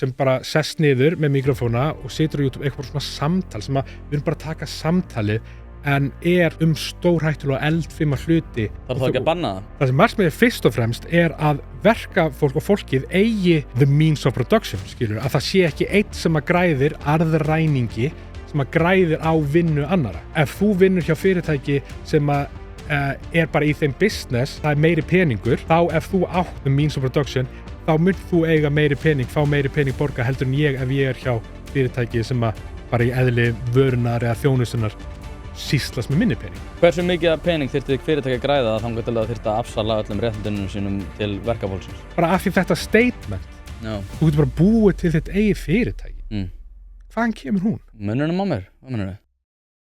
sem bara sest niður með mikrofóna og situr á YouTube eitthvað svona samtal sem að við erum bara að taka samtalið en stórhættulega eldfima hluti. Það þá ekki að banna það? Það sem markmiðið fyrst og fremst að verkafólk og fólkið eigi the means of production, skilur, að það sé ekki einn sem að græðir arðræningi sem að græðir á vinnu annara. Ef þú vinnur hjá fyrirtæki sem að bara í þeim business, það meiri peningur, þá ef þú átt the means of production, þá munt þú eiga meiri pening, fá meiri pening borga heldur en ég ef ég hjá fyrirtæki sem að bara í eðli vörunar eða þjónustunar sýslast með minni pening. Hversu mikið pening þyrfti fyrirtæki að græða þangað til að þyrfti að afsala öllum réttindunum sínum til verkafólksins? Bara af því þetta statement. Já. Þú getur bara búið til þitt eigið fyrirtæki. Hvaðan kemur hún? Munurinn á mér, hvað munurinn?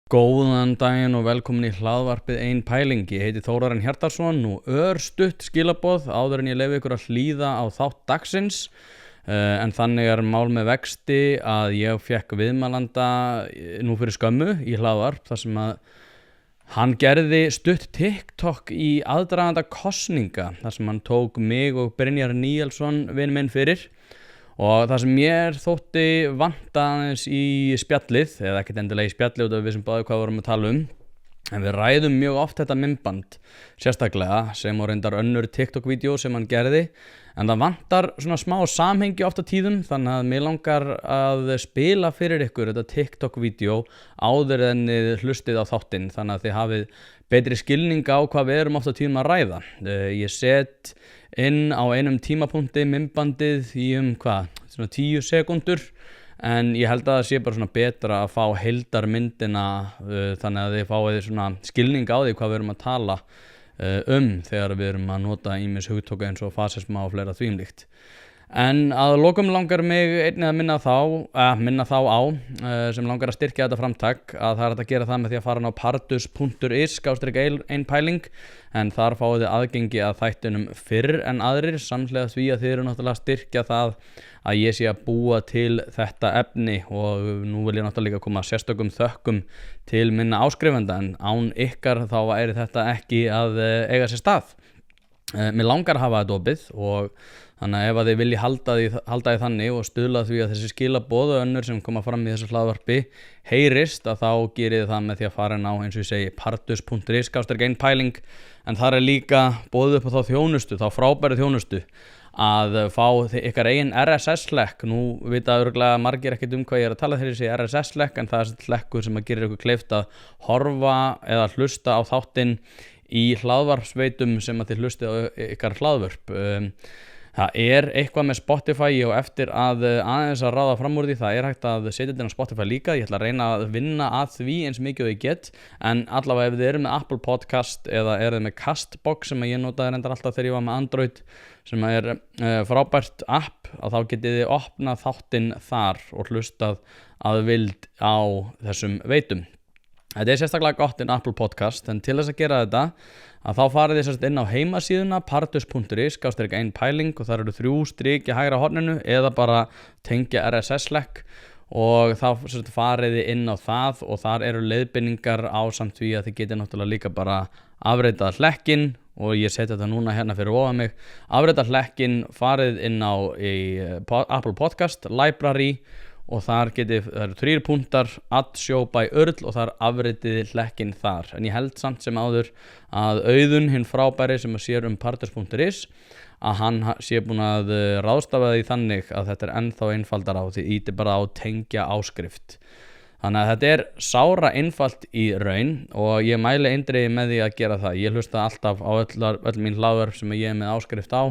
Góðan daginn og velkomin í hlaðvarpið Ein pæling. Ég heiti Þórarinn Hjartarson og örstutt skilaboð áður en ég leyfi ykkur að hlýða á þátt dagsins. En þannig mál með vexti að ég fékk viðmælanda nú fyrir skömmu í hlaðvarp þar sem að hann gerði stutt TikTok í aðdraganda kosninga þar sem hann tók mig og Brynjar Níelsson vin minn fyrir og það sem mér þótti vanta aðeins í spjallið eða ekkert endilega í spjallið út af við sem báðu hvað vorum að tala en við ræðum mjög oft þetta myndband sérstaklega sem og reyndar önnur TikTok-vídeó sem hann gerði en það vantar svona smá samhengi oft á tíðum þannig að mér langar að spila fyrir ykkur þetta TikTok-vídeó áður en þið hlustið á þáttinn þannig að þið hafið betri skilning á hvað við erum oft á tíðum að ræða. Ég set inn á einum tímapunkti myndbandið í svona 10 sekúndur en ég held að það sé bara svona betra að fá heildarmyndina þannig að þið fáið svona skilning á því hvað við erum að tala þegar við erum að nota ýmis hugtök eins og fasisma og fleira þvíumlíkt. En að lokum langar mig einnig að minna þá á sem langar að styrkja þetta framtak að það hægt að gera það með því að fara inn á pardus.is/einpæling en þar fáið þið aðgengi að þættunum fyrr en aðrir samhliða því að þið eru náttúrulega að styrkja það að ég sé að búa til þetta efni og nú vil ég náttúrulega líka koma sérstökum þökkum til minna áskrifenda en án ykkar þá væri þetta ekki að eiga sér stað. Mér langar að hafa þetta opið og þannig að ef að þið vilji halda því þannig og stuðla því að þessi skilaboð og önnur sem koma fram í þessu hlaðvarpi heyrist að þá gerið það með því að fara inn á eins og ég segi pardus.is/einpæling en þar líka boðið upp á þá frábæru þjónustu að fá ykkar eigin RSS-slekk. Nú vita örugglega margir ekkert hvað ég að tala þegar ég segi RSS-slekk en það slekkur sem að gerir ykkur kleift að horfa eða hlusta á þáttinn í hlaðvarpsveitum sem að þið hlustið á ykkar hlaðvörp. Það eitthvað með Spotify og eftir að aðeins að ráða fram úr því það hægt að setja þetta á Spotify líka. Ég ætla að reyna að vinna að því eins mikið og ég get en allavega ef þið eru með Apple Podcast eða eru með Castbox sem ég notaði reyndar alltaf þegar ég var með Android sem frábært app að þá getið þið opnað þáttinn þar og hlustað að vild á þessum veitum. Þetta sérstaklega gott en Apple Podcast en til þess að gera þetta að þá farið þið inn á heimasíðuna pardus.is/einpæling og þar eru 3 strik í hægra horninu eða bara tengja RSS-slekk og þá farið þið inn á það og þar eru leiðbeiningar ásamt því að þið getið náttúrulega líka bara afritað hlekkin og ég seti þetta núna hérna fyrir ofan mig afritað hlekkin, farið inn á Apple Podcast Library og þar það eru 3 punktar Add Show by Url og þar afritiði hlekkin þar en ég held samt sem áður að Auðun hinn frábæri sem að sér pardus.is að hann sé búin að ráðstafa því þannig að þetta ennþá einfaldara á því íti bara á tengja áskrift þannig að þetta sára einfalt í raun og ég mæli eindregið með því að gera það. Ég hlusta alltaf á öll mín hlaðvörp sem ég með áskrift á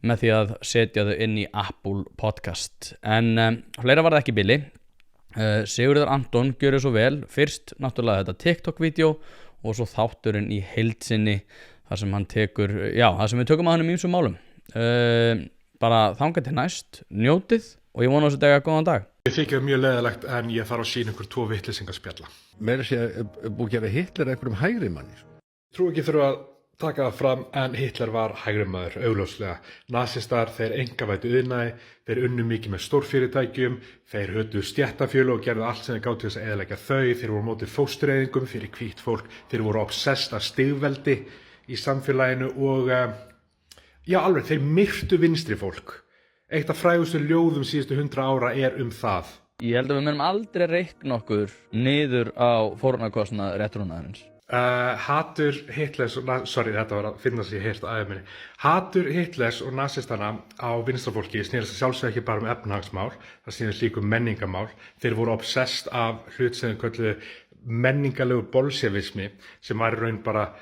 með því að setja þau inn í Apple Podcast en fleira var það ekki bili. Sigurður Anton gjörði svo vel fyrst náttúrulega þetta TikTok-vídeó og svo þátturinn í heildsinni þar sem hann tekur þar sem við tökum að hann ýmsum málum bara þangað til næst, njótið og ég vona þessu góðan dag. Ég þykir mjög leiðilegt en ég þarf að sýna ykkur 2 vitleysingaspjalla. Meira sé búið að gera Hitler einhverjum hægri manni. Trú ekki þurfa að taka það fram en Hitler var hægri maður augljóslega. Nasistar, þeir einkavæddu iðnaði, þeir unnu mikið með stórfyrirtækjum, þeir höddu stéttafélög og gerðu allt sem þeir gátu til þess að eyðileggja þau, þeir voru á móti fóstureyðingum fyrir hvítt fólk, þeir voru obsessed af stigveldi í samfélaginu og alveg þeir myrtu vinstri fólk Eitt af frægustu ljóðum síðustu 100 ára það. Ég held að við munum aldrei reikna okkur niður á fórnarkostnað réttrúnaðarins. Hatur Hitlers þetta var að finna sér heyrt á æðminni. Hatur Hitlers og nasistana á vinstrafólki snerist sjálfsög ekki bara efnahagsmál, það snerist líka menningamál. Þeir voru obsessed af hlut sem þeir kölluðu menningalegu bolsjevismi sem var í raun bara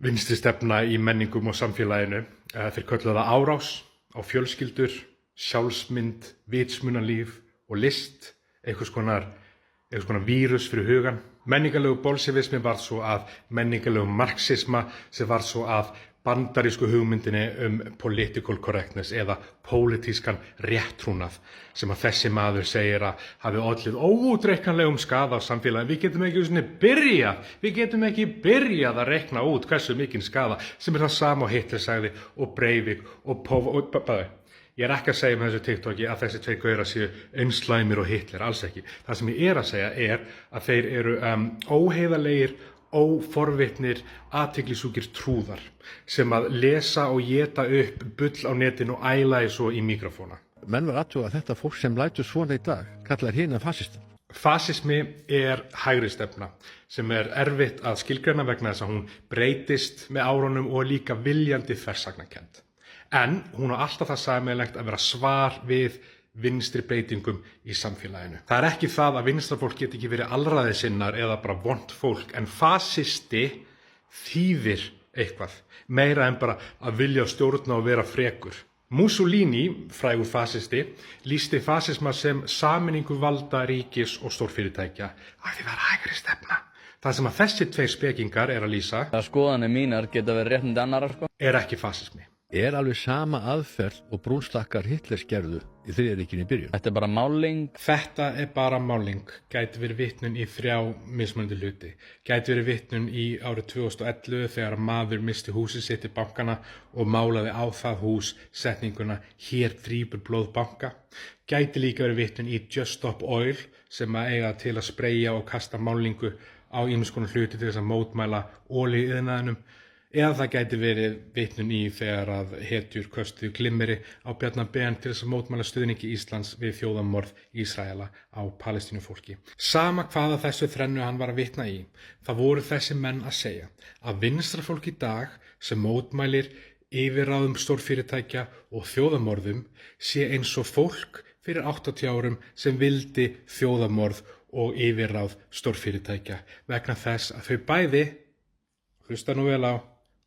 vinstri stefna í menningum og samfélaginu. Þeir kölluðu það árás á fjölskyldur, sjálfsmynd, vitsmunalíf og list, einhvers konar vírus fyrir hugan. Menningalegu bolsjevismi var svo að menningalegu marxisma sem var svo að bandarísku hugmyndinni political correctness eða pólitískan réttrúnað sem að þessi maður segir að hafi ollið óútreiknanlegum skaða á samfélagi. Við getum ekki byrjað að reikna út hversu mikinn skaða sem það sama og Hitler sagði og Breivik og Ég ekki að segja með þessu TikToki að þessi tveir gaurar séu einslæmir og Hitler, alls ekki. Það sem ég að segja að þeir eru óheiðarlegir, óforvitnir, athyglisjúkir trúðar sem að lesa og éta upp bull á netinu og æla svo í mikrofóna. Menn var aðtuga að þetta fólk sem lætur svona í dag kallar hina fasista. Fasismi hægri stefna sem erfitt að skilgreina vegna þess að hún breytist með árunum og líka viljandi þversagnakennd. En hún á alltaf það sameiginlegt að vera svar við vinstri breytingum í samfélaginu. Það ekki það að vinstrafólk geti ekki verið alræðisinnar eða bara vont fólk, en fasisti þýðir eitthvað, meira en bara að vilja stjórna og vera frekur. Mussolini, frægur fasisti, lýsti fasisma sem sameiningu valda ríkis og stórfyrirtækja af því það hægri stefna. Það sem að þessi tveir spekingar að lýsa skoðanir mínar geta verið réttindi annarra ekki fasismi. Alveg sama aðferð og brúnstakkar Hitlers gerðu í þriðja ríkinu í byrjun. Þetta bara máling. Þetta bara máling. Gæti verið vitnun í 3 mismunandi hluti. Gæti verið vitnun í árið 2011 þegar maður misti húsið sitt í bankana og málaði á það hús setninguna "Hér drýpur blóð banka". Gæti líka verið vitnun í Just Stop Oil sem að eiga til að spreyja og kasta málingu á ýmiss konar hluti til þess að mótmæla olíuiðnaðinum. Eða það gæti verið vitnun í þegar að hetjur köstuðu glimmeri á Bjarna Ben til þess að mótmæla stuðningi Íslands við þjóðarmorð Ísraela á Palestínufólki. Sama hvaða þessu þrennu hann var að vitna í, það voru þessi menn að segja að vinstrafólk í dag sem mótmælir yfirráðum stórfyrirtækja og þjóðarmorðum sé eins og fólk fyrir 80 árum sem vildi þjóðarmorð og yfirráð stórfyrirtækja vegna þess að þau bæði, hlusta nú vel á,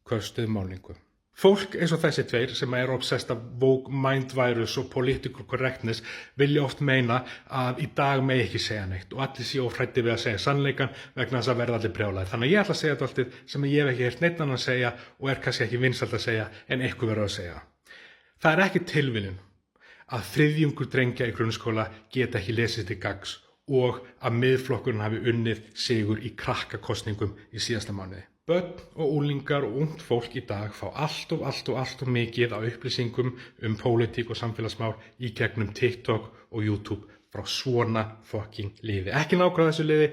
köstuðu málingu. Fólk eins og þessi tveir sem obsessed af woke mind virus og political correctness vilja oft meina að í dag megi ekki segja neitt og allir séu hræddir við að segja sannleikann vegna þess að verða allir brjálæðir. Þannig að ég ætla að segja þetta alltaf sem ég hef ekki heyrt neitt annan að segja og kannski ekki vinsælt að segja en eitthvað verður að segja. Það ekki tilviljun að þriðjungur drengja í grunnskóla geta ekki lesið til gagns og að miðflokkurinn hafi unnið sigur í krakkakosningum í síðasta mánuði. Börn og úlingar og ungt fólk í dag fá allt of mikið á upplýsingum pólitík og samfélagsmál í gegnum TikTok og YouTube frá svona fucking liði. Ekki nákvæmlega þessu liði,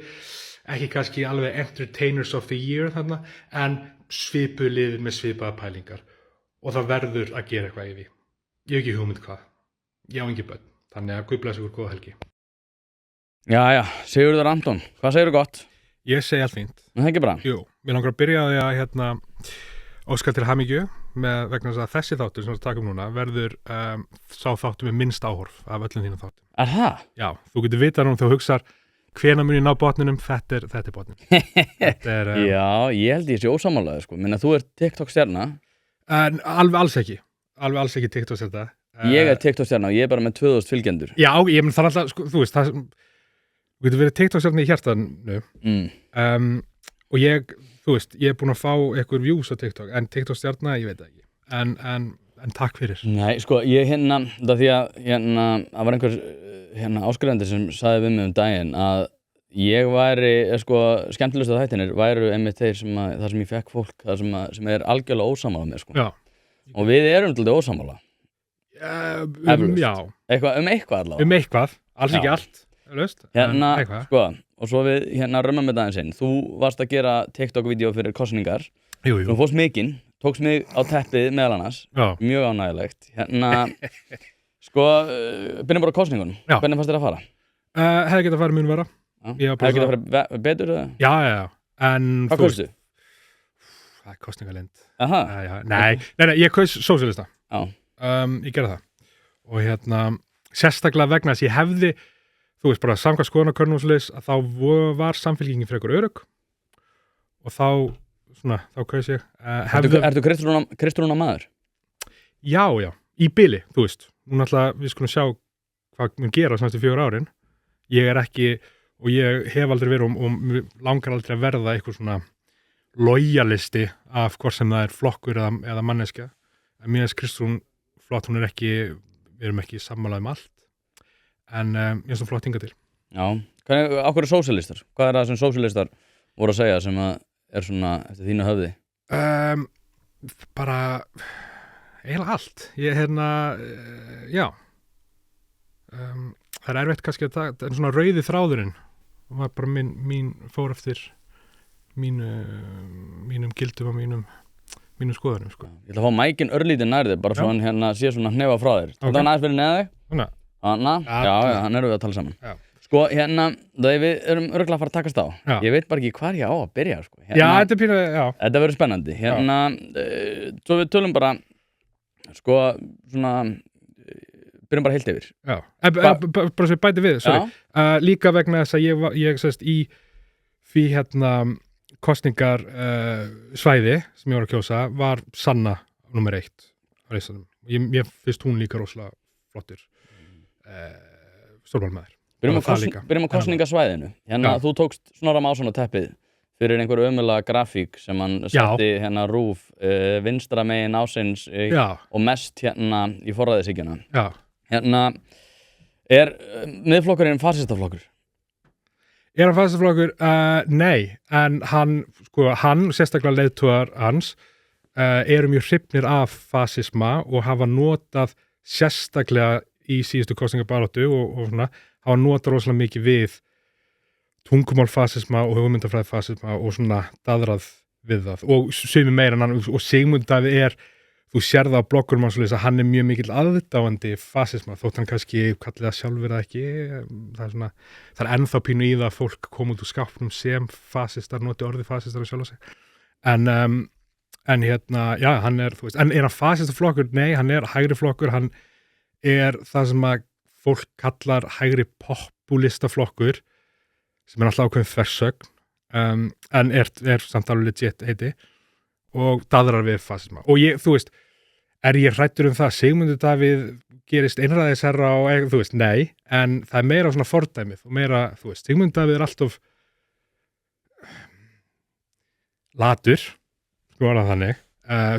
ekki kannski alveg entertainers of the year þarna, en svipuð liðir með svipaða pælingar. Og það verður að gera eitthvað í því. Ég hef ekki hugmynd hvað. Ég á engi börn, þannig að Guð blessi ykkur góða helgi. Jæja, Sigurður Anton, hvað segirðu gott? Ég segi allt fínt. Það ekki bara? Jú, mér langar að byrja á því að óska til hamingju vegna þess að þessi þáttur sem við takum núna verður sá þáttur með minnst áhorf af öllum þínum þáttum. Er það? Já, þú getur vitað núna þegar þú hugsar hvenær mun ég ná botninum, þetta er botnin. Já, ég held ég sé ósamálaður sko. Minna, þú ert TikTok-stjarna. Alveg alls ekki TikTok-stjarna. Ég er TikTok-stjarna og ég er bara með 2000 fylgjendur. Já, ég menn það alltaf, sko, þú veist, það þú getur verið TikTok-stjarna í hjartanu. Og ég er búin að fá einhver views á TikTok, en TikTok-stjarna, ég veit það ekki. En takk fyrir. Nei, sko, ég það því að það var einhver áskrifandi sem sagði við mig daginn að ég væri, sko, skemmtilegustu þættinir væru einmitt þeir þar sem ég fekk fólk, sem er algjörlega ósammála með, sko. Já. Og við erum til þetta ósammála. Já. Eitthvað allavega. Eitthvað, alls ekki allt. Sko, og svo við römmum með daginn sinn. Þú varst að gera TikTok-vídeó fyrir kosningar. Jú. Þú fórst mikinn, tókst mig á teppið meðal annars. Já. Mjög ánægilegt. Sko, byrjum bara á kosningunum. Já. Hvernig fannst þér að fara? Hefði getað farið mun vera. Hefði getað farið betur? Já. En Hvað kaustu? Það er kosningalind. Aha. Nei, ég kaus sósíalista. Já. Ég gerði það. Og sérstaklega vegna þess ég hefði, þú veist bara samkvæmt skoðanakönnun og svoleiðis, að þá var samfylkingin frekar örugg og þá kaus ég. Ertu Kristrúna maður? Já, í bili, þú veist. Nú náttúrulega við skulum sjá hvað mun gera næstu 4 árin. Ég er ekki, og ég hef aldrei verið og langar aldrei að verða eitthvað svona lojalisti af hvort sem það er flokkur eða manneskja. En mér finnst Kristrún flott, hún er ekki, við erum ekki sammála allt, en mér finnst hún flott hingað til. Já. Á hverju sósíalistar? Hvað er það sem sósíalistar voru að segja sem að er svona eftir þínu höfði? Bara eiginlega allt. Já. Það er erfitt kannski að það er svona rauði þráðurinn og var bara mín fór eftir mínum gildum og mínum skoðunum, sko. Ég ætla að fá mækinn örlítið nær þér, bara svo hann sé svona hnefa frá þér. Þetta var næst verið neða þig? Já, hann erum við að tala saman. Já. Sko, við erum örugglega að fara að takast á. Já. Ég veit bara ekki hvar ég á að byrja, sko. Já, þetta er pínu, já. Þetta verður spennandi. Svo við tölum bara, sko, svona, byrjum bara heilt yfir. Já, bara svo bæti við, sorry. Líka vegna þess að ég sérst í því kosningar svæði sem ég var að kjósa var Sanna nummer 1 á listanum. Ég finnst hún líka rosalega flottur stjórnmálamaður. Byrjum á kosningasvæðinu. Þú tókst Snorra Másson á teppið fyrir einhver ömulega grafík sem hann setti RÚV vinstra megin ásins og mest í forræðishyggjuna. Já. Er miðflokkurinn fasistaflokkur? Er hann fasistaflokkur? Nei, en hann sérstaklega leiðtogar hans eru mjög hrifnir af fasisma og hafa notað sérstaklega í síðustu kosningabaráttu og svona, hafa notað rosalega mikið við tungumálfasisma og hugmyndafræðifasisma og svona daðrað við það og sumir meira en hann og Sigmund Davíð þú sér það á bloggurum hans að hann er mjög mikill aðdáandi fasisma þótt hann kannski kallið það sjálfur eða ekki það er ennþá pínu í það að fólk koma út úr skápnum sem fasistar, noti orðið fasistar og sjálf á sig en já, hann er þú veist, en er hann fasistaflokkur? Nei, hann er hægri flokkur, hann er það sem að fólk kallar hægri populistaflokkur sem er alltaf ákveðin þversögn en er samt alveg legit heiti og daðrar við fasisma og þú veist, er ég hræddur það að Sigmundur Davíð gerist einræðisherra og þú veist, nei, en það er meira svona fordæmið og meira, þú veist, Sigmundur Davíð er alltof latur, sko var það þannig,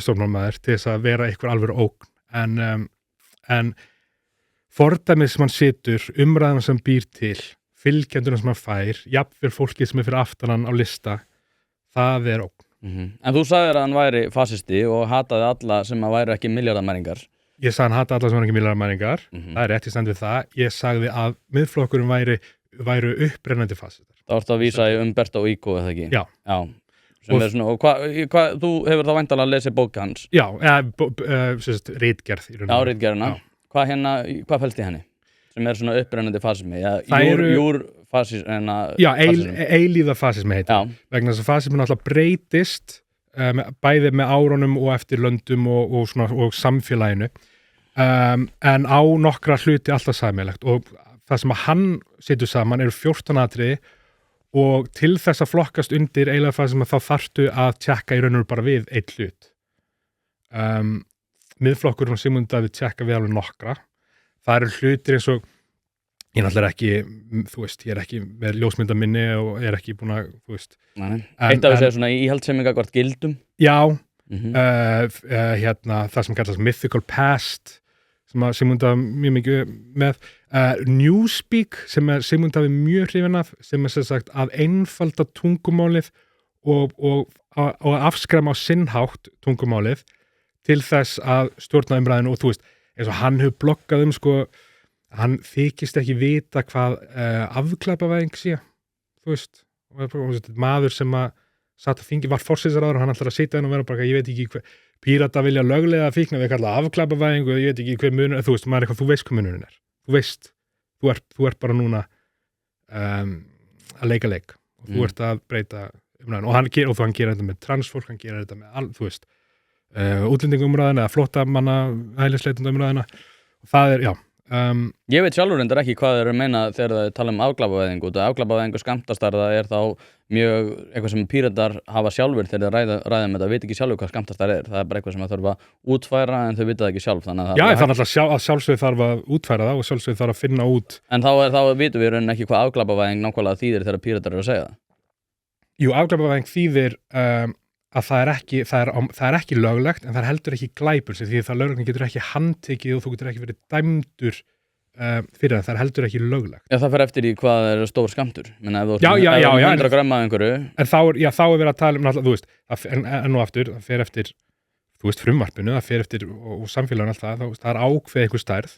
stjórnmálamaður til þess að vera eitthvað alveg ógn, en fordæmið sem hann situr, umræðan sem býr til, fylgjendurinn sem hann fær, jafnvel fólkið sem er fyrir aftanan á lista, það er ógn. En þú sagðir að hann væri fasisti og hataði alla sem að væri ekki milljarðamæringar. Ég sagði hann hataði alla sem væri ekki milljarðamæringar, það er rétt í stand við það. Ég sagði að miðflokkurinn væru upprennandi fasistar. Það varst að vísa í Umberto Eco, eða ekki? Já. Sem er svona, og þú hefur þá væntanlega að lesa bók hans? Já, ritgerð í rauninu. Já, ritgerðina. Hvað felst í henni? Sem er svona upprennandi fasismi? Eilíða fasismi heitir. Vegna þess að fasismi náttúrulega breytist bæði með árunum og eftir löndum og samfélaginu en á nokkra hluti alltaf sameiginlegt og það sem að hann setur saman eru 14 atriði og til þess að flokkast undir eiginlega fasismi þá þarftu að tjekka í raun og bara við einn hlut. Miðflokkur og Sigmund Davíð tjekka við alveg nokkra. Það eru hlutir eins og ég náttúrulega ekki, þú veist, ég er ekki með ljósmyndaminni og er ekki búin að, þú veist. Eitt af þessu er svona íhaldssemi gagnvart gildum. Já, það sem kallast mythical past, sem að Sigmund Davíð mjög mikið með. Newspeak, sem er Sigmund Davíð mjög hrifinn af, sem er sem sagt að einfalda tungumálið og afskræma á sinnhátt tungumálið til þess að stjórna umræðinu og þú veist, eins og hann hefur bloggað sko, hann þykist ekki vita hvað afglæpavæðing sé, þú veist, maður sem að satt að þingi var forsætisráðherra og hann ætlar að sitja inn og vera bara, ég veit ekki hver, Pírata vilja löglega fíkna, við kalla afglæpavæðingu, ég veit ekki hver munur, þú veist, maður er eitthvað, þú veist hver munurinn er. Þú veist, þú ert bara núna að leika leik og þú ert að breyta umræðan og hann gerir þetta með transfólk, hann gerir þetta með þú veist, útlendingumræðina eða flóttamanna hælisleitendumræðina og það er, já. Ég veit sjálfur endur ekki hvað þeir eru að meina þegar þeir tala afglæpavæðingu og afglæpavæðingu skammtastarða er þá mjög eitthvað sem Píratar hafa sjálfur þegar þeir ræða þetta, veit ekki sjálfur hvað skammtastarð er, það er bara eitthvað sem það þarf að útfæra en þau vita það ekki sjálf þannig að það er alltaf sjálfsögð þarf að útfæra það og sjálfsögð þarf að finna út En þá vitum við raunin ekki hvað afglæpavæðing nákvæmlega þýðir þegar Píratar eru að segja það Jú, afglæpavæðing þýðir að það er ekki löglegt en það er heldur ekki glæpur því það lögreglan getur ekki handtekið og þú getur ekki verið dæmdur fyrir það er heldur ekki löglegt. Já, það fer eftir í hvað er stór skammtur. Menna, ef þú ert 100 grömma af einhverju. En þá er verið að tala um, þú veist, en nú aftur, það fer eftir, þú veist, frumvarpinu, það fer eftir og samfélagin alltaf, það er ákveð einhver stærð,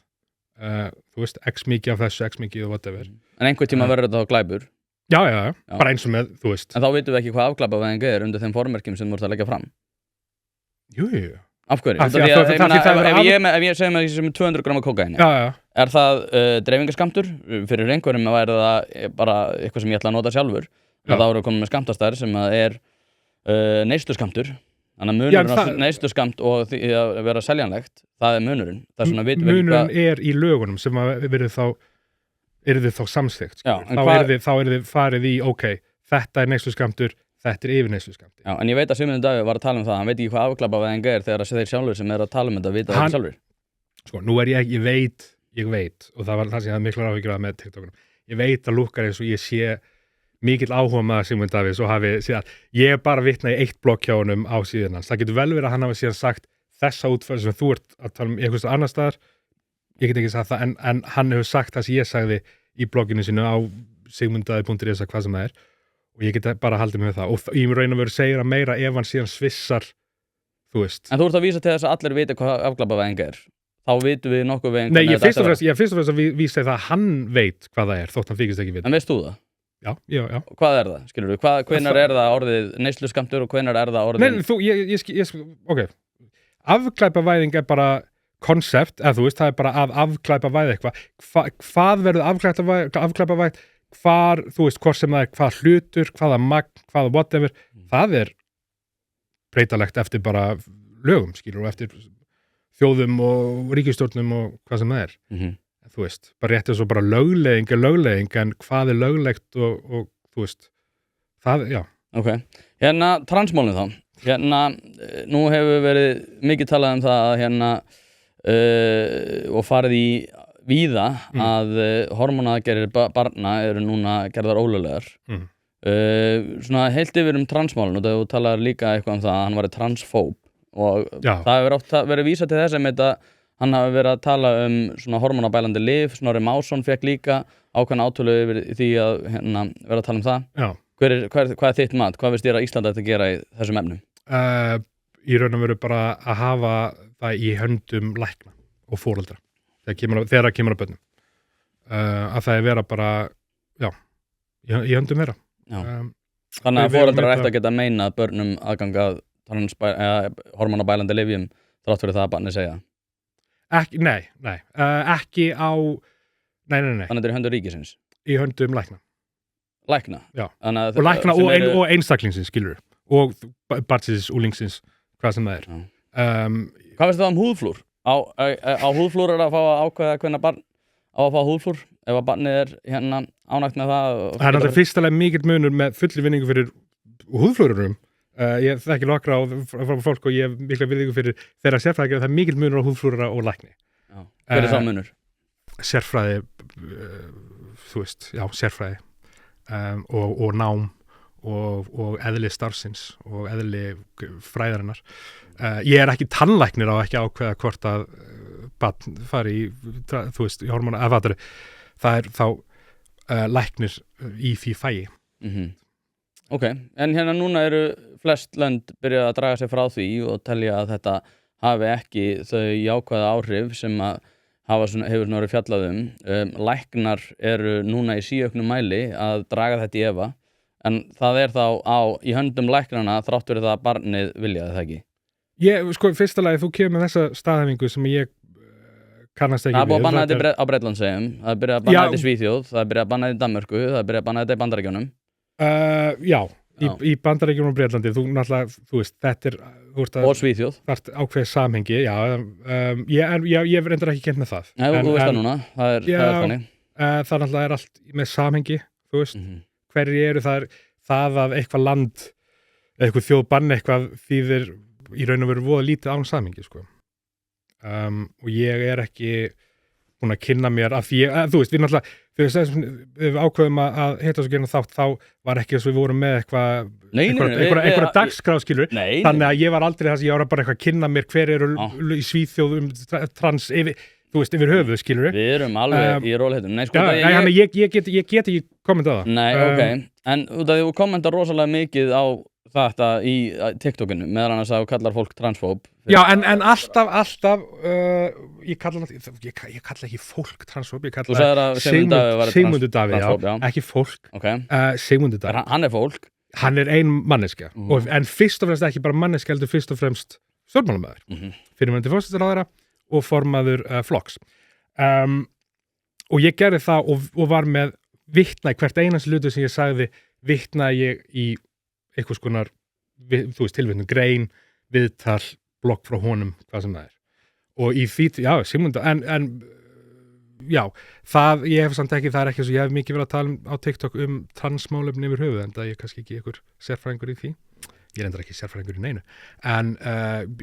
þú veist, x mikið af þessu, x mikið og whatever. En einhver tíma verður þetta þá glæpur. Já, bara eins og með, þú veist. En þá vitum við ekki hvað afglæpavæðing er undir þeim formerkjum sem þú ert að leggja fram. Jú. Af hverju? Ef ég segi með því sem 200 grömma kókaíni, er það dreifingaskammtur? Fyrir einhverjum væri það bara eitthvað sem ég ætla að nota sjálfur. Það þá eru komið með skammtastærð sem er neysluskammtur. Þannig að munurinn á neysluskamt og því að vera seljanlegt, það er munurinn. Munurinn er í lögunum sem að verið þá samþykkt. Þá er þið farið í, ok, þetta er neysluskammtur, þetta er yfir neysluskammti. Já, en ég veit að Sigmundur Davíð var að tala um það, hann veit ekki hvað afglæpavæðing er þegar þeir sjálfur sem er að tala um þetta vita það sjálfur. Sko, nú er ég veit, og það var það sem ég hafði miklar áhyggjur af með TikTokunum, ég veit að lúkkar eins og ég sé mikill áhuga með Sigmundur Davíðs og hafi síðan, ég er bara vitna í eitt blogg hjá honum á síðan hans. Það getur vel verið að hann hafi síðan sagt þessa útfærslu sem þú ert að tala um einhvers annar staðar, ég get ekki sagt það, en hann hefur sagt það sem ég sagði í blogginu sínu á sigmundaði.is hvað sem það er og ég get bara haldið með það og ég raun að vera segir að meira ef hann síðan svissar, þú veist. En þú ert að vísa til þess að allir vita hvað afglæpavæðing er. Þá vitum við nokkuð við Nei, ég fyrst og fremst að vísa það að hann veit hvað það er, þótt hann þykist ekki vita. En veist þú það? Já. Hvað er það, skilur við? Hvenær er það orðið neysluskammtur og hvenær er það orðið... Nei, ok. Afglæpavæðing er bara konsept, eða þú veist, það er bara að afglæpavæða eitthvað. Hvað verður afglæpavæð? Hvar, þú veist, hvort sem það er hvað hlutur, hvaða magn, hvaða whatever, það er breytalegt eftir bara lögum, skilur, og eftir þjóðum og ríkisstjórnum og hvað sem það er. Þú veist, bara rétt eins og bara lögleiðing er lögleiðing, en hvað er löglegt og þú veist, það, já. Ok, hérna transmálinn þá. Hérna, nú hefur verið mikið talað um það að og farið í víða að hormónaaðgerðir barna eru núna gerðar ólöglegar. Svona heilt yfir transmálinn og þú talar líka eitthvað um það að hann var transfób og það hefur oft verið vísað til þess að hann hafi verið að tala um svona hormónabælandi lyf, Snorri Másson fekk líka ákveðna átölu yfir því að vera að tala um það. Já. Hvað er þitt mat? Hvað finnst þér að Ísland ætti að gera í þessum efnum? Í raun og veru bara að hafa það í höndum lækna og foreldra. Þegar kemur að börnum að það er vera bara í höndum þeirra þannig að foreldrar ætti að geta meina börnum aðgang að hormónabælandi lyfjum þrátt fyrir það að barnið segja Nei, ekki á Nei Þannig að þetta er í höndum ríkisins í höndum lækna Já og lækna og einstaklingsins skilur og barnsins, úlingsins hvað sem það er Hvað veist það um húðflúr? Á húðflúr er að fá að ákveða hvernig barn á að fá húðflúr ef að barnið er ánægt með það Það er náttúrulega fyrstulega mikill munur með fulli vinningu fyrir húðflúrurum ég þekki nokkra frá fólk og ég hef mikla vinningu fyrir þeirra sérfræði það er mikill munur á húðflúrura og lækni Hver er það munur? Sérfræði þú veist, sérfræði og nám og eðli starfsins og eðli fræðarinnar ég er ekki tannlæknir á ekki ákveða hvort að barn fari í, þú veist, í hormóna það er þá læknir í því fæi Ok, en hérna núna eru flest lönd byrjað að draga sig frá því og telja að þetta hafi ekki þau jákvæða áhrif sem að hefur verið fjallað læknar eru núna í síauknum mæli að draga þetta í efa En það þá í höndum læknana þrátt fyrir það að barnið vilja það ekki. Sko, fyrsta lagi, þú kemur með þessa staðhæfingu sem ég kannast ekki við. Það er búið að banna þetta á Bretlandseyjum, það er byrjað að banna þetta í Svíþjóð, það er byrjað að banna þetta í Danmörku, það er byrjað að banna þetta í Bandaríkjunum. Já, í Bandaríkjunum og Bretlandi, þú náttúrulega, þú veist, þetta er... Og Svíþjóð. Það er ákveðið samhengi, já. Ég reyndar ekki kent með það. Nei, þú veist það núna, það er þannig. Það náttúrulega er allt með samhengi, þú veist. Hverjir eru það að eitthvað land, eitthvað þjóð banni eitthvað þýðir í raun og veru voða lítið án samhengi, sko. Og ég er ekki búin að kynna mér af því, þú veist, við náttúrulega, við ákveðum að heita svo gerna þátt, þá var ekki þess að við vorum með eitthvað dagskrá, skilur, þannig að ég var aldrei þess að ég var bara eitthvað að kynna mér hver eru í Svíþjóð trans, þú veist, yfir höfuð, skilur. Við erum alveg í rólegheitum. Nei, sko, ég get ekki kommentað það. Nei, ok, en út af því þú kommentar rosalega mikið á þetta í TikTokinu, meðan annars að þú kallar fólk transfób. Já, en alltaf ég kalla ekki fólk transfób, ég kalla Sigmundur Davíð, já, ekki fólk. Sigmundur Davíð. Hann er fólk. Hann er ein manneskja, en fyrst og fremst ekki bara manneskja, heldur fyrst og fremst stjórnmálamaður, fyrirmyndi forsætisráðherra og formaður flokks. Og ég gerði það og var með vitna í hvert einans hlutu sem ég sagði, vitna ég í eitthvað skonar, þú veist, tilvitnum grein, viðtal, blogg frá honum, hvað sem það er. Og í því, já, Sigmundur, en já, ég hef samt ekki, það er ekki svo, ég hef mikið verið að tala á TikTok transmálefni yfir höfuð, en það ég kannski ekki einhver sérfræðingur í því. Ég reyndar ekki sérfræðingur í neinu.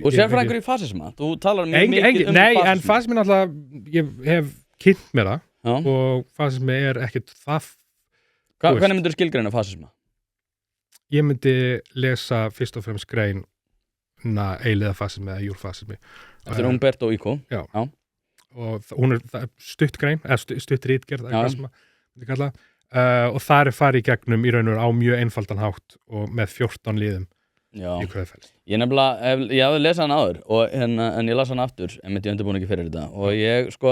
Og sérfræðingur í fasisma? Þú talar mjög mikið fasisma. Nei, en fasismi náttúrulega, ég hef kynnt mér það og fasismi er ekkert það... Hvernig myndir þú skilgreina fasisma? Ég myndi lesa fyrst og fremst greina eiliða fasismi eða júrfasismi. Eftir Umberto Eco? Já. Og hún er stutt grein, eða stutt rítgerð, eitthvað sem maður myndi kalla. Og það er farið í gegnum í raun og veru á mjög einfaldan hátt og með 14 liðum í Kvöðfells. Ég nefnilega, ég hafði lesað hann áður en ég las hann aftur en mitt ég undirbúin ekki fyrir þetta og ég sko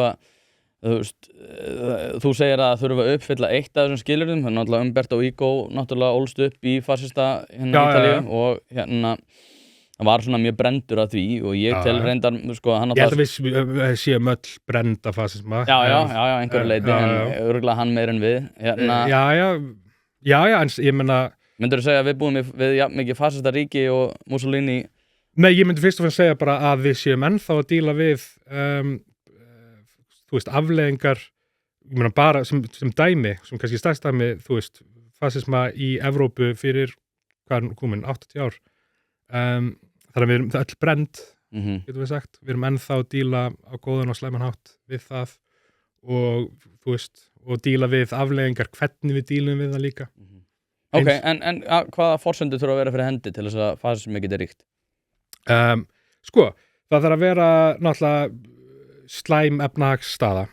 þú segir að þurfa að uppfylla eitt af þessum skilyrðum, þannig náttúrulega Umberto Eco náttúrulega ólst upp í fasista Ítalíu og hann var svona mjög brendur af því og ég tel reyndar sko hann ég held að við séum öll brend af fasisma einhverju leyti en örugglega hann meir en við en ég meina myndirðu segja að við búum við mikið fasista ríki og Mussolini? Nei, ég myndi fyrst og fremst segja bara að við séum ennþá að díla við þú veist, afleiðingar, ég meina bara sem dæmi, sem kannski stærst dæmi, þú veist, fasisma í Evrópu fyrir, hvað er komin, 80 ár. Þannig að við erum öll brend, getum við sagt. Við erum ennþá að díla á góðan og slæman hátt við það og, þú veist, og díla við afleiðingar, hvernig við dílum við það líka. Ok, en hvaða forsendur þurfa að vera fyrir hendi til þess að fasismi geti ríkt? Sko, það þarf að vera náttúrulega slæm efnahagsstaða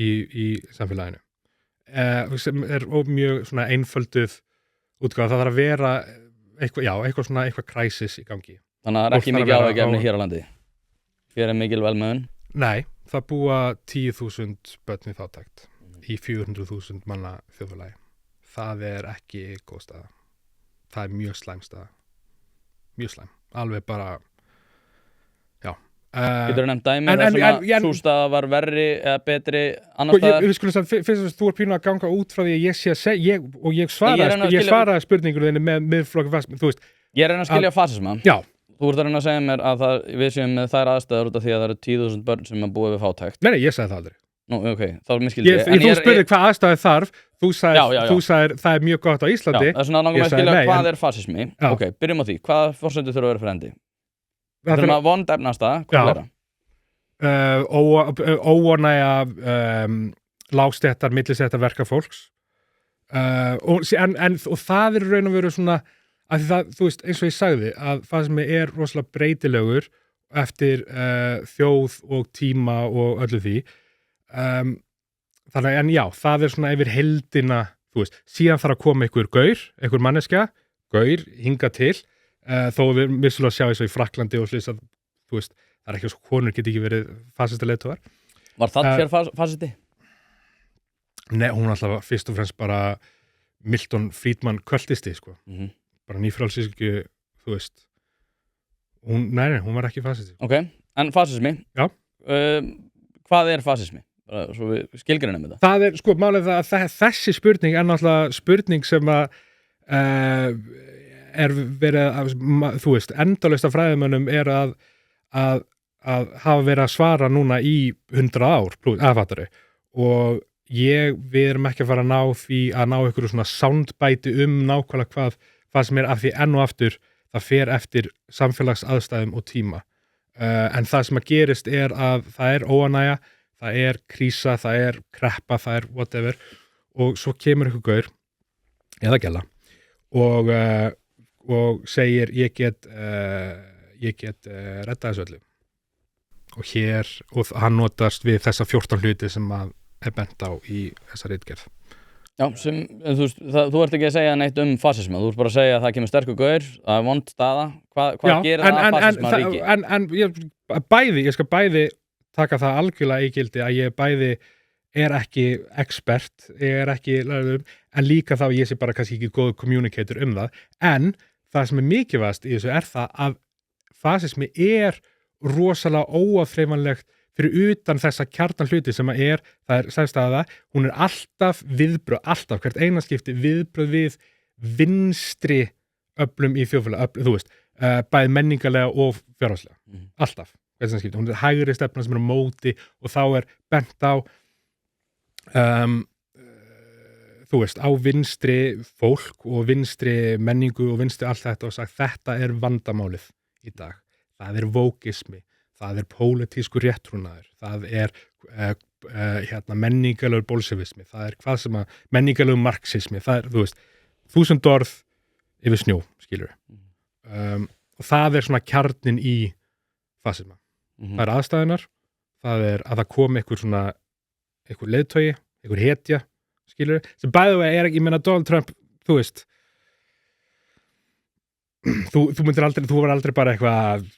í samfélaginu sem er mjög svona einfölduð útgáfa, það þarf að vera eitthvað kræsis í gangi. Þannig að það er ekki mikið áhugjefni hér á landi? Hér er mikil velmeðun? Nei, það búa 10.000 börn í fátækt í 400.000 manna þjóðfélagi. Það er ekki góð staða. Það er mjög slæm staða. Mjög slæm. Alveg bara Getur þú nefnt dæmi þar sem að sú staða var verri eða betri annar staðar? Við skulum að fyrst og þú er pínu að ganga út frá því að ég sé að segja og ég svaraði spurningur þinni með miðflokki fasisma, þú veist. Ég reyna að skilja fasisma. Já. Þú ert að reyna að segja mér að við séum með þær aðstæður út af því að það eru 10.000 börn sem að búa við fátækt. Nei, ég sagði það aldrei. Nú, ok, þá er mér skildið. Þú spurði hvað aðstæður þarf, þú sagðir það er mjög gott á Íslandi. Já, það er svona langar með að skilja hvað er fasismi. Ok, byrjum á því. Hvaða forsendur þurfa að vera fyrir hendi? Það þurfum að vond efnastaða, hvað er það? Óánægja lágstéttar, millistéttar verkafólks og það er raun og veru svona að það, þú veist, eins og ég sagði að fasismi er rosalega breytilegur eftir þjóð og tíma og öllu því þannig en já, það er svona yfir heildina, þú veist, síðan þarf að koma einhver manneskja, hinga til þó við vissulega sjá eins og í Frakklandi og slís að, þú veist, það er ekki svo konur geti ekki verið fasista leiðtogar. Var það fasisti? Nei, hún alltaf fyrst og fremst bara Milton Friedman kvöldisti, sko. Bara nýfrálsísku, þú veist. Hún var ekki fasisti. Ok, en fasismi? Já. Hvað er fasismi? Svo við skilgreinum þetta. Það er, sko, málið það að þessi spurning er náttúrulega spurning sem að er verið að, þú veist, endalaust af fræðimönnum er að hafa verið að svara núna í 100 ár, aðfattari, og við erum ekki að fara að ná því að ná ykkur svona soundbæti nákvæmlega hvað það sem er af því enn og aftur, það fer eftir samfélagsaðstæðum og tíma. En það sem að gerist er að það er óánægja, það er krísa, það er kreppa, það er whatever, og svo kemur ykkur gaur, eða gæla, og segir ég get reddað þessu öllu. Og hann notast við þessa 14 hluti sem að er bent á í þessa ritgerð. Já, þú ert ekki að segja neitt fasisma, þú ert bara að segja að það kemur sterkur gaur, það er vond staða, hvað gerir það fasisma ríki? En ég skal bæði taka það algjörlega í gildi að ég bæði er ekki expert, ég er ekki lærður, en líka þá ég sé bara kannski ekki góð communicator það, en það sem er mikilvægast í þessu er það að fasismi er rosalega óáþreifanlegt fyrir utan þessa kjarnan hluti sem það er sæðstæða, hún er alltaf viðbröð, alltaf, hvert einaskipti viðbröð við vinstri öflum í þjóðfélag, þú veist, bæði menningarlega og fjárhagslega, alltaf, hvert einaskipti, hún er hægri stefna sem er á móti og þá er bent á, þú veist, á vinstri fólk og vinstri menningu og vinstri allt þetta og sagt, þetta er vandamálið í dag, það er vókismi, það er pólitískur réttrúnaður, það er menningarlegur bolsjevismi, það er hvað sem að menningarlegur marxismi, það er, þú veist, 1000 orð yfir snjó, skilur og það er svona kjarnin í fasisma. Það er aðstæðunar, það er að það komi einhver leiðtogi, einhver hetja, skilur, sem bæði er ekki, ég meina Donald Trump, þú veist, þú var aldrei bara eitthvað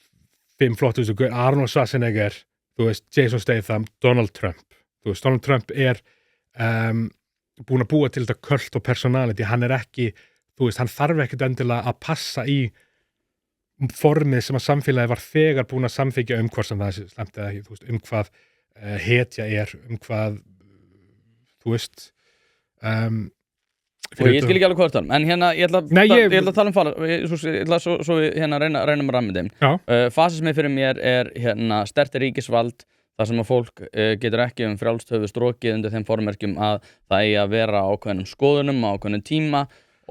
5 flottustu, Arnold Schwarzenegger, þú veist, Jason Statham, Donald Trump. Þú veist, Donald Trump er búin að búa til þetta cult og personality, hann er ekki, þú veist, hann þarf ekkert endilega að passa í formið sem að samfélagi var þegar búin að samþykja hvort sem það er slemt eða ekki, þú veist, hvað hetja er, hvað, þú veist, og ég skil ekki alveg hvað það en hérna, ég ætla að tala svo við hérna reynum að ramma þeim. Fasismi fyrir mér er hérna sterkt ríkisvald þar sem að fólk getur ekki frjálst höfuð strokið undir þeim formerkjum að það eigi að vera á ákveðnum skoðunum, á ákveðnum tíma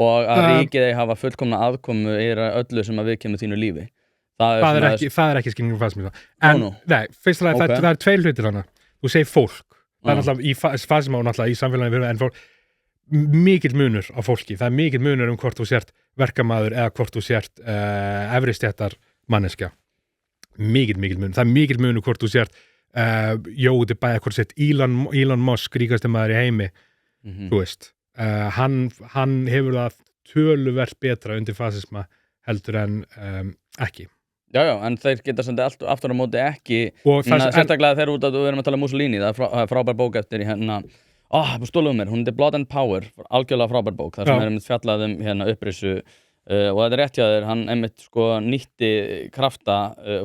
og að ríkið eigi hafa fullkomna aðkomu yfir öllu sem að viðkemur þínu lífi. Það er ekki skilningur fasismi. En, nei, fyrst og lagi, það er 2 hlutir þarna. Þú segir fólk. Það er náttúrulega í fasisma og náttúrulega í samfélaginu en fólk mikill munur á fólki, það er mikill munur hvort þú sért verkamaður eða hvort þú sért efri stéttar manneskja, mikill munur, það er mikill munur hvort þú sért Jóti bæði, hvort þú sért Elon Musk, ríkasti maður í heimi, þú veist, hann hefur það töluvert betra undir fasisma heldur en ekki. Já, en þeir geta samt aftur á móti ekki, sérstaklega þegar við erum að tala um Mussolini, það er frábær bók eftir hérna stóluðu mér, hún er Blood and Power, algjörlega frábær bók, þar sem einmitt fjallað hérna upprisu og þetta er rétt hjá þér, hann einmitt nýtti krafta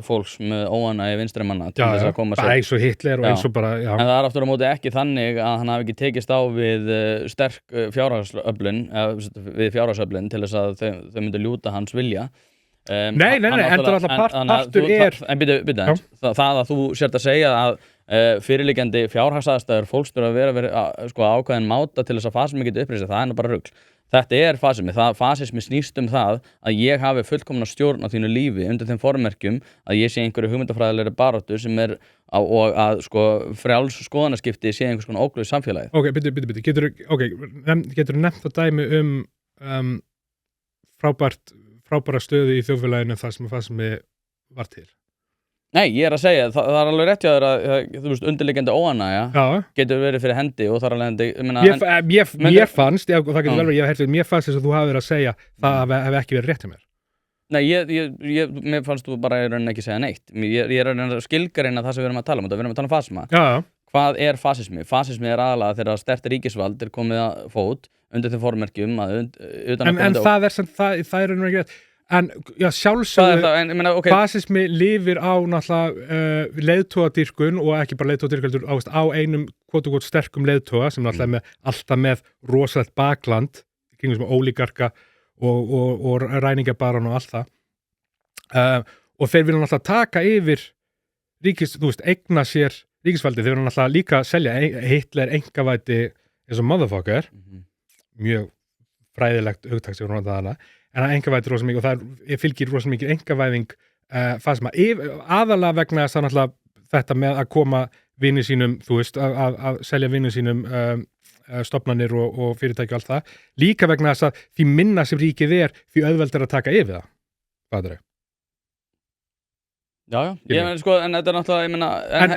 fólks með óánægju vinstri manna til þess að koma sér. Bara eins og Hitler og eins og bara, En það er aftur á móti ekki þannig að hann hafi ekki tekist á við sterk fjárhagsöflun, við fjárhagsöflun til þess að þau myndu ljúta hans vilja. Nei, endur alltaf partur er... En byrja, það að þú sért að segja að fyrirliggjandi fjárhagsaðstæður fólks þurfa að vera ákveðin máta til þess að fasismi geti uppreist, það er nú bara rugl. Þetta er fasismi, fasismi snýst það að ég hafi fullkomna stjórn á þínu lífi undir þeim formerkjum að ég sé einhverju hugmyndafræðilegri baráttu sem er og að frjáls skoðanaskipti sé einhvers konar ógn í samfélagið. Ok, byrju, getur nefnt að dæmi frábæra stöðu í þjóðfélaginu þar sem fasismi var til? Nei, ég er að segja, það er alveg rétt hjá þér að þú veist, undirliggjandi óánægja getur verið fyrir hendi og þar alveg Mér fannst, og það getur vel verið, mér fannst þess að þú hafi verið að segja það hef ekki verið rétt hjá mér. Nei, mér fannst þú bara í rauninni ekki segja neitt. Ég er að skilgreina það sem við erum að tala um, við erum að tala um fasisma. hvað er fasismi? Fasismi er aðalega þegar sterkt ríkisvald er komið að fót undir þeim formerkjum að en það er sem það er ekki rétt. En já, það er sjálfsögðu það, en ég meina, ok, fasismi lifir á náttúrulega leiðtogadýrkun og ekki bara leiðtogadýrkun á einum kvot sterkum leiðtoga sem náttúrulega alltaf með rosalegt bakland kringum sem ólígarka og ræningabaran og allt það og þeir vilja náttúrulega taka yfir eigna sér ríkisvaldi, þeir vilja náttúrulega líka selja Hitler engavæddi eins og motherfucker mjög fræðilegt hugtak sem við notað hana en það engavæddi rosa mikið og það fylgir rosa mikið engavæðing fasisma aðalega vegna þess að náttúrulega þetta með að koma vini sínum, að selja vini sínum stofnanir og fyrirtæki og allt það, líka vegna þess að því minna sem ríkið því auðveldar að taka yfir það. Hvað er það? Já, ég meina, sko, en þetta er náttúrulega, ég meina,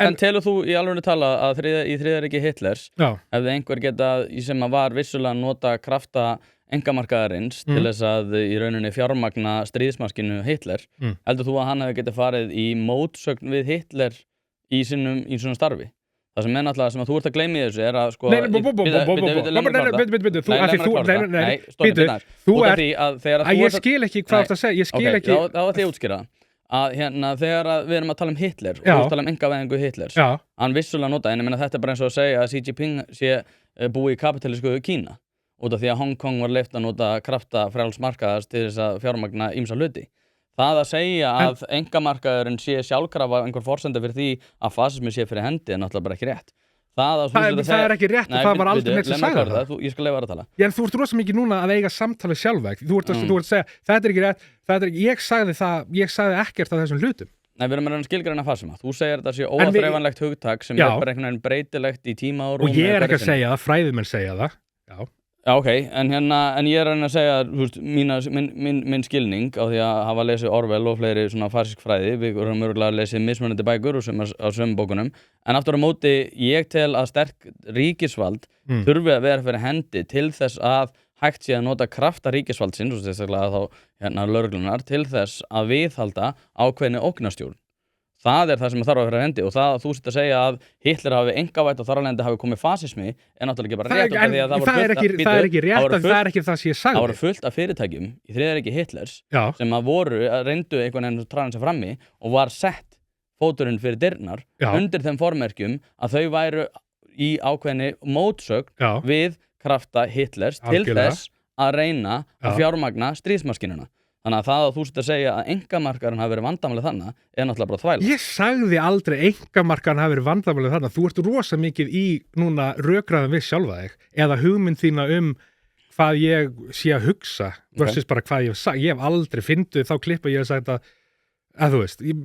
en telur þú í alveg tala að í þriðja ríki Hitlers, hefði einhver getað, sem að var vissulega að nota krafta engamarkaðarins til þess að í rauninni fjármagna stríðsmaskinu Hitler, heldur þú að hann hefði getað farið í mótsögn við Hitler í svona starfi? Það sem er náttúrulega sem að þú ert að gleyma í þessu er að sko ég skil ekki hvað það segja, ég skil ekki þá ætla ég að útskýra að hérna þegar við erum að tala um Hitler og við tala um engavæðingu Hitlers hann vissulega nota, en ég meina þetta er bara eins og að segja að Xi Jinping sé búi í kapitalísku Kína út af því að Hong Kong var leyft að nota krafta frjáls markaðars til þess að fjármagna ýmsa hluti. Það að segja að engamarkaðurinn sé sjálfkrafa einhver forsenda fyrir því að fasismi sé fyrir hendi er náttúrulega bara ekki rétt. Það er ekki rétt og það var aldrei neitt að segja það. Ég skal leyfa að tala. En þú ert rosa mikið núna að eiga samtali sjálfveg. Þú ert að segja, þetta er ekki rétt, ég sagði ekkert af þessum hlutum. Nei, við erum að skilgreina fasisma. Þú segir þetta sé óafþreifanlegt hugtak sem er bara einhvern veginn breytilegt í tíma og rúmi. Og ég er ekki að segja það, fræðimenn segja það. Já. Já, ok, en ég er að segja, þú veist, minn skilning á því að hafa lesið Orwell og fleiri svona fasísk fræði, við erum örgulega að lesið mismunandi bækur á sömu bókunum, en aftur á móti ég tel að sterk ríkisvald þurfi að vera fyrir hendi til þess að hægt sé að nota krafta ríkisvaldsins, og sérstaklega þá lögreglunar, til þess að viðhalda ákveðni ógnarstjórn. Það er það sem þarf að vera hendi og það að þú sitt að segja að Hitler hafi engavætt og þar alveg hafi komið fasismi er náttúrulega ekki bara rétt það er ekki rétt það er ekki það sem ég sagði. Það voru fullt af fyrirtækjum í þriðja ríki Hitlers sem að reyndu einhvern veginn að traða sig frammi og var sett fóturinn fyrir dyrnar undir þeim formerkjum að þau væru í ákveðni mótsögn við krafta Hitlers til þess að reyna að fjármagna stríðsmaskinuna. Þannig að það að þú sitt að segja að engamarkaðurinn hafi verið vandamálið þannig er náttúrulega bara þvæla. Ég sagði aldrei engamarkaðurinn hafi verið vandamálið þannig. Þú ert rosa mikið í núna rökræðum við sjálfa þig eða hugmynd þína hvað ég sé að hugsa versus bara hvað ég hef sagt. Ég hef aldrei fyndið þá klippa ég hef sagt að þú veist. Ég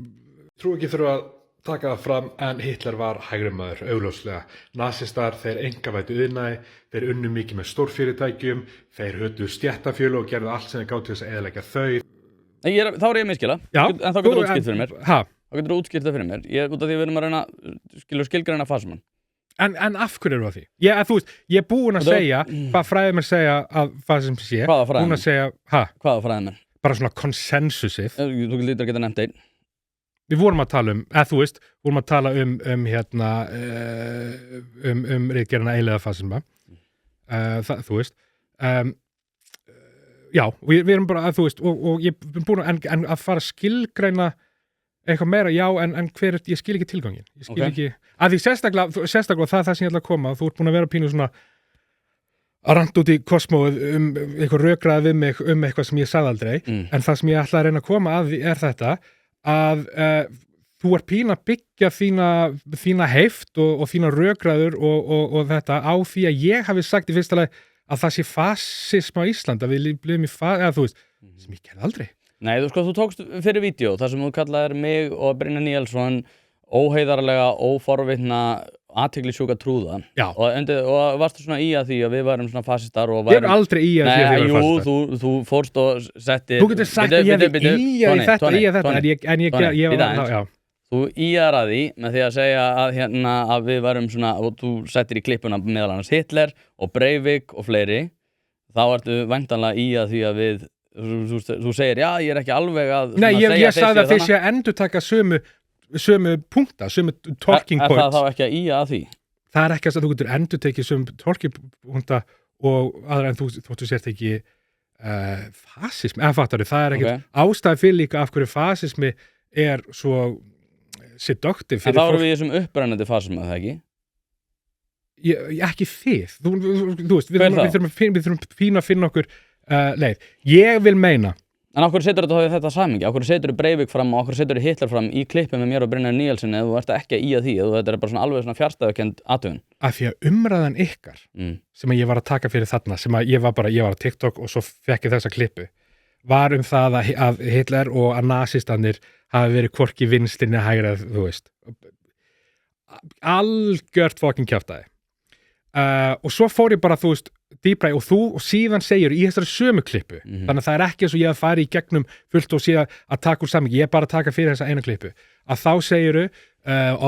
trú ekki þurfa að taka það fram en Hitler var hægri maður, augljóslega. Nasistar, þeir engavæddu iðnaði, þeir unnu mikið með stórfyrirtækjum, þeir höfðu stéttafjölu og gerðu allt sem þeir gátu þess að eyðileggja þau. Þá er ég miskila, en þá getur þú útskýrt fyrir mér. Þá getur þú útskýrt það fyrir mér. Ég er út af því við erum að reyna skilgreina fasismann. En af hverju eru það því? Þú veist, ég er búinn að segja hvað fræðimenn segja að fasism sé. Hvaða fræðimenn? Búinn að segja, hvaða fræðimenn? Bara svona konsensusið. Þú lítur að geta nefnt einn. Við vorum að tala vorum að tala ritgerðina eiginlega fasisma. Þú veist. Já, og við erum bara að, þú veist, og ég er búin að fara að skilgreina eitthvað meira, já, en ég skil ekki tilgangin. Ég skil ekki, að því sérstaklega það sem ég ætla að koma, þú ert búin að vera pínu svona að ranta út í kosmóið eitthvað rökraði við mig eitthvað sem ég sagði aldrei, en það sem ég ætla að reyna að koma að er þetta, að þú ert pínu að byggja þína heift og þína rökraður og þetta á því að ég hafi sagt í fyrsta lagi að það sé fasisma á Íslandi, að við lifum í eða þú veist, sem ég gerði aldrei. Nei, þú tókst fyrir vídeo, þar sem þú kallaðir mig og Brynjar Níelsson óheiðarlega, óforvitna, athyglisjúka trúða. Já. Og varstu svona í að því að við værum svona fasistar og værum... Ég er aldrei í að því að við værum fasistar. Jú, þú fórst og settir... Þú getur sagt að ég hef í að þetta, en ég var... Þú íjar að því með því að segja að við varum svona, og þú settir í klippuna meðal annars Hitler og Breivik og fleiri, þá ertu væntanlega í að því að þú segir, já, ég er ekki alveg að... Nei, ég sagði að þeir sé að endurtaka sömu sömu punkta, sömu talking Er points. það þá ekki að ía að því? Það er ekki að þú getur endur tekið sömu talking punkta og aðra en þú sért ekki fasismi, fattarðu, það er ekkert ástæði fyrir líka af hverju fasismi er svo seductive En þá erum við í þessum upprennandi fasismi, það ekki? Ekki þið, þú veist, við þurfum fína að finna okkur leið. Ég vil meina En á hverju setur þetta samingi? Á hverju setur Breivik fram og á hverju setur Hitler fram í klippi með mér og Brynjar Níelsson eða þú ert ekki að ía því eða þetta er bara svona alveg svona fjarstæðukend athugun? Af því að umræðan ykkar sem að ég var að taka fyrir þarna, sem að ég var á TikTok og svo fekk ég þessa klippu, var það að Hitler og að nasistannir hafi verið hvorki vinstinni hægra, þú veist. Algjört fucking kjaftaði. Og svo fór ég bara, þú veist, dýbra og síðan segir í þessari sömu klippu þannig að það er ekki eins og ég að fara í gegnum fullt og síðan að taka úr samingi, ég er bara að taka fyrir þessa eina klippu, að þá segiru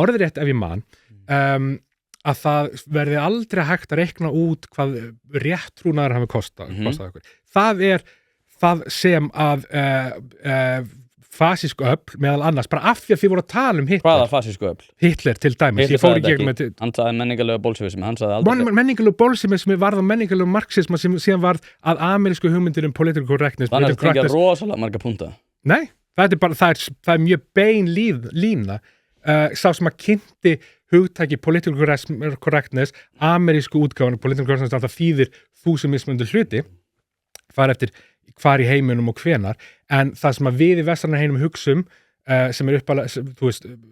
orðrétt ef ég man að það verði aldrei hægt að reikna út hvað réttrúnaður hafi kostað okkur. Það er það sem að fasísku öfl meðal annars, bara af því að þið voru að tala Hitler. Hvaða fasísku öfl? Hitler til dæmis. Hitler sagði þetta ekki, hann sagði menningarlega bolsjevismi, hann sagði aldrei. Menningarlega bolsjevismi varð á menningarlega marxisma sem síðan varð að amerísku hugmyndir political correctness. Þannig að það tengja rosalega marga punta. Nei, það er mjög bein lína. Sá sem að kynnti hugtæki political correctness, amerísku útgáfan political correctness, það þýðir þú sem mismunandi hluti, fara eftir hvar í heiminum og hvenar, en það sem að við í vestrarna heinum hugsum sem er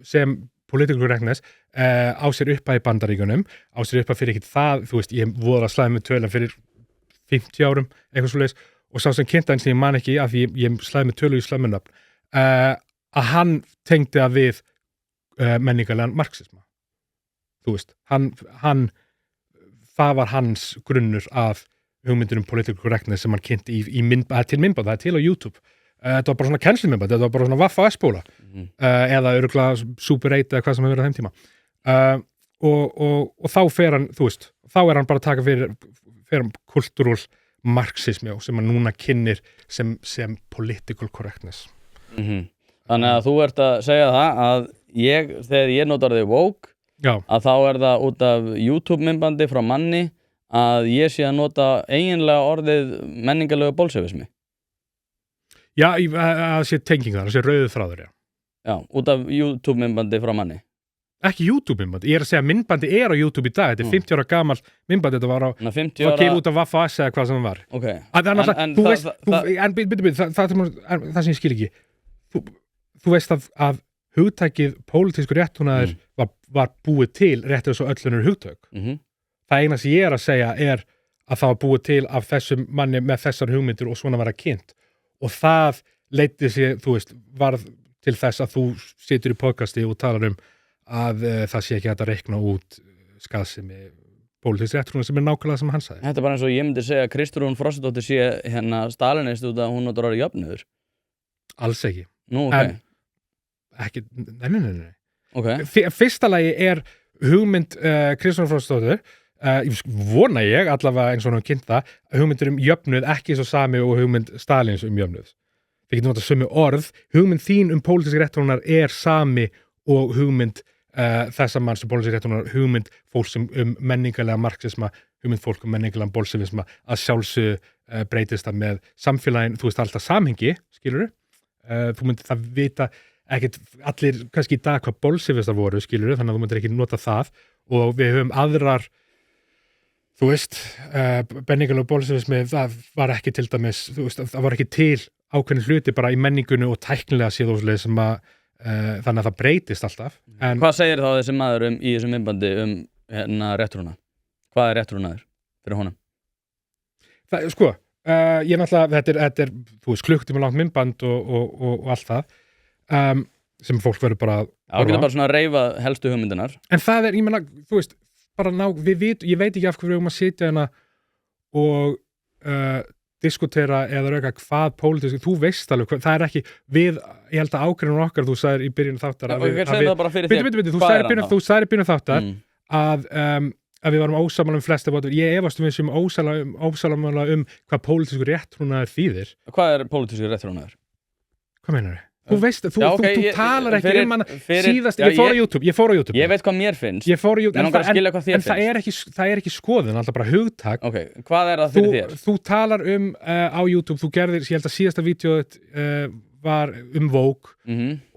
sem political correctness á sér upphæð í Bandaríkjunum, á sér upphæð fyrir ekkert það, þú veist, ég voru að slæði með tölum fyrir 50 árum, eitthvað svoleiðis, og sá sem kynnti hans ég man ekki að ég slæði með tölu í slæmunöfn, að hann tengdi að við menningarlegan marxisma. Þú veist, hann það var hans grunnur að hugmyndir political correctness sem hann kynnti til myndband, það er til á YouTube. Þetta var bara svona kennslumyndband, þetta var bara svona Waffa-S-bóla eða örugglega Super 8 eða hvað sem hefur verið á þeim tíma. Og þá fer hann, þú veist, þá er hann bara að taka fyrir kultúrul marxismi sem hann núna kynnir sem political correctness. Þannig að þú ert að segja það að þegar ég notar þig woke, að þá er það út af YouTube-myndbandi frá manni að ég sé að nota eiginlega orðið menningarlega bolsjevismi. Já, að sé tengingar, að sé rauðu þráður, Já, út af YouTube-myndbandi frá manni. Ekki YouTube-myndbandi, ég er að segja myndbandi er á YouTube í dag, þetta er 50 ára gamall myndbandi, þetta var gefið út af Waffa-S eða hvað sem það var. Ok. Það sem ég skil ekki, þú veist að hugtækið pólitískur réttrúnaður var búið til rétt eins og öllunur hugtök. Það eina sem ég er að segja er að það var búið til af þessum manni með þessar hugmyndir og svona var að kynnt. Og það leiddi sig, þú veist, varð til þess að þú situr í podcasti og talar að það sé ekki hægt að reikna út skaðsemi pólitísks réttrúnaðar sem er nákvæmlega sem hann sagði. Þetta er bara eins og ég myndi segja að Kristrún Frostadóttir sé stalinist út að hún notar orðið jöfnuður. Alls ekki. Nú, ok. Ekki, nei. Ok. Fyrsta lagi er hugmynd Kristrún Frostadóttir, vona ég, allavega eins og hann kynnt það, hugmyndir jöfnuð ekki svo sami og hugmynd Stalins jöfnuð. Við getum notað sömu orð, hugmynd þín pólitísk réttrúnaðar er sami og hugmynd þessa manns pólitísk réttrúnaðar, hugmynd fólks menningarlega marxisma, hugmynd fólk menningarlega bolsjevisma, að sjálfsögðu breytist það með samfélagin, þú veist alltaf samhengi, skilurðu? Þú myndir það vita ekkert allir kannski í dag hvað bolsjevistar voru, skilurðu, þannig að þú myndir ekki nota það og við höfum aðrar þú veist, menningarlega bolsjevismi, það var ekki til dæmis, þú veist, það var ekki til ákveðin hluti bara í menningunni og tæknilega séð sem að þannig að það breytist alltaf. En hvað segir þá þessi maður í þessum myndbandi réttrúnað? Hvað er réttrúnaður fyrir honum? Það, sko, ég náttúrulega, þetta er þú veist, klukktíma langt myndband og allt það sem fólk verður bara að bara svona reyfa helstu hugmyndinar. En það er, ég meina, þú veist, bara ég veit ekki af hverju við erum að sitja hérna og diskutera eða rauka hvað pólitísk, þú veist alveg, það er ekki ég held að ágreinum okkar, þú sagðir í byrjun þáttar þú sagðir í byrjun þáttar að við varum ósammála flesta votur, ég efast við sem ósammála hvað pólitískur réttrúnaður þýðir. Hvað er pólitískur réttrúnaður? Hvað meinar þið? Þú veist, þú talar ekki hana síðast, ég fór á YouTube Ég veit hvað mér finnst Ég fór á YouTube, Mig langar að skilja hvað þér en það er ekki skoðun, alltaf bara hugtak Ok, hvað er það fyrir þér? Þú talar á YouTube, þú gerðir, ég held að síðasta vídeóið var Vogue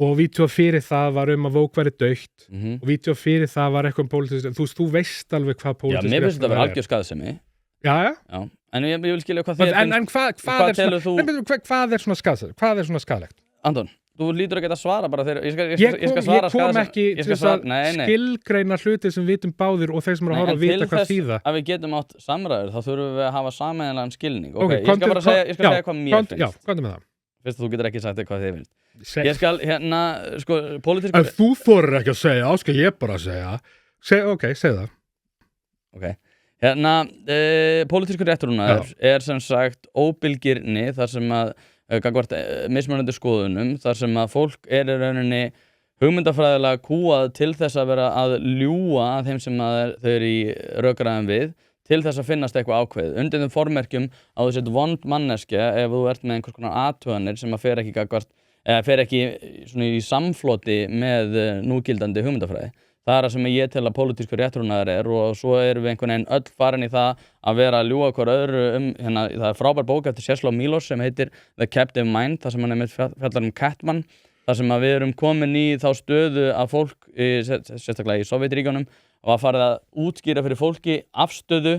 og vídeóið fyrir það var að Vogue væri dautt og vídeóið fyrir það var eitthvað pólitískt, þú veist alveg hvað pólitískt Já, mér finnst þetta vera algjör skaðsemi Já. En ég vil skilja hvað þér finnst En hvað er svona skaðsemi? Hvað er svona skaðlegt? Anton, þú lítur að geta svara bara þegar ég skal svara Ég kom ekki til þess að skilgreina hluti sem við vitum báðir og þeir sem eru að horfa að vita hvað þýða En til þess að við getum átt samræður þá þurfum við að hafa sameiginlegan skilning ég skal segja hvað mér finnst Já, hvað er með það? Fyrst að þú getur ekki sagt hvað þið finnst Ég skal hérna, pólitískur Ef þú þorir ekki að segja, þá skal ég bara segja segð það Ok, hérna pólitískur réttrúnaður er sem sagt óbilgirni þar sem að gagnvart mismunandi skoðunum þar sem að fólk er í rauninni hugmyndafræðilega kúað til þess að vera að ljúga að þeim sem þau eru í rökræðum við til þess að finnast eitthvað ákveðið. Undir þeim formerkjum á þú sett vond manneskja ef þú ert með einhvers konar athuganir sem að fer ekki svona í samfloti með núgildandi hugmyndafræði. Það er það sem ég tel að pólitískur réttrúnaður og svo erum við einhvern veginn öll farin í það að vera að ljúga hver öðru það er frábær bók eftir Czesław Miłosz sem heitir The Captive Mind, þar sem hann með fjallar Catman, þar sem að við erum komin í þá stöðu að fólk, sérstaklega í Sovétríkjunum, var farið að útskýra fyrir fólki afstöðu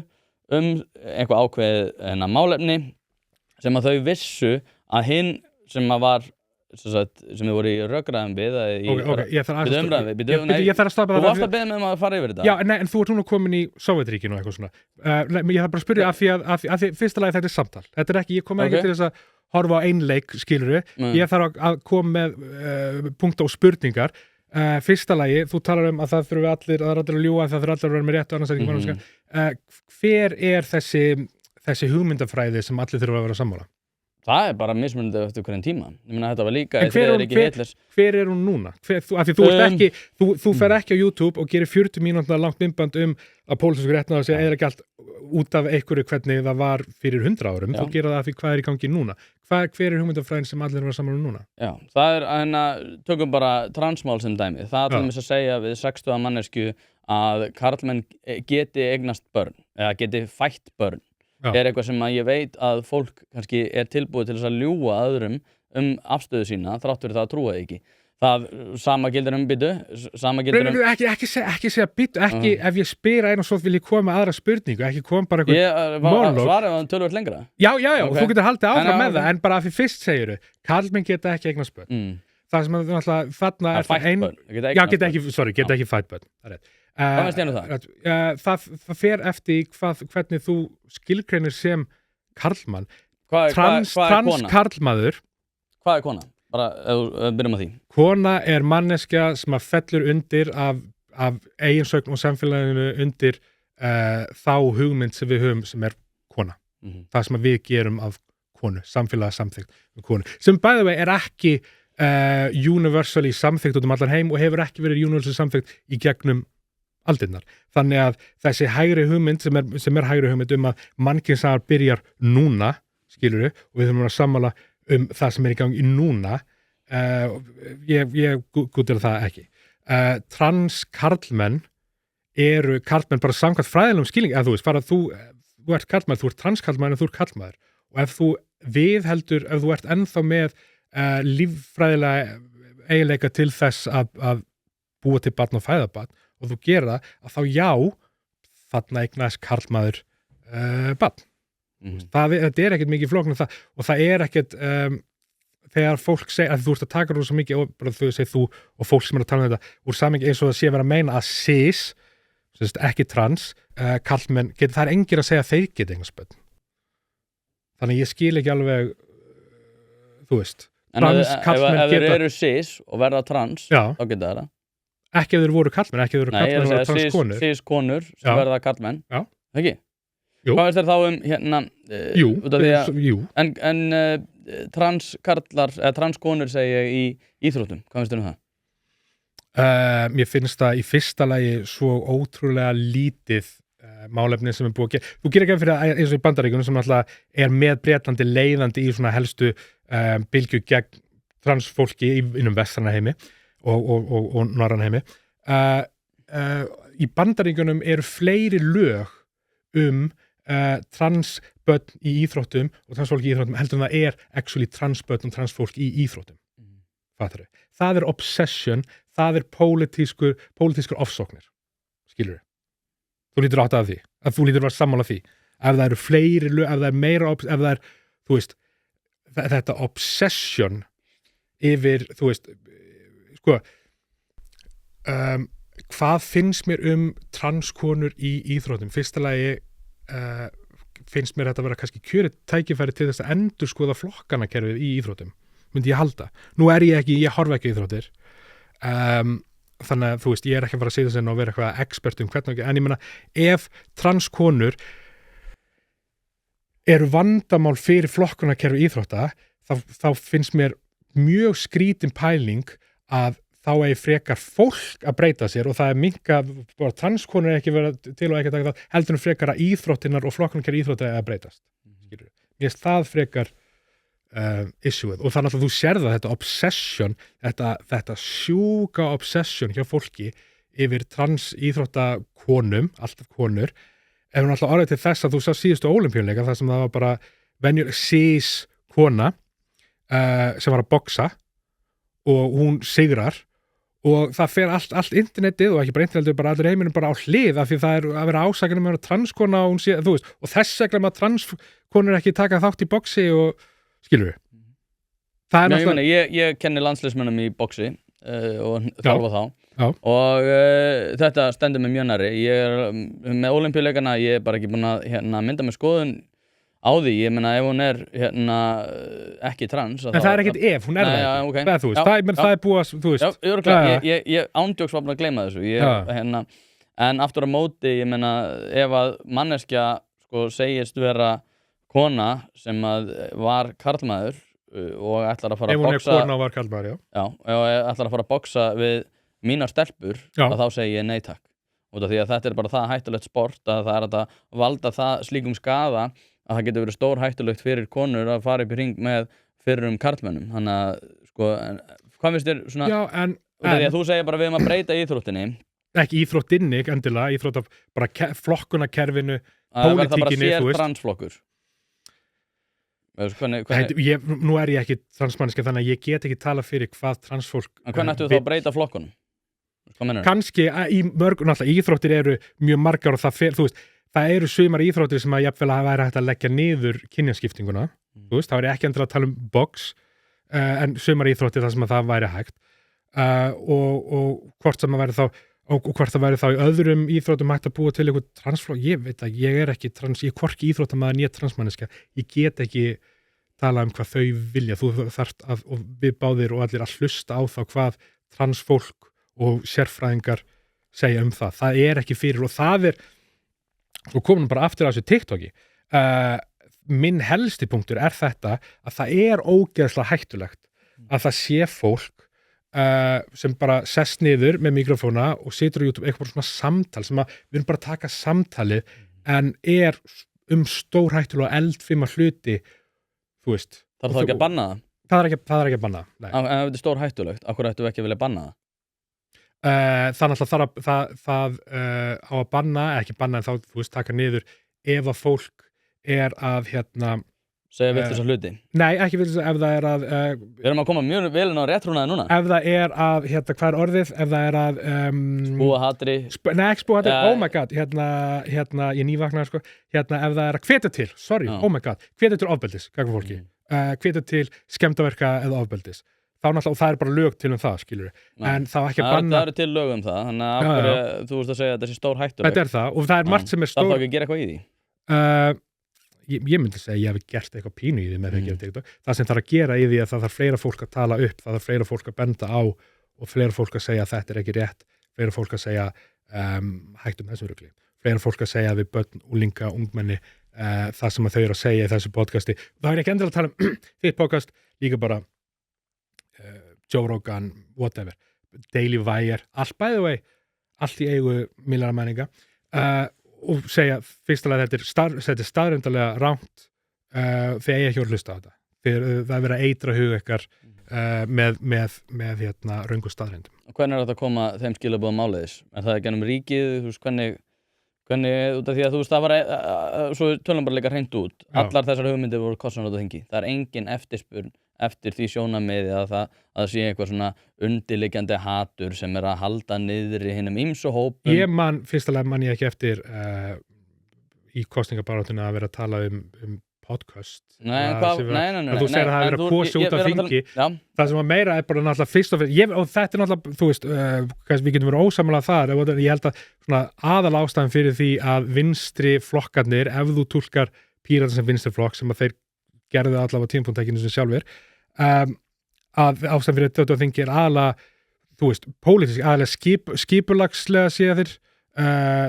eitthvað ákveðið málefni sem að þau vissu að hinn sem að var sem þið voru í rökræðum við ég þarf að stoppa Þú varst að beða með að fara yfir þetta Já, en þú ert núna komin í Sovétríkinu og eitthvað svona ég þarf bara að spyrja af því fyrsta lagi þetta er samtal þetta er ekki, ég kom ekki til þess að horfa á einleik skilurðu, ég þarf að koma með punkta og spurningar fyrsta lagi, þú talar að það þurfum allir að ljúga, það þurfum allir að vera með rétt og annars er ekki hver er þessi hugmyndafræði sem allir þurfa að vera sammála? Það er bara mismunandi eftir hverjum tíma. Ég meina þetta var líka hver er hún núna? Þú fer ekki á YouTube og gerir 40 mínútna langt myndband að pólitísku réttnaður sé eða ekki allt út af einhverju hvernig það var fyrir 100 árum. Þú gerir það af því hvað er í gangi núna. Hver er hugmyndafræðin sem allir eru saman núna? Já, það er tökum bara transmál sem dæmi. Það er til dæmis að segja við 60 mannesku að karlmenn geti eignast börn eða geti fætt börn. Er eitthvað sem að ég veit að fólk kannski er tilbúið til þess að ljúga öðrum afstöðu sína þrátt fyrir það að trúa ekki. Það sama gildir byttu, sama gildir Ekki segja byttu, ekki ef ég spyr einu og svo vil ég koma með aðra spurningu, ekki koma bara eitthvað monolog. Svarið var töluvert lengra. Já, okay. Þú getur haldið áfram með það, en bara að því fyrst segir þau, karlmenn geta ekki eignast börn. Það sem að þarna er það ein... Já, geta ekki fætt börn, það er rétt. Hvað finnst þér það? Það fer eftir hvernig þú skilgreinir sem karlmann. Trans karlmaður. Hvað er kona? Bara, byrjum á því. Kona er manneskja sem að fellur undir af eiginsögn og samfélaginu undir þá hugmynd sem við höfum sem er kona. Það sem við gerum af konu, samfélagssamþykkt með konu. Sem bæði vegi er ekki universally samþykkt út allan heim og hefur ekki verið universally samþykkt í gegnum aldirnar. Þannig að þessi hægri hugmynd sem er hægri hugmynd að mannkynssagan byrjar núna, skilurðu, og við þurfum að sammála það sem er í gangi núna, ég gútir það ekki. Trans karlmenn eru karlmenn bara samkvæmt fræðilegum skilning, eða þú veist, bara þú ert karlmaður, þú ert transkarlmaður en þú ert karlmaður. Og ef þú ef þú ert ennþá með líffræðilega eiginleika til þess að búa til barn og fæða barn og þú gerir það, að þá já þarna eignast karlmaður barn. Þetta er ekkert mikið flókn og það er ekkert þegar fólk segir að þú ert að taka rosa mikið og bara þau segir þú og fólk sem er að tala um þetta úr samingi eins og það sé vera að meina að cis, ekki trans karlmenn, það er engir að segja að þeir geta eignast börn. Þannig ég skil ekki alveg þú veist. En ef þeir eru cis og verða trans, þá geta það. Ekki ef þeir voru karlmenn, ekki ef þeir voru karlmenn og voru transkonur. Cis konur sem verða karlmenn. Já. Ekki? Jú. Hvað veist þér þá hérna? Jú. En transkarlar, eða transkonur segi ég í íþróttum. Hvað veist þér það? Mér finnst það í fyrsta lagi svo ótrúlega lítið málefni sem er búið að gera. Þú gerir ekki fyrir að eins og í Bandaríkjunum sem alltaf er með Bretlandi leiðandi í svona helstu bylgju gegn transfólki innum vestræna heimi og norræna heimi í Bandaríkjunum eru fleiri lög transbörn í íþróttum og transfólk í íþróttum heldur en það er actually transbörn og transfólk í íþróttum fattar þau, það er obsession það er pólitískur ofsóknir skilur þú lítur átt að því, að þú lítur að vera sammála því ef það eru fleiri lög, ef það er meira ef það er, þú veist þetta obsession yfir, þú veist sko hvað finnst mér transkonur í íþróttum? Fyrsta lagi finnst mér þetta vera kannski kjörið tækifæri til þess að endurskoða flokkanakerfið í íþróttum, myndi ég halda. Nú ég horfi ekki í íþróttir, þannig að þú veist, ég ekki að fara að segja þess og vera eitthvað expert hvernig ekki, en ég meina, ef transkonur eru vandamál fyrir flokkanakerfi íþrótta, þá finnst mér mjög skrítin pæling að þá frekar fólk að breyta sér og það minka, bara transkonur ekki vera til og ekki taka það, heldur frekar að íþróttinnar og flokkunarkerfi íþrótta að breytast. Mér finnst það frekar issueð og þannig að þú sérð að þetta obsession, þetta sjúka obsession hjá fólki yfir trans íþróttakonum, alltaf konur, hún alltaf orðið til þess að þú sá síðustu ólympíuleika þar sem það var bara venjuleg cis kona sem var að boxa og hún sigrar og það fer allt internetið og ekki bara internetið, bara allir heiminum bara á hlið af því það er að vera ásakanum með transkona og hún sé, þú veist, og þess vegna að transkonur ekki taka þátt í boxi og skilur við. Það er náttúrulega... Ég kenni landsliðsmönnum í boxi og þjálfa þá. Já. Og þetta stendur mig mjög nærri. Ég með ólympíuleikana, ég bara ekki búin að mynda með skoðun á því, ég meina ef hún ekki trans en það ekkert ef, hún það ekki okay. Það þú veist, það búið að þú veist ég ándjóks var bara að gleyma þessu en aftur á móti, ég meina ef að manneskja sko segist vera kona sem að var karlmaður og ætlar að fara að boxa ef hún kona og var karlmaður, og ætlar að fara að boxa við mínar stelpur að þá segi ég nei takk út af því að þetta bara það hættulegt sport að það að valda það slíkum skaða að það getur verið stór hættulegt fyrir konur að fara upp í hring með fyrrum karlmönnum. Þannig að, sko, hvað finnst þér svona... Já, því að þú segir bara við að breyta íþróttinni. Ekki íþróttinni, endilega, íþrótt af bara flokkunarkerfinu, pólitíkinni, þú veist. Það bara sér transflokkur. Nú ég ekki transmanniska, þannig að ég get ekki tala fyrir hvað transfólk... En hvernig ættu þá að breyta flokkunum? Kannski, í mörgum, alltaf, íþróttir eru mjög margar og það fer, þú veist, það eru sumar íþróttir sem að jafnvel að væri hægt að leggja niður kynjaskiptinguna, þú veist, það væri ekki endilega að tala box, en sumar íþróttir þar sem að það væri hægt og hvort sem að væri þá og hvort það væri þá í öðrum íþróttum hægt að búa til eitthvað transflokk, ég veit að ég ekki trans, ég hvorki íþróttamaður né transmanniska, ég get ekki tala hvað þau vilja, þú þarft að og við báðir og allir að hlusta á þá hvað transfólk og sérfræðingar segja það ekki fyrir og það og komum bara aftur á þessu TikToki minn helsti punktur þetta að það ógeðslega hættulegt að það sé fólk sem bara sest niður með mikrofóna og situr á YouTube eitthvað svona samtal sem að við erum bara að taka samtalið en stórhættulega eldfima hluti þú veist. Það þá ekki að banna það? Það er ekki að banna það. Ef þetta er stórhættulegt, af hverju ættum við ekki að vilja banna það? Þannig að það á að banna, ekki banna en þá þú veist taka niður ef að fólk að segja vitlausa hluti? Nei, ekki vitlausa ef það að við erum að koma mjög vel inn á réttrúnaði núna ef það að, hvað er orðið ef það að spúa hatri nei, ekki spúa hatri, oh my god ég nývaknaði sko ef það að hvetja til, oh my god hvetja til ofbeldis, gagn fólki hvetja til skemmdarverka eða ofbeldis þá náttúrulega, og það bara lög til það, skilur en þá ekki að banna það eru til lög það, þannig að þú veist að segja að þetta sé stór hættulegt þetta það, og það margt sem stór það þá ekki að gera eitthvað í því ég myndi segja að ég hef gert eitthvað pínu í því með það sem þarf að gera í því að það þarf fleira fólk að tala upp, það þarf fleira fólk að benda á og fleira fólk að segja að þetta ekki rétt fleira fólk að segja hættum þessum rugli, fleira fólk að segja við börn, úlinga, ungmenni það sem að þau eru að segja í þessu podcasti það er ekki endilega að tala um þitt podcast líka bara Joe Rogan, whatever Daily Wire, allt by the way allt í eigu milljóna menninga og segja fyrstulega þetta er staðrændalega rangt þegar ég ekki voru að hlusta á þetta þegar það er verið að eitra hug ykkar með röngu staðreyndum. Og hvernig þetta að koma þeim skilaboðum áleiðis? Er það ekki ennum ríkið, þú veist, hvernig út af því að þú veist, það var, svo tölum bara líka hreint út, allar þessar hugmyndir voru kostnaðar út af þingi. Það engin eftirspurn eftir því sjónarmiði að það sé eitthvað svona undirliggjandi hatur sem að halda niðri hinum ýmsu hópum. Fyrstulega man ég ekki eftir í kosningabaráttunni að vera að tala um podcast. Nei. Þú segir að það hafi verið að kosa út af þingi. Það sem var meira bara náttúrulega fyrst og fyrir, og þetta náttúrulega, þú veist, við getum verið ósamlega þar, ég held að svona aðal ástæðan fyrir því að vinstri flokkarnir, ef þú túlkar Pírata sem vinstri flokk, sem að þeir gerðu allavega tímapunktækinu sem sjálfur, að ástæðan fyrir þetta þingi aðalega, þú veist, pólitísk, aðalega skipulagslega séð þeir,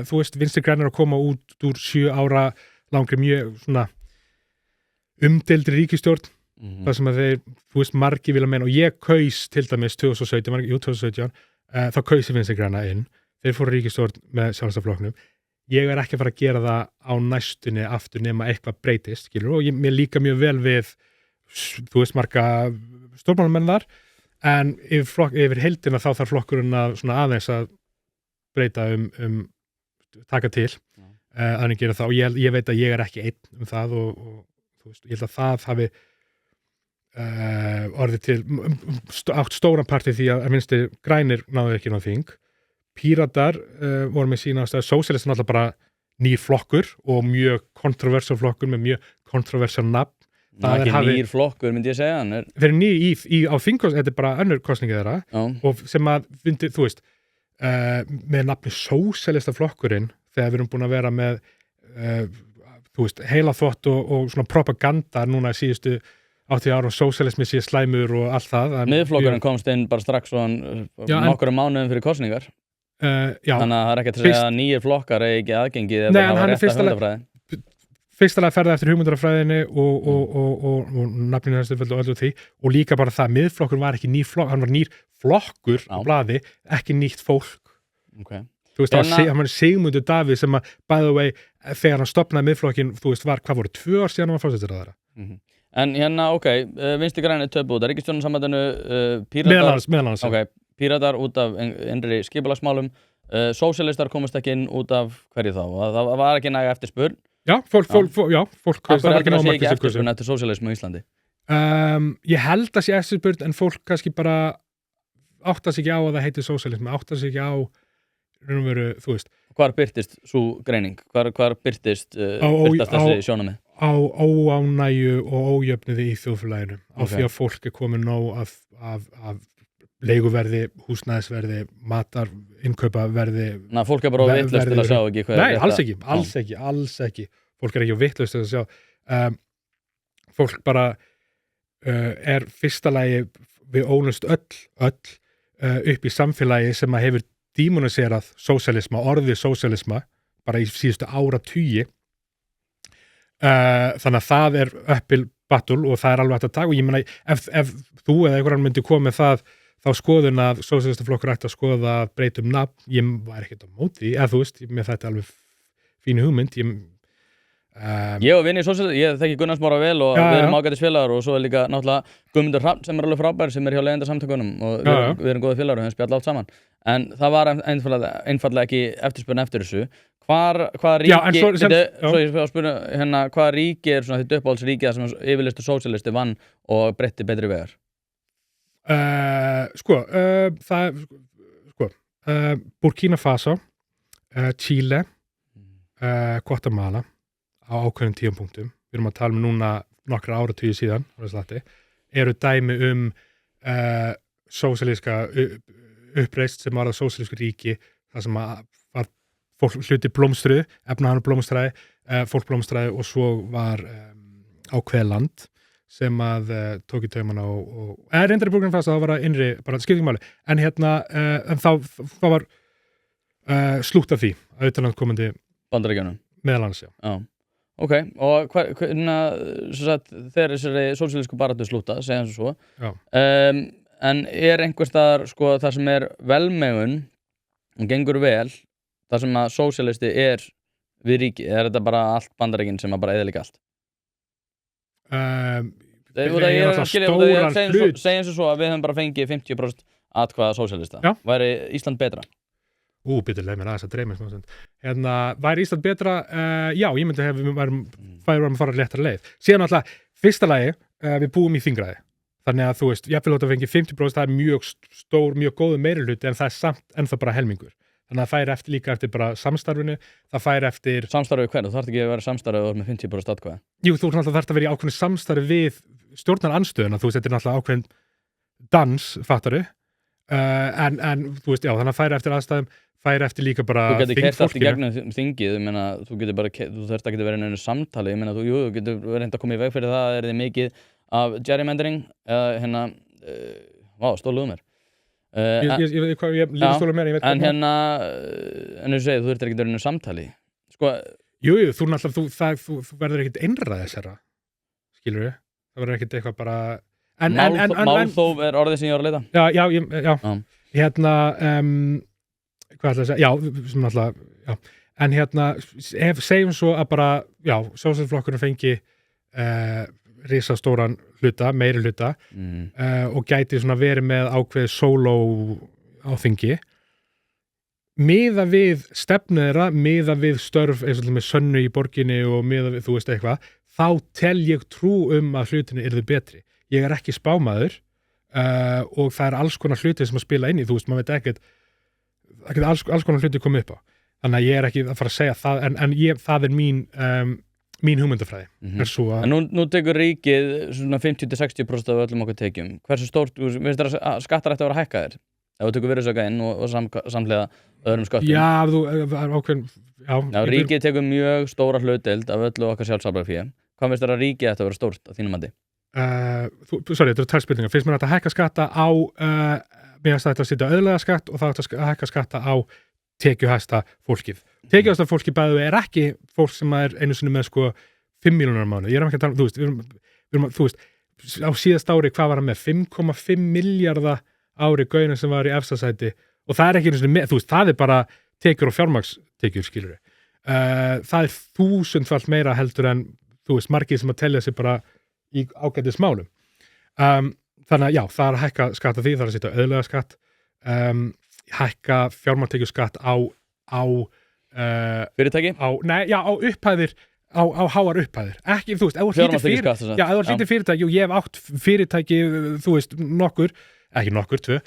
þú veist, vinstri grænar að koma út úr 7 ára langri mjög svona umdeildri ríkisstjórn, það sem að þeir, þú veist, margir vilja meina, og ég kaus til dæmis 2017, þá kaus ég vinstri græna inn, þeir fóru ríkisstjórn með Sjálfstæðisflokknum. Ég ekki að fara að gera það á næstunni aftur nema eitthvað breytist, skilur, og mér líka mjög vel við, þú veist, marga stjórnmálamenn þar, en yfir heildina þá þarf flokkurinn að svona aðeins að breyta taka til, að hann gera það, og ég veit að ég ekki einn það, og þú veist, ég held að það hafi orðið til átt stóran parti því að minnstu grænir náðu ekki ná þing. Píratar voru með sína ástæðu, sósíalistar náttúrulega bara nýr flokkur og mjög kontroversial flokkur með mjög kontroversial nafn. Það er ekki nýr flokkur, myndi ég segja. Þeir eru nýr á þingkostningu, þetta er bara önnur kosningi þeirra, og sem að, þú veist, með nafni sósíalista flokkurinn, þegar við erum búin að vera með þú veist, heila þvott og svona propaganda núna í síðustu 80 ára og sósíalismi sé slæmur og allt það. Miðflokkurinn komst inn bara strax nokkrum mánuðum fyrir kosningar. Þannig að það er ekki að segja að nýjir flokkar eigi ekki aðgengið eða hafa rétt að hugmyndafræði. Fyrstulega ferða eftir hugmyndafræðinni og nafninu hans og öllu því, og líka bara það, miðflokkur var ekki nýr flokkur, hann var nýr flokkur á blaði, ekki nýtt fólk. Þú veist, hann var Sigmundur Davíð sem að, by the way, þegar hann stofnaði miðflokkin, þú veist, hvað voru 2 ár síðan hann var forsætisráðherra. En Vinstri grænir töpu út af ríkisstjórnarsambandinu, Píratar, meðal annars. Píratar út af innri skipulagsmálum, sósíalistar komast ekki inn út af hverju þá, það var ekki næga eftirspurn. Fólk það var ekki náma eftirspurn eftir sósíalismu í Íslandi. Ég held að sé eftirspurn, en fólk kannski bara áttast ekki á að það heiti sósíalismi, áttast ekki á raunveru, þú veist. Hvar birtist svo greining? Hvar birtist þessi sjónarmið? Á óánægju og ójöfnuði í þjóðfélaginu. Á því að fólk komið nóg af leiguverði, húsnæðisverði, matar, innkaupaverði. Fólk bara vitlaust til að sjá ekki hvað er þetta? Nei, alls ekki. Fólk ekki vitlaust til að sjá. Fólk bara fyrsta lagi, við ónust öll upp í samfélagi sem að hefur dímoniserað sósíalisma, orðið sósíalisma, bara í síðustu áratugi. Þannig að það er uphill battle og það er alveg hægt að taka, og ég meina, ef þú eða einhverjum myndi koma með það, þá skoðun að sósíalistaflokkur ætti að skoða að breyta nafn, ég var ekkert á móti, eða þú veist, með þetta alveg fínu hugmynd. Ég og vinni í sósíalista, ég þekki Gunnar Smára vel og við erum ágætis félagar, og svo er líka náttúrulega Guðmundur Hrafn sem er alveg frábær, sem er hjá Leyendasamtökunum, og við erum góða félagar og við spjalla allt saman. En það var einfaldlega ekki eftirspurn eftir þessu. Hvaða ríki er svona þitt uppáhaldsríki sem yfirlistu sósíalisti vann og breytti betri vegar? Burkina Faso, Chile, Guatemala á ákveðnum tímapunktum, við erum að tala núna nokkra áratugi síðan, eru dæmi sósíalíska uppreist sem var að sósíalísku ríki, það sem var hluti blómstruðu, efnahagur blómstræði, fólk blómstræði, og svo var ákveð land sem að tók í taumana og reyndar í Burkina Faso, það var innri, bara skiptingamáli, en en þá var slútt af því að utanlandskomandi Bandaríkjunum meðal annars, já. Ok, og þegar þessari sósíalísku baráttu slúta, segja eins og svo, en er einhvers staðar, sko, það sem er velmegun og gengur vel, það sem að sósíalisti er við ríki, er þetta bara allt Bandaríkin sem að bara eyðileggja allt? stóran hlut. Segjum svo að við höfum bara fengið 50% atkvæða sósíalista. Já. Væri Ísland betra? Býtulega mér aðeins að dreima smá. Væri Ísland betra? Já, ég myndi að við værum að fara réttar leið. Síðan alltaf, fyrsta lagi, við búum í þingræði. Þannig að þú veist, jafnvel þótt að fengi 50%, það er mjög stór, mjög góður meirihluti, en það er samt ennþá bara helmingur. Þannig að það færi líka eftir bara samstarfinu, það færi eftir... Samstarfið hvernig? Þú þarf ekki að vera samstarfið með 50% atkvæða. Jú, þú þarf að vera í ákveðinu samstarfi við stjórnarandstöðuna, þú veist, þetta er náttúrulega ákveðin dans, fattaru, en þú veist, já, þannig að færi eftir aðstæðum, færi eftir líka bara þú getur keyrt allt í gegnum þingið, þú getur bara, þú þarft ekki að vera í einu samtali, þú getur reynd að koma í veg fyrir það, er þið mikið af gerrymandering, stóluðu mér. Ég líka stóluðu mér, ég veit en þú segir, þú þurftir ekki að vera í einu samtali. Sko, jú, þú verður ekkert einræðis herra, skilur við, það verður ekkert eitthvað bara... Málþóf er orðið sem ég var að leita. Já. Hvað ætla að segja? Já, sem alltaf, já. En segjum svo að bara, já, Sjálfstæðisflokkurinn fengi risastóran hluta, meiri hluta og gæti svona verið með ákveðið sóló á þingi. Miða við stefnu þeirra, miða við störf eins og með Sönnu í borginni og miða við, þú veist eitthvað, þá tel ég trú að hlutinni yrðu betri. Ég er ekki spámaður og það er alls konar hluti sem að spila inn í, þú veist, maður veit ekkert alls konar hluti komið upp á. Þannig að ég er ekki að fara að segja það, en það er mín hugmyndafræði. En nú tekur ríkið svona 50-60% af öllum okkur tekjum. Hversu stórt, finnst þér að skattar ætti að vera hækkaðir? Ef þú tekur virðisauka inn og samhliða öðrum sköttum. Já, það er ákveðin, já. Ríkið tekur mjög stóra hlutdeild af öllu okkar sjálfsaflafé. Hvað finnst þér að ríkið ætti að vera stórt á þínum mati? Þetta eru tvær spurningar. Finnst mér að hækka skatta á mér að þetta setja auðlega skatt og það að hækka skatta á tekjuhæsta fólkið. Tekjuhæsta fólkið bæðu er ekki fólk sem er einu sinni með 5 milljónir á mánuði. Ég er ekki að tala um, þú veist, á síðast ári hvað var hann með 5,5 milljarða ári gauðin sem var í efstasæti og það er ekki einu sinni með, þú veist, það er bara tekjur og fjármagnstekjur, skilur við. Það er 1000-falt meira heldur en, þú veist, margir sem að telja sig bara í ágætis málum. Þannig að já, það er að hækka skatt af því, það er að setja auðlega skatt, hækka fjármagnstekjuskatt á fyrirtæki? Á upphæðir, á háar upphæðir. Ekki, þú veist, ef þú hlýtir fyrirtæki og ég hef átt fyrirtæki, þú veist, ekki nokkur, 2,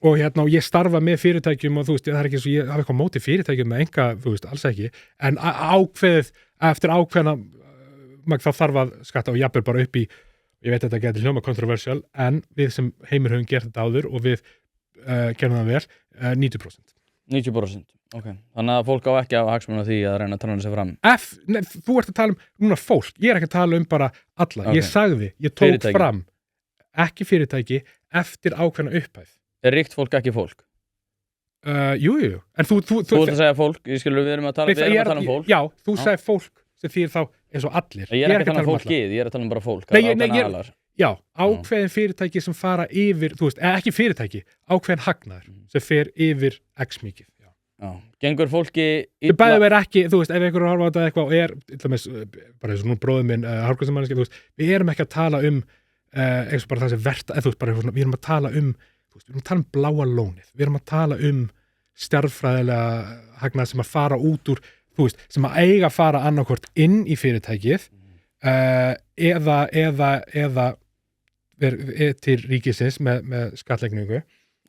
og ég starfa með fyrirtækjum og þú veist, það er ekki svo, ég hafa eitthvað móti fyrirtækjum með enga, þú veist, alls ekki, en eftir ákveðna, þá þarf að skatta og jafnvel bara upp í, ég veit að þetta getur hljóma kontroversial, en við sem heimur höfum gert þetta áður og við gerum það vel, 90%. 90%, ok. Þannig að fólk á ekki af hagsmunum því að reyna að tala sig fram. Þú ert að tala um núna fólk, ég er ekki að tala um bara alla. Okay. Ég sagði, ég tók fyrirtæki. Fram, ekki fyrirtæki, eftir ákveðna upphæð. Er ríkt fólk ekki fólk? Jú. En þú ert að segja fólk, við erum að tala um fólk. Já, þú segir fólk sem þýr þá eins og allir. Ég er ekki að tala um fólkið, ég er að tala um bara fólk. Já, ákveðin fyrirtæki sem fara yfir, þú veist, ekki fyrirtæki, ákveðin hagnaður sem fer yfir x mikið. Já. Gengur fólki illa... Bæði verið ekki, þú veist, ef einhverjum horfa á þetta eitthvað og bara eins og nú bróðum minn, hárgræsumannski, þú veist, við erum ekki að tala um eins og bara það sem verta, þú veist, bara við erum að tala um, þú veist, við erum að tala um bláa lónið, við erum að tala um stjarffræðilega hagnað sem að fara út úr, þú veist, sem að eiga að fara annarkvort inn í fyrirtækið eða til ríkisins með skattlegningu.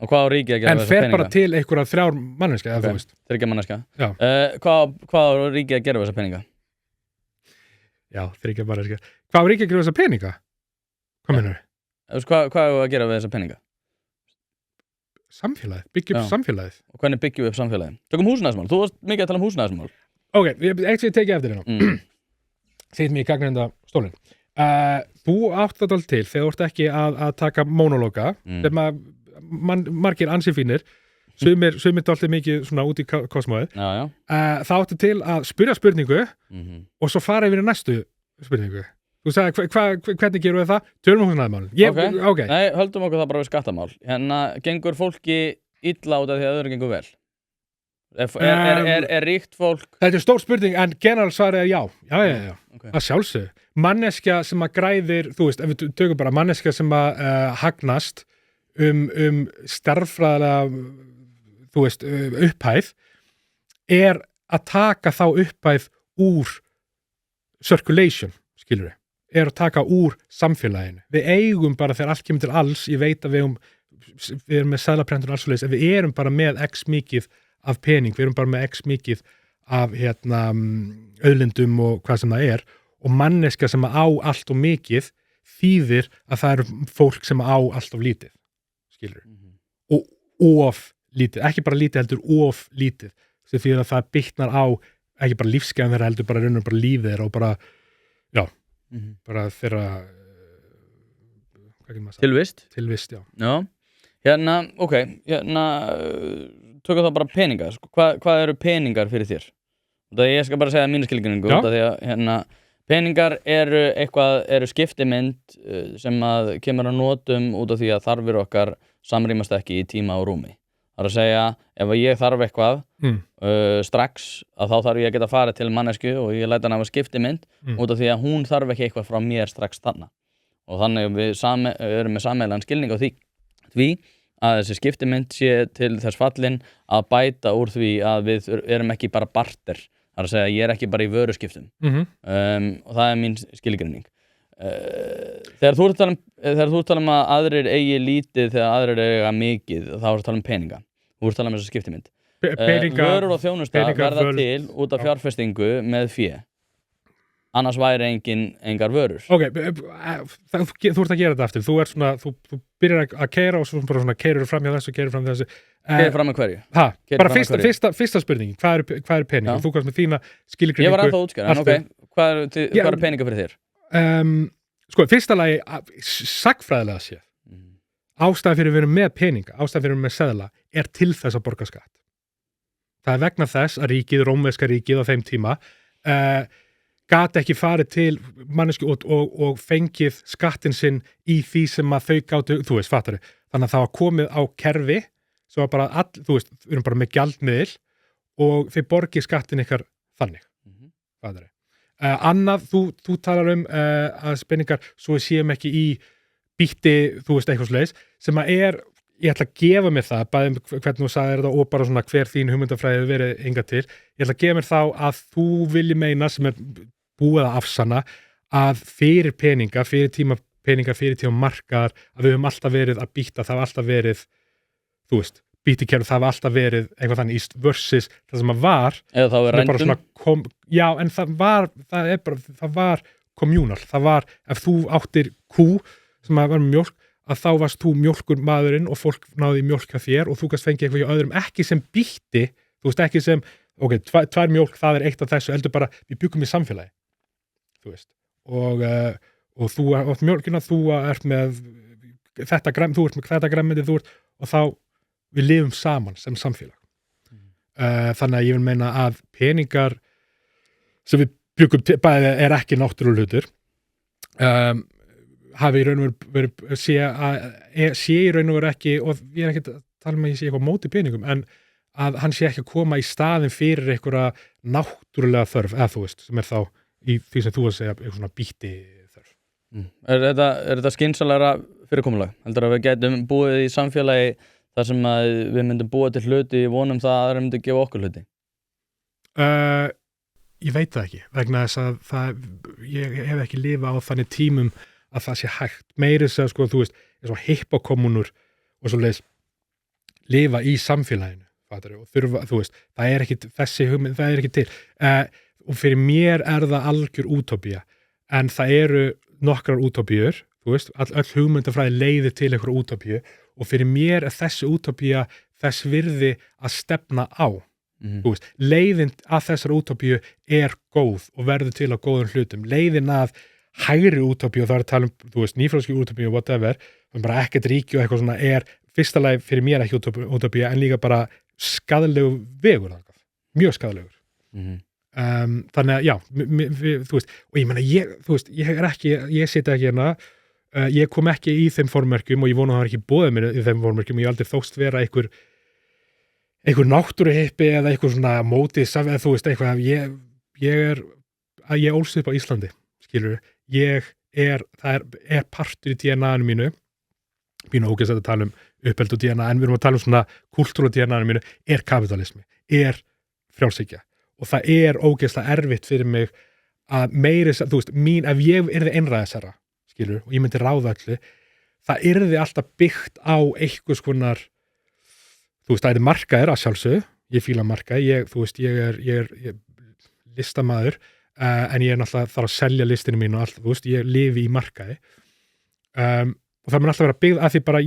Og hvað á ríkið að gera en fer bara til einhverja 3 manneskja, eða þú veist. 3 manneskja. Hvað á ríkið að gera þessa peninga? Já, 3 manneskja. Hvað á ríkið að gera þessa peninga? Hvað mennur þau? Hvað á að gera við þessa peninga? Samfélagið, byggja upp samfélagið. Og hvernig byggjum við upp samfélagið? Tökum húsnæðismál, þú varst mikið að tala um húsnæðismál. Ok, eitt sem ég tekið eftir hérna. Þýtt mér í gagnrænda stólinn. Þú átt það alveg til þegar þú ert ekki að taka monologa sem að margir ansið fínir sumir dálítið mikið svona út í kosmóið það áttu til að spyrja spurningu og svo fara yfir í næstu spurningu. Þú sagði, hvernig gerum við það? Tölum húsnæðismál. Okay. Nei, höldum okkur það bara við skattamál. Gengur fólki illa út af því að öðru gengur vel? Er ríkt fólk... Þetta er stór spurning, en general svarið er já. Okay. Það sjálfsög. manneskja sem að græðir, þú veist, ef við tökum bara manneskja sem að hagnast stærðfræðilega, þú veist, upphæð, er að taka þá upphæð úr circulation, skilur við, er að taka úr samfélaginu. Við eigum bara, þegar allt kemur til alls, ég veit að við erum með seðlaprentun allsvoleiðis, en við erum bara með x mikið af pening, við erum bara með x mikið af auðlindum og hvað sem það er, og manneska sem á allt og mikið þýðir að það eru fólk sem á allt of lítið, skilur og of lítið, ekki bara lítið heldur of lítið, því að það bitnar á ekki bara lífsgæðan þeirra heldur bara raunum bara lífið þeirra og bara bara þeirra hvað getur maður sagt? Tilvist, já. Ok, tökum það bara peningar, sko. Hvað eru peningar fyrir þér? Ég skal bara segja mínu skilgreiningu, því að peningar eru skiptimynd sem að kemur að notum út af því að þarfir okkar samrýmast ekki í tíma og rúmi. Það er að segja, ef ég þarf eitthvað strax, að þá þarf ég að geta farið til mannesku og ég læt hann hafa skiptimynd út af því að hún þarf ekki eitthvað frá mér strax þarna. Og þannig við erum með sameiginlegan skilning á því að þessi skiptimynd sé til þess fallin að bæta úr því að við erum ekki bara barter. Það er að segja, ég er ekki bara í vöruskiptum. Og það er mín skilgreining. Þegar þú ert að tala um að aðrir eigi lítið þegar aðrir eiga mikið, þá ert að tala um peninga. Þú ert að tala um þessa skiptimynd. Vörur og þjónusta verða til út af fjárfestingu með fé. Annars væri engar vörur. Ok, þú ert að gera þetta aftur. Þú ert svona, þú byrjar að keyra og svo bara svona keyrur fram hjá þessu, keyrur fram þessu. Keyrur fram með hverju? Bara fyrsta spurning, hvað er peningar? Þú komst með þína skilgreiningu. Ég var ennþá útskjara, en ok, hvað er peningar fyrir þér? Sko, fyrsta lagi, sagfræðilega séð, ástæðan fyrir að við erum með peninga, ástæðan fyrir að við erum með seðla, er til þess að borga skatt. Það er vegna þess að ríkið, rómverska ríkið á þeim tíma, gat ekki farið til mannesku og fengið skattinn sinn í því sem að þau gátu, þú veist, fattari. Þannig að það var komið á kerfi, sem var bara, þú veist, við erum bara með gjaldmiðil og þau borgið skattinn ykkar þannig, fattari. Annað, þú talar að peningar svo við séum ekki í býtti, þú veist, eitthvað sleiðis, sem að ég ætla að gefa mér það, bæðum hvernig þú sagðir þetta og bara svona hver þín hugmyndafræði hefur verið hingað til, ég ætla að gefa mér þá að þú vilji meina sem er búið að afsanna að fyrir peninga, fyrir tíma markaðar, að við höfum alltaf verið að býtta, það var alltaf verið, þú veist, býtikerfi, það var alltaf verið eitthvað þannig East versus það sem að var eða þá er rændum já, en það var communal, það var, ef þú áttir kú sem að var með mjólk, að þá varst þú mjólkur maðurinn og fólk náði mjólk að þér og þú kannst fengið eitthvað hjá öðrum, ekki sem býtti, þú veist, ekki sem ok, tvær mjólk, það er eitt af þessu, heldur bara, við byggum í samfélagi, þú veist, og þú átt mjólkina, þú ert með þetta græmmindi, og þá við lifum saman sem samfélag. Þannig að ég vil meina að peningar sem við byggum til, bæði er ekki náttúrulega hlutur, hafi í raun og veru sé í raun og veru ekki, og ég er ekki að tala að ég sé eitthvað móti peningum, en að hann sé ekki að koma í staðin fyrir einhverja náttúrulega þörf, eða þú veist, sem er þá í því sem þú að segja eitthvað svona býtti þörf. Er þetta skynsamlegra fyrirkomulag? Heldur að við getum búið í samfélagi þar sem að við myndum búa til hluti í vonum það að aðra myndi gefa okkur hluti? Ég veit það ekki, vegna þess að ég hef ekki lifað á þannig tímum að það sé hægt. Meiri þess að, sko, þú veist, eins og hippakommunur og svoleiðis lifa í samfélaginu, fattar, og þurfa, þú veist, það er ekki þessi hugmynd, það er ekki til. Og fyrir mér er það algjör útópía, en það eru nokkrar útópíur, þú veist, öll hugmyndafræði leiðir til einhverja útópíu, og fyrir mér er þessi útópía þess virði að stefna á. Þú veist, leiðin að þessar útópíu er góð og verður til á góðum hlutum. Leiðin að hægri útópíu, það er að tala um, þú veist, nýfrálsku útópíu, whatever, bara ekkert ríki og eitthvað svona, er fyrsta lagi fyrir mér ekki útópía, en líka bara skaðlegu vegur, mjög skaðlegur. Þannig að, já, þú veist, og ég meina, ég siti ekki hérna, ég kom ekki í þeim formerkjum og ég vona að það var ekki bóðið mér í þeim formerkjum og ég aldrei þóst vera einhver náttúruhippi eða einhver svona mótið, eða þú veist, eitthvað, ég ólst upp á Íslandi, skilur, það er partur í DNA-inu mínu, pínu ógeðslegt að tala um uppeldi og DNA, en við erum að tala um svona kultúr og DNA-inu mínu, er kapitalismi, er frjálshyggja og það er ógeðslega erfitt fyrir mig að meiri, þú veist, ef ég yrði einræðisherra, skilur, og ég myndi ráða öllu, það yrði alltaf byggt á einhvers konar, þú veist, það er markaðir að sjálfsögðu, ég fíla markaði, þú veist, ég er listamaður, en ég er náttúrulega þarf að selja listinu mín og allt, þú veist, ég lifi í markaði, og það mun alltaf vera byggð að því bara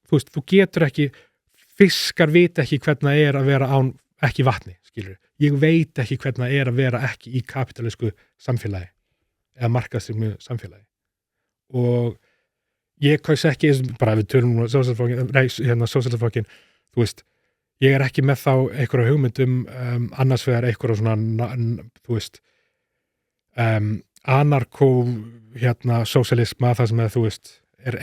þú veist, þú getur ekki, fiskar vita ekki hvernig það er að vera án ekki vatni, skilur. Ég veit ekki hvernig það er að vera ekki í kapitalísku samfélagi eða markaðsstýrnu samfélagi. Og ég kaus ekki, bara við tölum nú sósíalistaflokkinn, þú veist, ég er ekki með þá einhverja hugmyndum, annars vegar einhverja svona, þú veist, anarkó, sósíalisma, það sem þú veist, er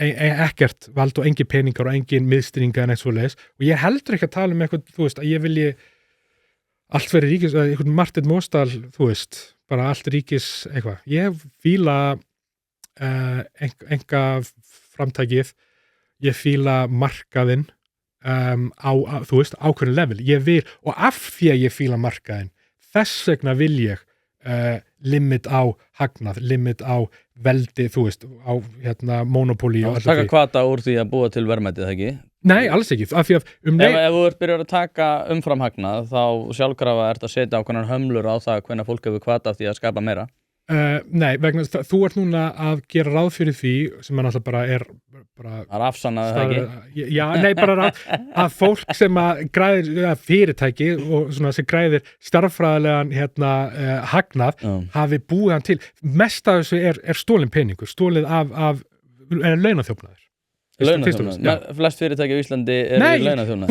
ekkert vald og engin peningar og engin miðstýringa en eitt svoleiðis og ég heldur ekki að tala um eitthvað, þú veist, að ég vilji allt verið ríkis, eitthvað Martin Mosdal, þú veist, bara allt ríkis eitthvað. Ég fíla enga framtækið, ég fíla markaðinn þú veist, ákveðin level. Ég vil, og af því að ég fíla markaðinn, þess vegna vil ég limit á hagnað, limit á veldi, þú veist, á monopóli og allt því. Taka kvata úr því að búa til verðmætið, ekki? Nei, alls ekki, af því að ef þú byrjar að taka umfram hagnað, þá sjálfkrafa ert að setja ákveðnar hömlur á það hvernig fólk hefur kvata af því að skapa meira. Nei, vegna þú ert núna að gera ráð fyrir því sem er náttúrulega bara það er afsannað það ekki? Já, nei, bara að fólk sem að græðir fyrirtæki og svona sem græðir starffræðilegan hagnað hafi búið hann til. Mest af þessu er stólinn peningur, stólið af launaþjófnaður. Flest fyrirtæki á Íslandi í launaþjófnaði.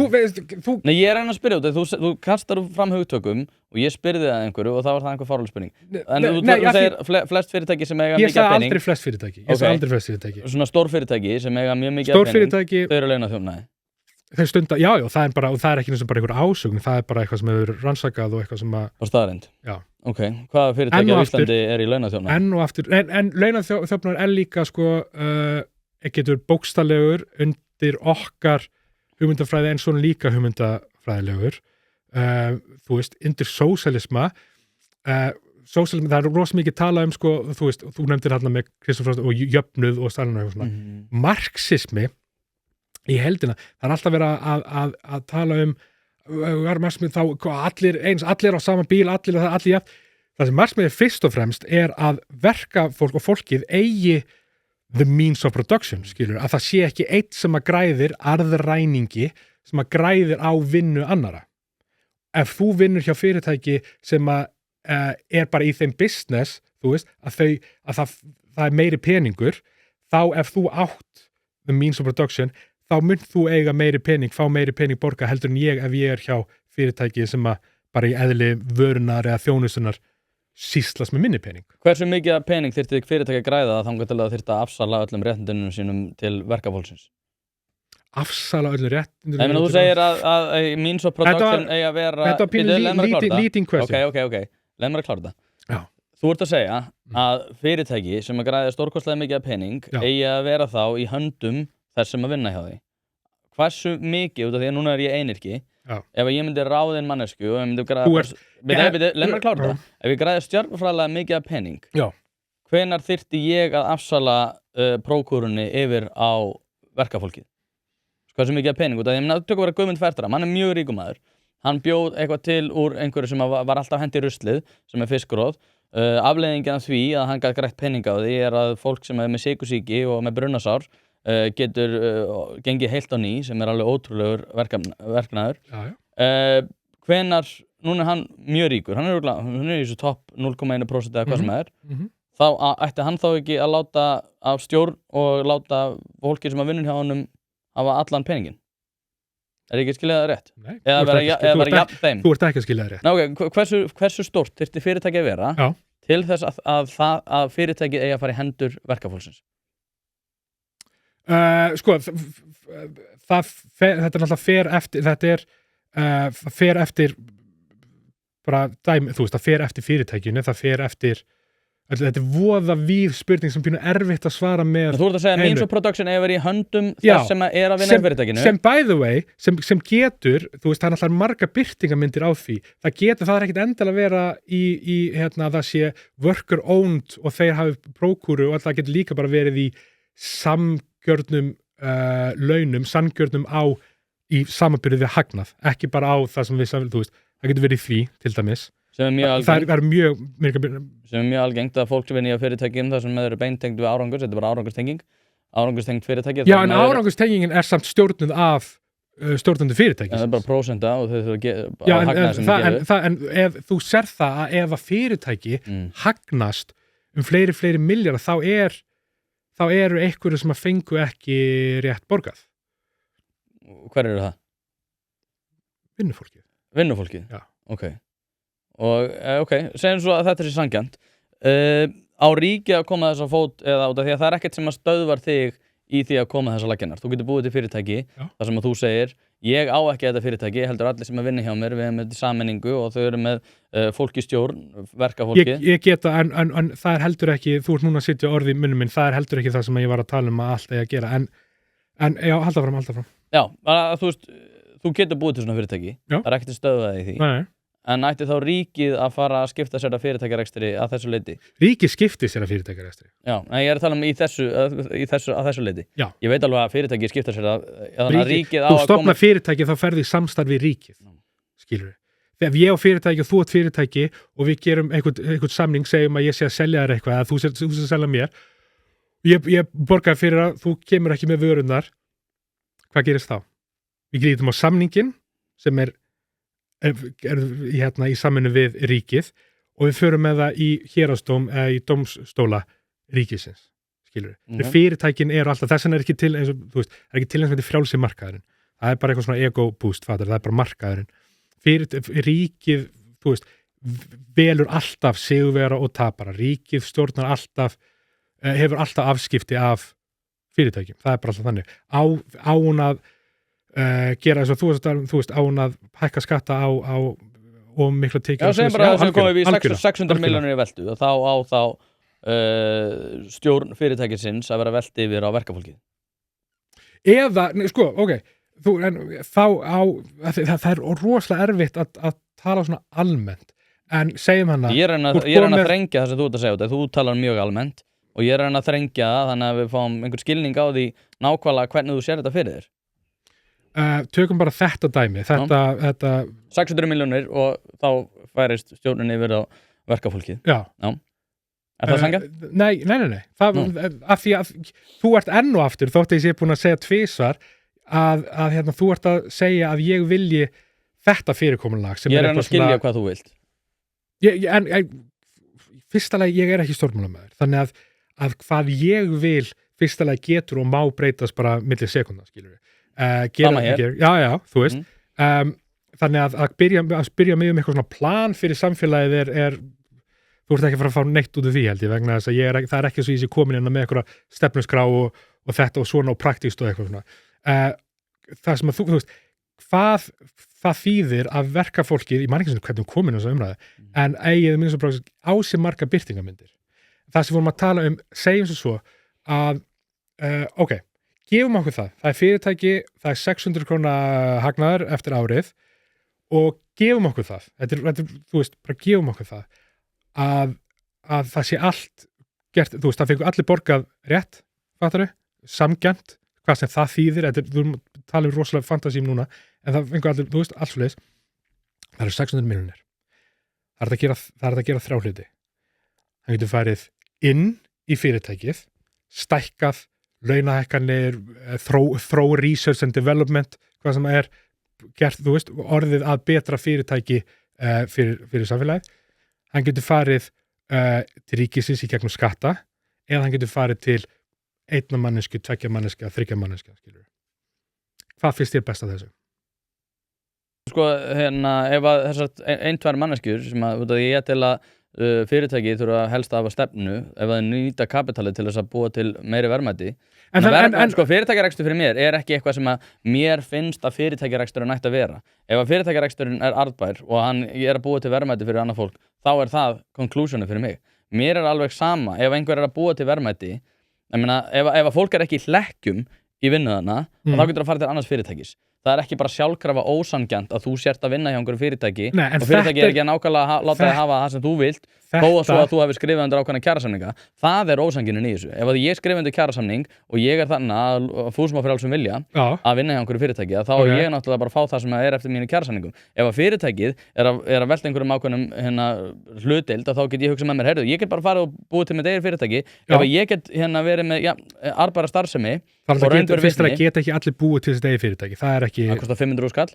Nei, ég er að spyrja út, þú kastar fram hugtökum og ég spyrði það einhverju og það var það einhver fárlega spurning. En þú segir flest fyrirtæki sem eiga mikið pening. Ég sagði aldrei flest fyrirtæki. Svona stór fyrirtæki sem eiga mjög mikið pening, þau eru launaþjófnaði. Þau stunda, já, það er ekki eins og bara einhver ásögn, það er bara eitthvað sem hefur rannsakað og eitthvað sem að... Bara staðreynd? Já. Ok, hvaða fyrirtæki á Íslandi er í launaþjófnaði? Enn og aftur, en launaþjófnaður er líka getur bókstaflegur undir okkar hugmyndafræði en svona líka hugmyndafræðilegur þú veist, undir sósíalisma það er rosa mikið talað um þú veist, þú nefndir hérna með Kristoffer og jöfnuð og stærna og svona marxismi í heldina, það er alltaf verið að tala um marxismi þá allir á sama bíl, allir jafn. Það sem marxismi fyrst og fremst er að verkafólk og fólkið eigi the means of production, skilur, að það sé ekki eitt sem að græðir arðræningi sem að græðir á vinnu annara. Ef þú vinnur hjá fyrirtæki sem að er bara í þeim business, þú veist, að það er meiri peningur, þá ef þú átt the means of production, þá mynd þú eiga meiri pening, fá meiri pening borga heldur en ég ef ég er hjá fyrirtæki sem að bara í eðli vörunar eða þjónustunar sýslast með minni pening. Hversu mikið pening þyrfti fyrirtæki að græða þangað til að þyrfti að afsala öllum réttindunum sínum til verkafólksins? Afsala öllum réttindunum? Ég meina, þú segir að means of production eigi að vera... Þetta var pínu leading question. Ok, leið mér að klára þetta. Já. Þú ert að segja að fyrirtæki sem að græða stórkostlega mikið pening eigi að vera þá í höndum þess sem að vinna hjá því. Hversu mikið, út af því að núna er ég einyrki, ef ég myndi ráðin mannesku og ég myndi græða... Leið mér að klára þetta. Ef ég græði stjörnfræðilega mikið pening, hvenær þyrfti ég að afsala prókúrunni yfir á verkafólkið? Hversu mikið pening? Út af því að ég myndi tökum vera Guðmund Fertram, hann er mjög ríkur maður. Hann bjóð eitthvað til úr einhverju sem var alltaf hendi í ruslið, sem er fiskróð. Afleiðingin af því að hann gæti grætt pening á því er að fólk sem er með sykursýki og með brunasár getur gengið heilt á ný, sem er alveg ótrúlegur verknaður. Hvenær, núna er hann mjög ríkur, hann er í þessu topp 0,1% eða hvað sem er, þá ætti hann þá ekki að láta af stjórn og láta fólki sem að vinna hjá honum hafa allan peningin. Er ekki að skilja það rétt? Nei, eða vera jafn þeim? Þú ert ekki að skilja það rétt. Okay, hversu stórt þyrfti fyrirtæki að vera til þess að fyrirtækið eigi að fara í hendur verkafólksins? Þetta er náttúrulega fer eftir bara dæmi, þú veist, það fer eftir fyrirtækinu, það fer eftir Þetta voða víð spurning sem pínu erfitt að svara með Þú ert að segja einu. means of production er verið í höndum Já. þess sem að er að vinna í fyrirtækinu sem by the way, sem getur þú veist, það er alltaf marga birtingamyndir á því það er ekkit endilega vera í hérna, það sé worker owned og þeir hafi prókúru og það getur líka bara verið í samgjörnum launum, samgjörnum í samanbyrðu við hagnað, ekki bara á það sem þú veist, það getur verið í því til dæmis sem er mjög algengt það er mjög algengt að fólk sem vinna í fyrirtækjum þar sem eru beintengd við árangur, þetta er bara árangurstengt fyrirtæki Já, en árangurstengingin er samt stjórnuð af stjórnandi fyrirtækis. Það er bara prósenta og þau þurfa Já, að hagnaða sem þau gefa en ef þú sér það að ef að fyrirtæki hagnast fleiri milljarða þá eru einhverju sem að fengu ekki rétt borgað. Hver eru það? Vinnufólkið? Já. Og segjum svo að þetta sé sanngjarnt á ríkið að koma þess að fót eða út af því að það er ekkert sem að stöðvar þig í því að koma þess að laggjarnar. Þú getur búið til fyrirtæki þar sem að þú segir ég á ekki þetta fyrirtæki, heldur allir sem að vinna hjá mér við erum með sammenningu og þau eru með fólk í stjórn, verkafólki Ég geta, en það er heldur ekki þú ert núna að sitja orði í munnum minn, það er heldur ekki það sem ég var að tala að allt eigi að gera en já, halda fram Já, þú veist, þú getur búið til svona fyrirtæki það er ekkert að stöðva þig í því Nei. En ætti þá ríkið að fara að skipta sér að fyrirtækjarekstri að þessu leyti? Ríkið skiptir sér að fyrirtækjarekstri. Já, en ég er að tala um að þessu leyti. Já. Ég veit alveg að fyrirtæki skipta sér að ríkið á Þú að stofnar fyrirtæki þá ferði í samstarf við ríkið. Skilur við. Þegar ég á fyrirtæki og þú átt fyrirtæki og við gerum einhvern samning, segjum að ég sé að selja þér eitthvað eða þú sé að selja mér. Ég borgaði fyrir að þú kemur ekki með vörurnar. Hvað gerist þá? Við grítum á samningin sem er hérna í samvinnu við ríkið og við förum með það í héraðsdóm eða í dómstóla ríkisins, skilur við. Fyrirtækin eru alltaf, þess vegna er ekki til eins og, þú veist, er ekki til eins og þetta frjálsi markaðurinn. Það er bara eitthvað svona ego boost, það er bara markaðurinn. Ríkið, þú veist, velur alltaf sigurvegara og tapara. Ríkið stjórnar alltaf, hefur alltaf afskipti af fyrirtækjum. Það er bara alltaf þannig. Á hún að gera þess að þú veist á hún að hækka skatta á og mikla tekjur. Já, segjum bara að það komið við 600 milljónir í veltu og þá á stjórn fyrirtækisins að vera velti yfir á verkafólkið. Eða, sko, það er rosalega erfitt að tala svona almennt, en segjum hana Ég er að þrengja það sem þú ert að segja, þú talar mjög almennt og ég er að þrengja það þannig að við fáum einhver skilning á því nákvæmlega hvernig þú sér þetta fyrir þér. Tökum bara þetta dæmi þetta 600 milljónir og þá færist stjórnin yfir á verkafólkið. Já. Er það sanngjarnt? Nei. Af því að þú ert enn og aftur, þótt ég sé búin að segja tvisvar að hérna, þú ert að segja að ég vilji þetta fyrirkomulag sem ég er að skilja hvað þú vilt. Fyrstulega, ég er ekki stjórnmálamaður, þannig að hvað ég vil fyrstulega getur og má breytast bara milli sekúnda, skilur við. Sama hér. Já, þú veist. Þannig að byrja mig eitthvað svona plan fyrir samfélagið er þú ert ekki að fara að fá neitt út af því, held ég, vegna þess að það er ekki svo í sig komin inn með eitthvað stefnuskrá og þetta og svona og praktíst og eitthvað svona. Það sem að þú veist, hvað þýðir að verkafólkið, ég man ekki svona hvernig komin þessa umræðu, en eigið minnst að á sér marga birtingamyndir. Það sem vorum að tala segjum svo að, gefum okkur það er fyrirtæki, það er 600 króna hagnaður eftir árið og gefum okkur það, þetta er, þú veist, bara gefum okkur það að það sé allt gert, þú veist, það fengur allir borgað rétt, fattaru, samgjönt, hvað sem það þýðir, þú tala rosalega fantasím núna, en það fengur allir, þú veist, alls svoleiðis, það eru 600 milljónir. Það er að gera 3 hluti. Það getur farið inn í fyrirtækið, stækkað, launahækkanir, þró research and development, hvað sem er gert, þú veist, orðið að betra fyrirtæki fyrir samfélagið. Hann getur farið til ríkisins í gegnum skatta eða hann getur farið til 1 mannesku, 2 manneska, 3 manneska, skilur. Hvað finnst þér best af þessu? Sko, hérna, ef að þessar 1-2 manneskjur sem að ég til að fyrirtæki þurfa helst að hafa stefnu ef það nýta kapitalið til þess að búa til meiri verðmæti. Sko, fyrirtækjarekstur fyrir mér er ekki eitthvað sem að mér finnst að fyrirtækjareksturinn ætti að vera. Ef að fyrirtækjareksturinn er arðbær og ég er að búa til verðmæti fyrir annað fólk, þá er það conclusionu fyrir mig. mér alveg sama ef einhver að búa til verðmæti ég meina, ef að fólk ekki í hlekkjum í vinnuðana, þá getur að fara til annars fyrirtækis það ekki bara sjálfkrafa ósanngjarnt að þú sért að vinna hjá einhverju fyrirtæki og fyrirtæki ekki að nákvæmlega láta þig hafa það sem þú vilt þó að svo að þú hefur skrifað undir ákveðna kjarasamninga það ósanngjarnin í þessu ef að ég skrifa undir kjarasamning og ég þannig að fúsum á frjálsum vilja að vinna hjá einhverju fyrirtæki þá ég náttúrulega bara að fá það sem eftir mínu kjarasamningum ef að fyrirtækið að velta einhverjum ákveðnum hlutdeild þá get ég hugsað með mér heyrðu, ég get bara farið og búið til mitt eigið fyrirtæki ef að ég get verið með arðbæra starfsemi fyrst að geta ekki allir búið til þessi eigið fyrirtæki það ekki það kostar 500 skall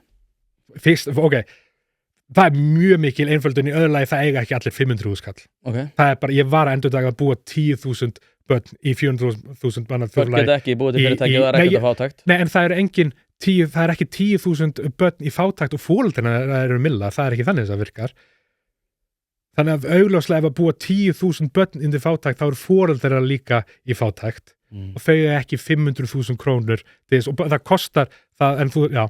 það mjög mikil einföldun í öðru lagi það eiga ekki allir 500 skall það bara, ég var að endurdag að búa 10.000 börn í 400.000 manna fólk geta ekki búið til fyrirtæki og það ekkert að fátækt nei, en það ekki 10.000 börn í fátækt og fóreldrina eru milla, það ekki þannig þess að virkar þannig að augljóslega ef að búa 10.000 börn inn í fátækt þá eru fóreldrina líka í fátækt og þau ekki 500.000 krónur og það kostar það en þú, já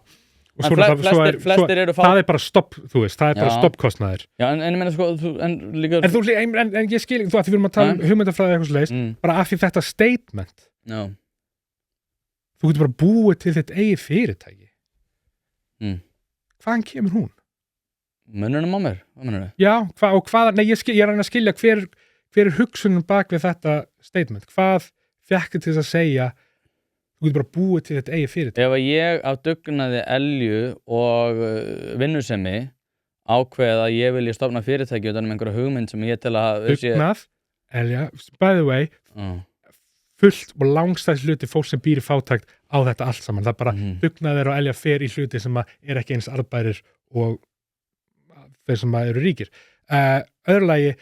og flestir eru það bara stopp, þú veist, það bara stoppkostnaðir já, en ég meina sko en ég skil, þú ætti við að tala hugmyndafræði eitthvað slags, bara af því þetta statement þú getur bara búið til þitt eigið fyrirtæki hvaðan kemur hún? Munurinn á mér, hvað munur þau? Já, nei, ég er að reyna að skilja hver hugsunum bak við þetta statement, hvað fékkir til þess að segja þú getur bara búið til þetta eigið fyrirtæki ef ég af dugnaði elju og vinnusemi ákveð að ég vilja stofna fyrirtæki utan einhverja hugmynd sem ég til að dugnað, elja, by the way fullt og langstæðs hluti fólk sem býr í fátækt á þetta allt saman, það bara dugnaðir og elja fer í hluti sem ekki eins arðbærir og þeir sem eru ríkir öðrulagi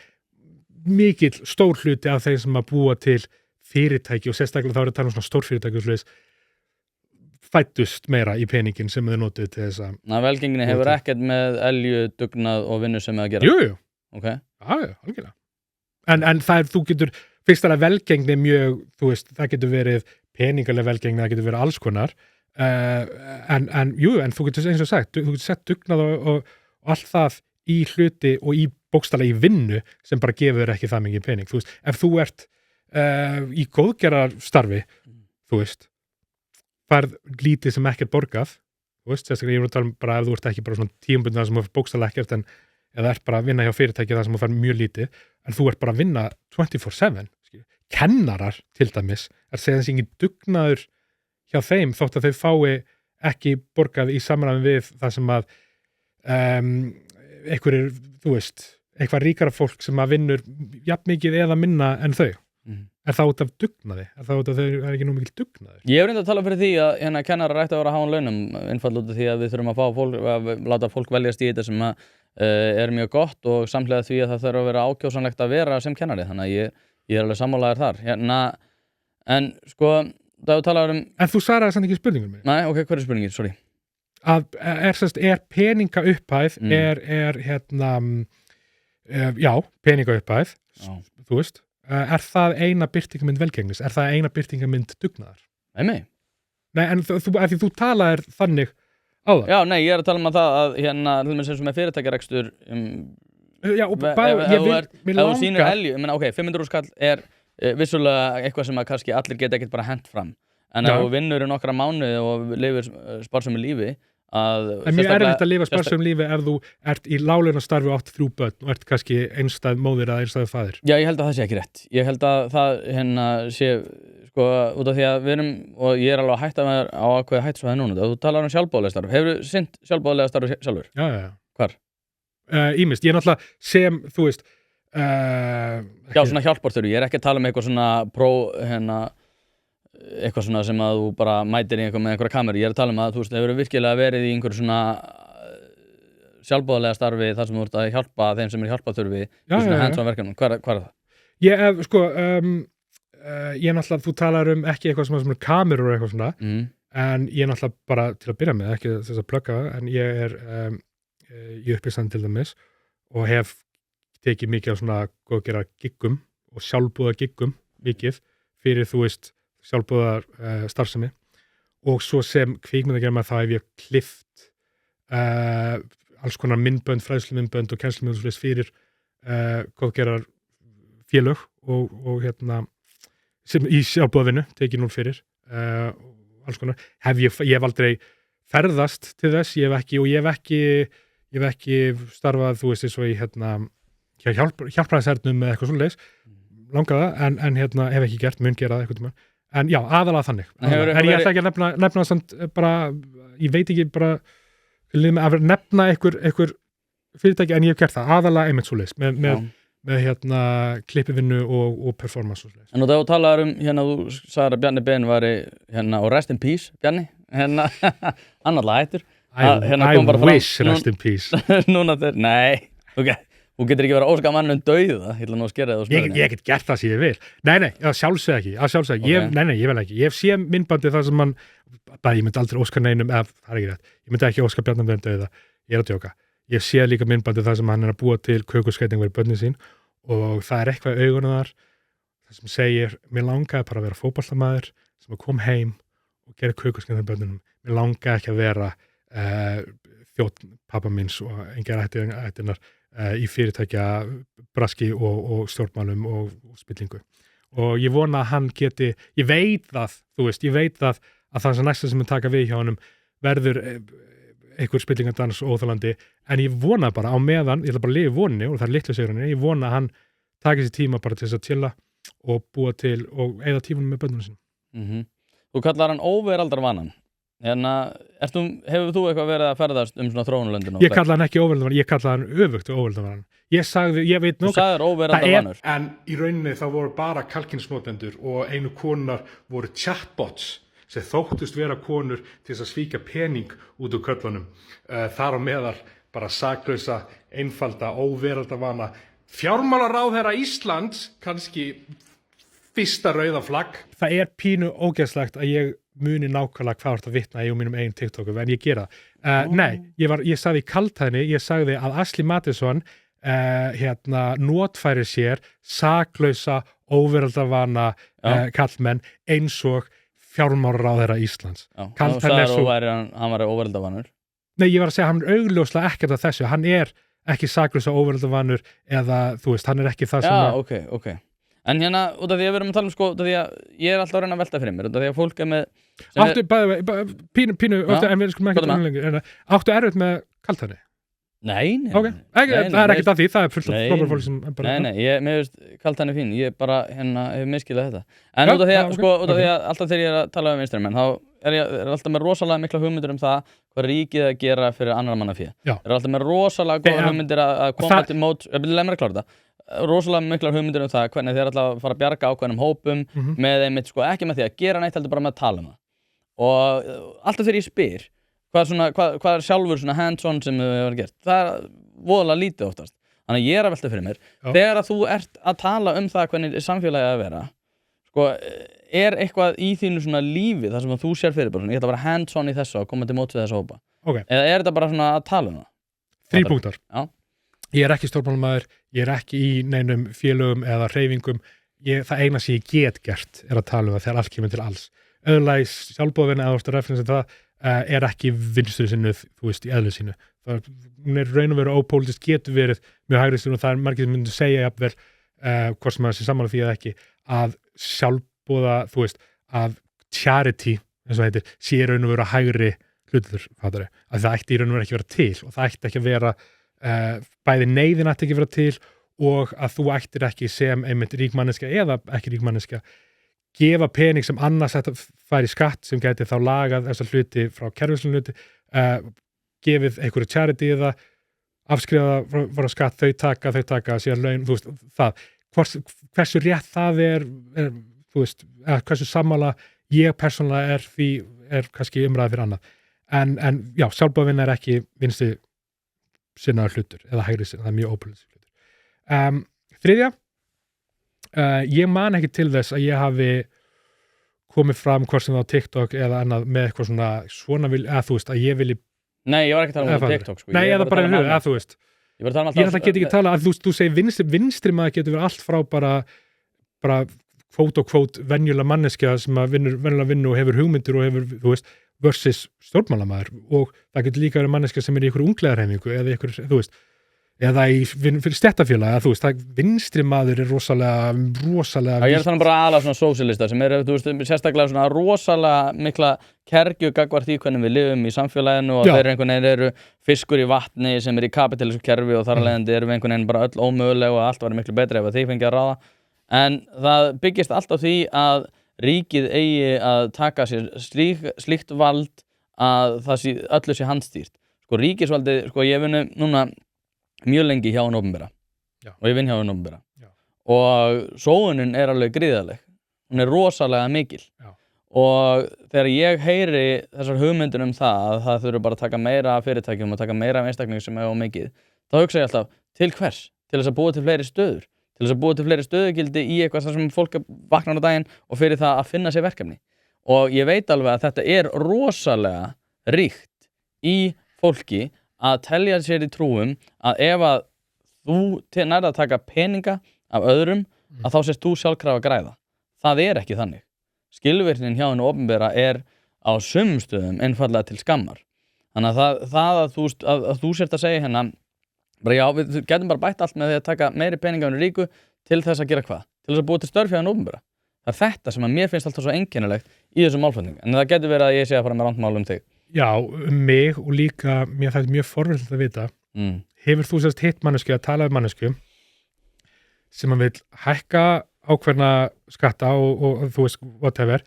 mikill stór hluti af þeir sem búa til fyrirtæki og sérstaklega þá eru að tala um svona stórfyrirtæki og fættust meira í peningin sem þau notuðu til þess að velgengni hefur ekkert með elju, dugnað og vinnu sem að gera Jú, okay. Algjörlega en það þú getur, fyrst að velgengni mjög, þú veist, það getur verið peningaleg velgengni, það getur verið alls konar en þú getur eins og sagt, þú getur sett dugnað og allt það í hluti og í bókstaflega í vinnu sem bara gefur ekki það mikið pening, þú veist, ef þú ert í góðgerðarstarfi þú veist færð lítið sem ekkert borgað þú veist, sérstaklega ég voru að tala bara ef þú ert ekki bara svona tímabundna sem þú fær bókstaflega ekkert en eða ert bara að vinna hjá fyrirtæki það sem þú fær mjög lítið en þú ert bara að vinna 24/7 kennarar til dæmis segja þessi engin dugnaður hjá þeim þótt að þau fái ekki borgað í samræmi við það sem að einhverjir, þú veist eitthvað ríkara fólk sem að vinnur jafn mikið eða minna en þau er það út af dugnaði? Er það út af þau ekki nú mikil dugnaður? Ég hef reyndið að tala fyrir því að kennarar ætti að vera háan launum einfall út af því að við þurfum að fá fólk að láta fólk veljast í þetta sem er mjög gott og samhliða því að það þarf að vera ákjósanlegt að vera sem kennari þannig að ég alveg sammálaður þar en sko það talar En þú svaraði samt ekki spurningum mér? Nei, ok, hver spurningin? Sorry Er peninga upphæð já, peninga upphæð þú veist er það eina birtingamynd velgengnis? Er það eina birtingamynd dugnaðar? Nei, en þú talaðir þannig á það. Já, nei, ég er að tala um að það að til dæmis eins og með fyrirtækjarekstur já, og mér langar sýnir elju, ég meina, ok, 500 skall er vissulega eitthvað sem að kannski allir geta ekkert bara hent fram en ef þú vinnur í nokkra mánuði og lifir sparsömu lífi en mjög erfitt að lifa sparsömu lífi ef þú ert í láglaunastarfi og átt 3 börn og ert kannski einstæð móðir eða einstæð faðir. Já, ég held að það sé ekki rétt. Ég held að það sé sko, út af því að við erum og ég er alveg að hætta með á ákveði hættsvæði núna þú talar sjálfboðaliða starf. Hefurðu sinnt sjálfboðaliða starf sjálfur? Já. Hvar? Ýmist, ég er náttúrulega sem, þú veist Já, svona hjálparþurfi. Ég er ekki að tala um eitthvað svona eitthvað svona sem að þú bara mætir í eitthvað með einhverja kameru. Ég er að tala um að þú veist, hefur virkilega verið í einhverju svona sjálfboðaliða starfi þar sem þú ert að hjálpa þeim sem er hjálparþurfi í svona hands-on verkefnum. Hvar er það? Ég náttúrulega, þú talar um ekki eitthvað sem er kamerur og eitthvað svona en ég náttúrulega bara til að byrja með ekki þess að plugga en ég er í uppistand til dæmis og hef tekið mikið á svona góðgera giggum og sjálfboða giggum mikið fyrir þú veist sjálfboðar starfsemi og svo sem kvikmyndagerðar þá hef ég klippt alls konar myndbönd, fræðslumyndbönd og kennslumyndbönd fyrir góðgerar félög og sem í sjálfboðavinnu tekið núl fyrir alls konar, ég hef aldrei ferðast til þess, ég hef ekki starfað, þú veist, eins og í hjálpræðishernum með eitthvað svoleiðis, langaða en hef ekki gert, mun gera það eitthvað tíma, en já, aðalega þannig en ég ætla ekki að nefna samt bara, ég veit ekki bara að nefna einhver fyrirtæki, en ég hef gert það, aðalega einmitt svoleiðis, með klippivinnu og performance og svoleiðis. En þú talaður þú sagðir að Bjarni Ben væri og rest in peace, Bjarni hann alltaf hættur I wish rest in peace núna nei, þú getur ekki verið að óska mannum dauða, ég ætla nú að skera það ég get gert það sem ég vil nei, sjálfsög ekki ég vil ekki, ég hef séð myndbandi það sem ég myndi aldrei óska neinum það er ekki rétt, ég myndi ekki óska Bjarni Ben dauða ég er að djóka, ég séð líka myndbandi það sem hann er að búa til kökuskeiting fyrir börnin sín og það er eitthvað í augunum þar það sem segir, mér langaði bara að vera fótboltamaður sem kom heim og gera kökuskeiting fyrir börnunum, mér langaði ekki að vera þjónn pappa míns og engar ættinar í fyrirtækja braski og stjórnmálum og spillingu og ég vona að hann geti ég veit að það sem næsta sem taka við hjá honum verður einhver spillingadans og óþolandi en ég vona bara á meðan, ég ætla bara að lifa í voninni og það er litlu sigurinn, ég vona að hann taki sér tíma bara til þess að chilla og búa til og eyða tífunum með börnunum sinum. Þú kallar hann óveraldarvanan hefur þú eitthvað verið að ferðast svona þróunarlöndin? Ég kalla hann ekki óveraldarvanan, ég kalla hann öfugt óveraldarvanan. Ég veit nokkuð. Þú sagðir óveraldarvanur. En í rauninni þá voru bara kalkinsnotendur og einu konar voru chatbots sem þóttust vera konur til þess að svíka pening út úr köllunum. Þar á meðal bara saklausa, einfalda, óveraldarvana. Fjármálaráðherra Íslands, kannski fyrsta rauða flagg. Það er pínu ógeðslegt að ég muni nákvæmlega hvað vart að vitna í mínum eigin TikToku, en ég gera það. Nei, ég sagði í kaltæðinni, ég sagði að Ashley Madison notfærir sér saklausa, óveraldarvana kallmenn eins og fjármálaráðherra Íslands. Þú sagðir hann var óveraldarvanur? Nei, ég var að segja hann er augljóslega ekkert af þessu, hann er ekki saklausa óveraldarvanur eða þú veist, hann er ekki það sem ok. En út af því að við erum að tala út af því að ég er alltaf að reyna að velta fyrir mér, út af því að fólk er með pínu, en við skulum ekki lengur, áttu erfitt með kaltæðinni? Nei. Ok, það er ekkert af því, það er fullt af frábæru fólk sem bara... Nei, mér veist kaltæðinni fín, ég bara hef miskilað þetta. En út af því að alltaf þegar ég er að tala um vinstrimenn, þá er alltaf með rosalega mikla hugmyndir um það hvað ríkið að gera fyrir annar manna fé. Er alltaf með rosalega góða hugmyndir að koma til mót, leið mér að klára þetta. Rosalega miklar hugmyndir um það hvernig þeir ætla að fara að bjarga ákveðnum hópum með einmitt ekki með því að gera neitt heldur bara með að tala um það og alltaf þegar ég spyr hvað er sjálfur hands-on sem þau hefur gert, það er voðalega lítið oftast, þannig að ég er að velta fyrir mér þegar að þú ert að tala um það hvernig samfélagið að vera er eitthvað í þínu lífi þar sem þú sér fyrir bara ég ætla að vera hands-on í þessu og koma til móts við þessu hópa eða er þetta bara að tala um það? 3 punktar. Ég er ekki stjórnmálamaður, ég er ekki í neinum félögum eða hreyfingum, það eina sem ég get gert er að tala um það þegar allt kemur til alls. Öðrulega sjálfboðavinna eða orðstu referensi það er ekki vinstri sinnuð, þú veist, í eðlu sínu. Hún er raun og veru ópólitist, getur verið mjög hægristur og það er margir sem myndu segja jafnvel, hvort sem maður sé sammála því eða ekki, að sjálfboða, þú veist, að charity, eins og heitir, sé raun og veru hægri hlutur, fattari, að það ætti í raun og veru ekki vera til og það ætti ekki að vera bæði neyðin ætti ekki vera til og að þú ættir ekki sem einmitt ríkmanniska eða ekki ríkmanniska gefa pening sem annars ætti að fara í skatt sem gæti þá lagað þessar hluti frá kerfislega hluti gefið einhverju charity eða afskrifa frá skatt, þau taka síðan laun, þú veist, það hversu rétt það er þú veist, hversu sammála ég persónulega er kannski umræði fyrir annað en já, sjálfboðavinna er ekki vinstri sinnaður hlutur eða hægri sinnaður, það er mjög ópolítisk hlutur. Þriðja, ég man ekki til þess að ég hafi komið fram hvort sem það á TikTok eða annað með eitthvað svona eða þú veist að ég vilji Nei, ég var ekki að tala um TikTok Nei, eða bara hluti, eða þú veist Ég alltaf get ekki tala að þú segir vinstri maður getur verið allt frá bara kvót venjulega manneskja sem að venjulega vinnu og hefur hugmyndir og hefur, þú veist versus stjórnmálamæður og það getur líka verið manneskja sem er í ykkur unglegarheimingu eða ykkur, þú veist, eða fyrir stéttarfélag, þú veist, það vinstri maður er rosalega ég þannig bara aðalega svona sósíalista sem þú veist, sérstaklega svona rosalega mikla kergju gagnvart því hvernig við lifum í samfélaginu og þeir einhvern veginn eru fiskur í vatni sem í kapitalísku kerfi og þar af leiðandi erum við einhvern veginn bara öll ómöguleg og allt var miklu betri ef þeir fengi að ráða en það byggist allt á því að ríkið eigi að taka sér slíkt vald að öllu sé handstýrt sko ríkisvaldið, sko ég vinn núna mjög lengi hjá hinn opinbera og ég vinn hjá hinn opinbera og sóunin er alveg gríðarleg hún er rosalega mikil og þegar ég heyri þessar hugmyndir það að það þurfi bara að taka meira af fyrirtækjum og taka meira af einstaklingum sem er mikið þá hugsa ég alltaf, til hvers? Til þess að búa til fleiri stöður til þess að búa til fleiri stöðugildi í eitthvað sem fólk vaknar á daginn og fyrir það að finna sér verkefni og ég veit alveg að þetta er rosalega ríkt í fólki að telja sér í trúum að ef að þú nærð að taka peninga af öðrum að þá sést þú sjálfkrafa græða það er ekki þannig skilvirknin hjá hinu opinbera er á sumum stöðum einfallega til skammar þannig að það að þú sért að segja hérna bara já, við getum bara bætt allt með því að taka meiri peninga af hinu ríku til þess að gera hvað? Til þess að búa til störf hjá hinu opinbera það er þetta sem að mér finnst alltaf svo einkennilegt í þessum málflutning en það getur verið að ég sé að fara með randmál þig Já, mig og líka mér það er mjög forvillilegt að vita hefur þú sérst hitt mannesku að tala um mannesku sem að vil hækka ákveðna skatta og þú veist whatever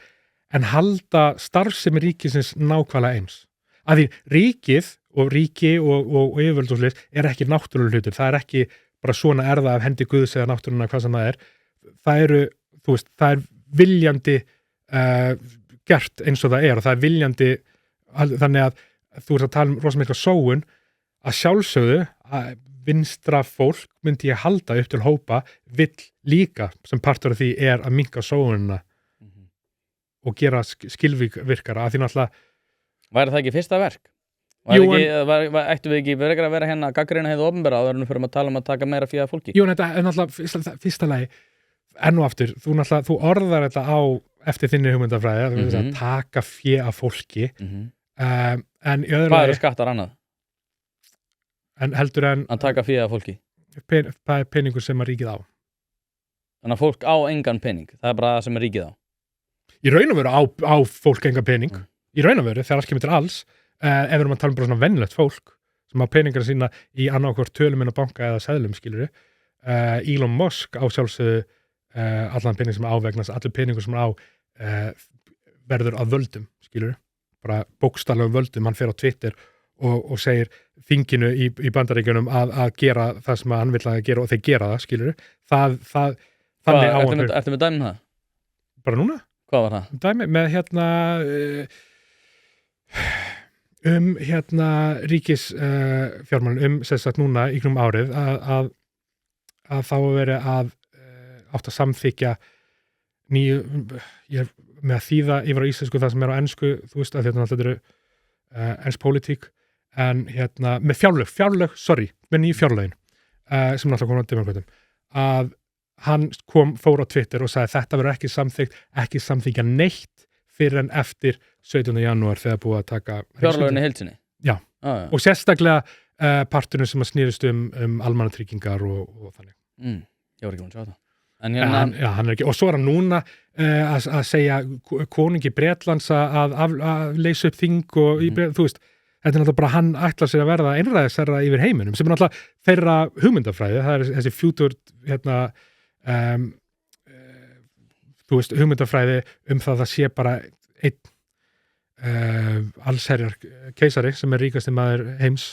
en halda starfsemi ríkisins nákvæmlega eins að því ríkið og ríki og yfirvöld og slíkt er ekki náttúrulega hlutur, það er ekki bara svona erða af hendi Guðs eða náttúruna hvað sem það eru, þú veist, það er viljandi gert eins og það er og það er viljandi þannig að þú ert að tala um rosa mikla sóun að sjálfsögðu að vinstra fólk myndi ég halda upp til hópa vill líka sem partur af því er að minnka sóunina og gera skilvirkara að því náttúrulega Væri það ekki fyrsta verk? Ættu við ekki verið að vera hérna að gagnrýna hið opinbera áður en við förum að tala um að taka meira fé af fólki? Jú, þetta er náttúrulega fyrsta lagi enn og aftur, þú orðar þetta á eftir þinni hugmyndafræði að taka fé af fólki en í öðru Hvað eru skattar annað? En heldur en að taka fé af fólki? Það er peningur sem að ríkið á Þannig að fólk á engan pening það er bara það sem er ríkið á Í raun og veru á fólk engan pening Í raun og veru, þegar allt kemur til alls ef við erum að tala um bara svona venjulegt fólk sem á peningar sína í annarkvort tölum inn á banka eða seðlum, skilur Elon Musk á sjálfsögðu allan pening sem ávegnast, allir peningur sem á verður að völdum, skilur bara bókstaflegum völdum, hann fer á Twitter og segir þinginu í Bandaríkjunum að gera það sem hann vill að gera og þeir gera það, skilur þannig á hann Ertu með dæmi það? Bara núna? Hvað var það? Dæmi með ríkis fjármálun sem sagt núna í knum árið að þá verið að átt að samþykja nýju, ég er með að þýða yfir á íslensku það sem er á ensku, þú veist að þetta eru ensk pólitík en með fjárlög, með nýju fjárlögin sem náttúrulega kom á demókratum að hann fór á Twitter og sagði þetta verður ekki samþykja neitt fyrir en eftir 17. janúar þegar búið að taka fjárlögin í heild sinni? Já, og sérstaklega parturinn sem að snýrist almannatryggingar og þannig Ég var ekki búin að sjá það En hann er ekki, og svo er hann núna að segja konungi Bretlands að leysa upp þing og þú veist, þetta er náttúrulega bara hann ætlar sér að verða einræðisherra yfir heiminum sem er náttúrulega þeirra hugmyndafræði, það er þessi future þú veist, hugmyndafræði það sé bara einn allsherjar keisari sem er ríkasti maður heims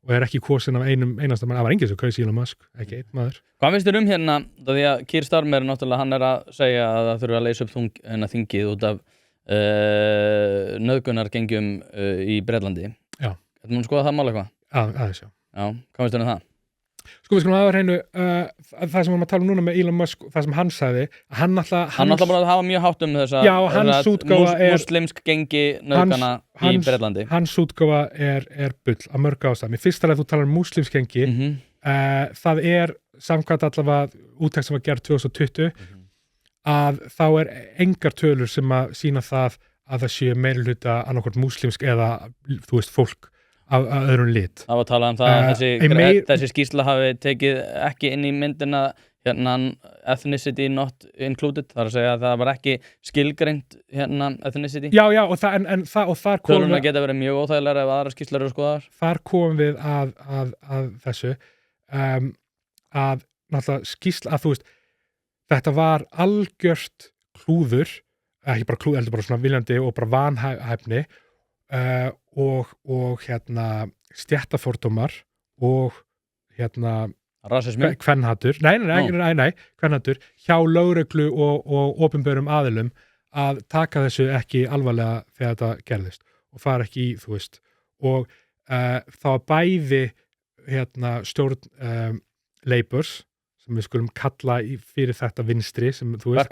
og er ekki kosin af einasta maður, það var enginn sem kaus Elon Musk, ekki einn maður. Hvað finnst þér hérna, því að Keir Starmer náttúrulega, hann er að segja að það þurfa að leysa upp þingið út af nauðgunargengjum í Bretlandi. Já. Þetta mun skoða það mál eitthvað? Aðeins, já. Já, hvað finnst þér það? Sko við skulum aðra hreinu það sem við erum að tala um núna með Elon Musk það sem hann sagði, hann náttúrulega bara að hafa mjög hátt þessa muslimsk gengi nauðgana í Bretlandi. Hans útgáfa er bull að mörg ástæðum. Í fyrsta leið þú talar um muslimsk gengi það er samkvæmt allavega úttekt sem var gerð 2020 að þá er engar tölur sem að sýna það að það sé meirihluta annarkvort muslimsk eða þú veist fólk af öðrum lit. Það var talað það að þessi skýrsla hafi tekið ekki inn í myndina ethnicity not included, þar að segja að það var ekki skilgreint ethnicity. Já, og þar komum við geta verið mjög óþægilega ef aðra skýrslur eru skoðaðar. Þar komum við að þessu að náttúrulega skýrsla að þú veist, þetta var algjört klúður, ekki bara klúður, heldur bara svona viljandi og bara vanhæfni og stjættafordómar og rasismi, kvenhatur, nei, kvenhatur hjá lögreglu og opinberum aðilum að taka þessu ekki alvarlega þegar þetta gerðist og fara ekki í, þú veist, og þá bæði stjórn Labours sem við skulum kalla fyrir þetta vinstri sem þú veist,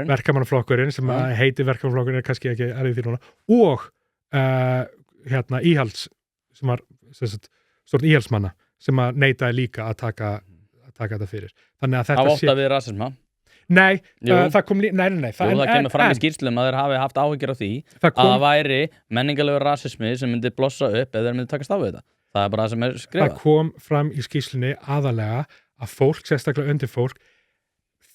verkamannaflokkurinn sem heitir verkamannaflokkurinn er kannski ekki erfið því núna og íhalds sem var stjórn íhaldsmanna sem að neitaði líka að taka þetta fyrir. Þannig að þetta átt að við rasisma? Nei, það kom nei. Það kemur fram í skýrslum að þeir hafi haft áhyggjur af því að það væri menningalegur rasismi sem myndi blossa upp eða þeir myndi takast á við þetta. Það er bara það sem er skrifað. Það kom fram í skýrslunni aðalega að fólk, sérstaklega undir fólk,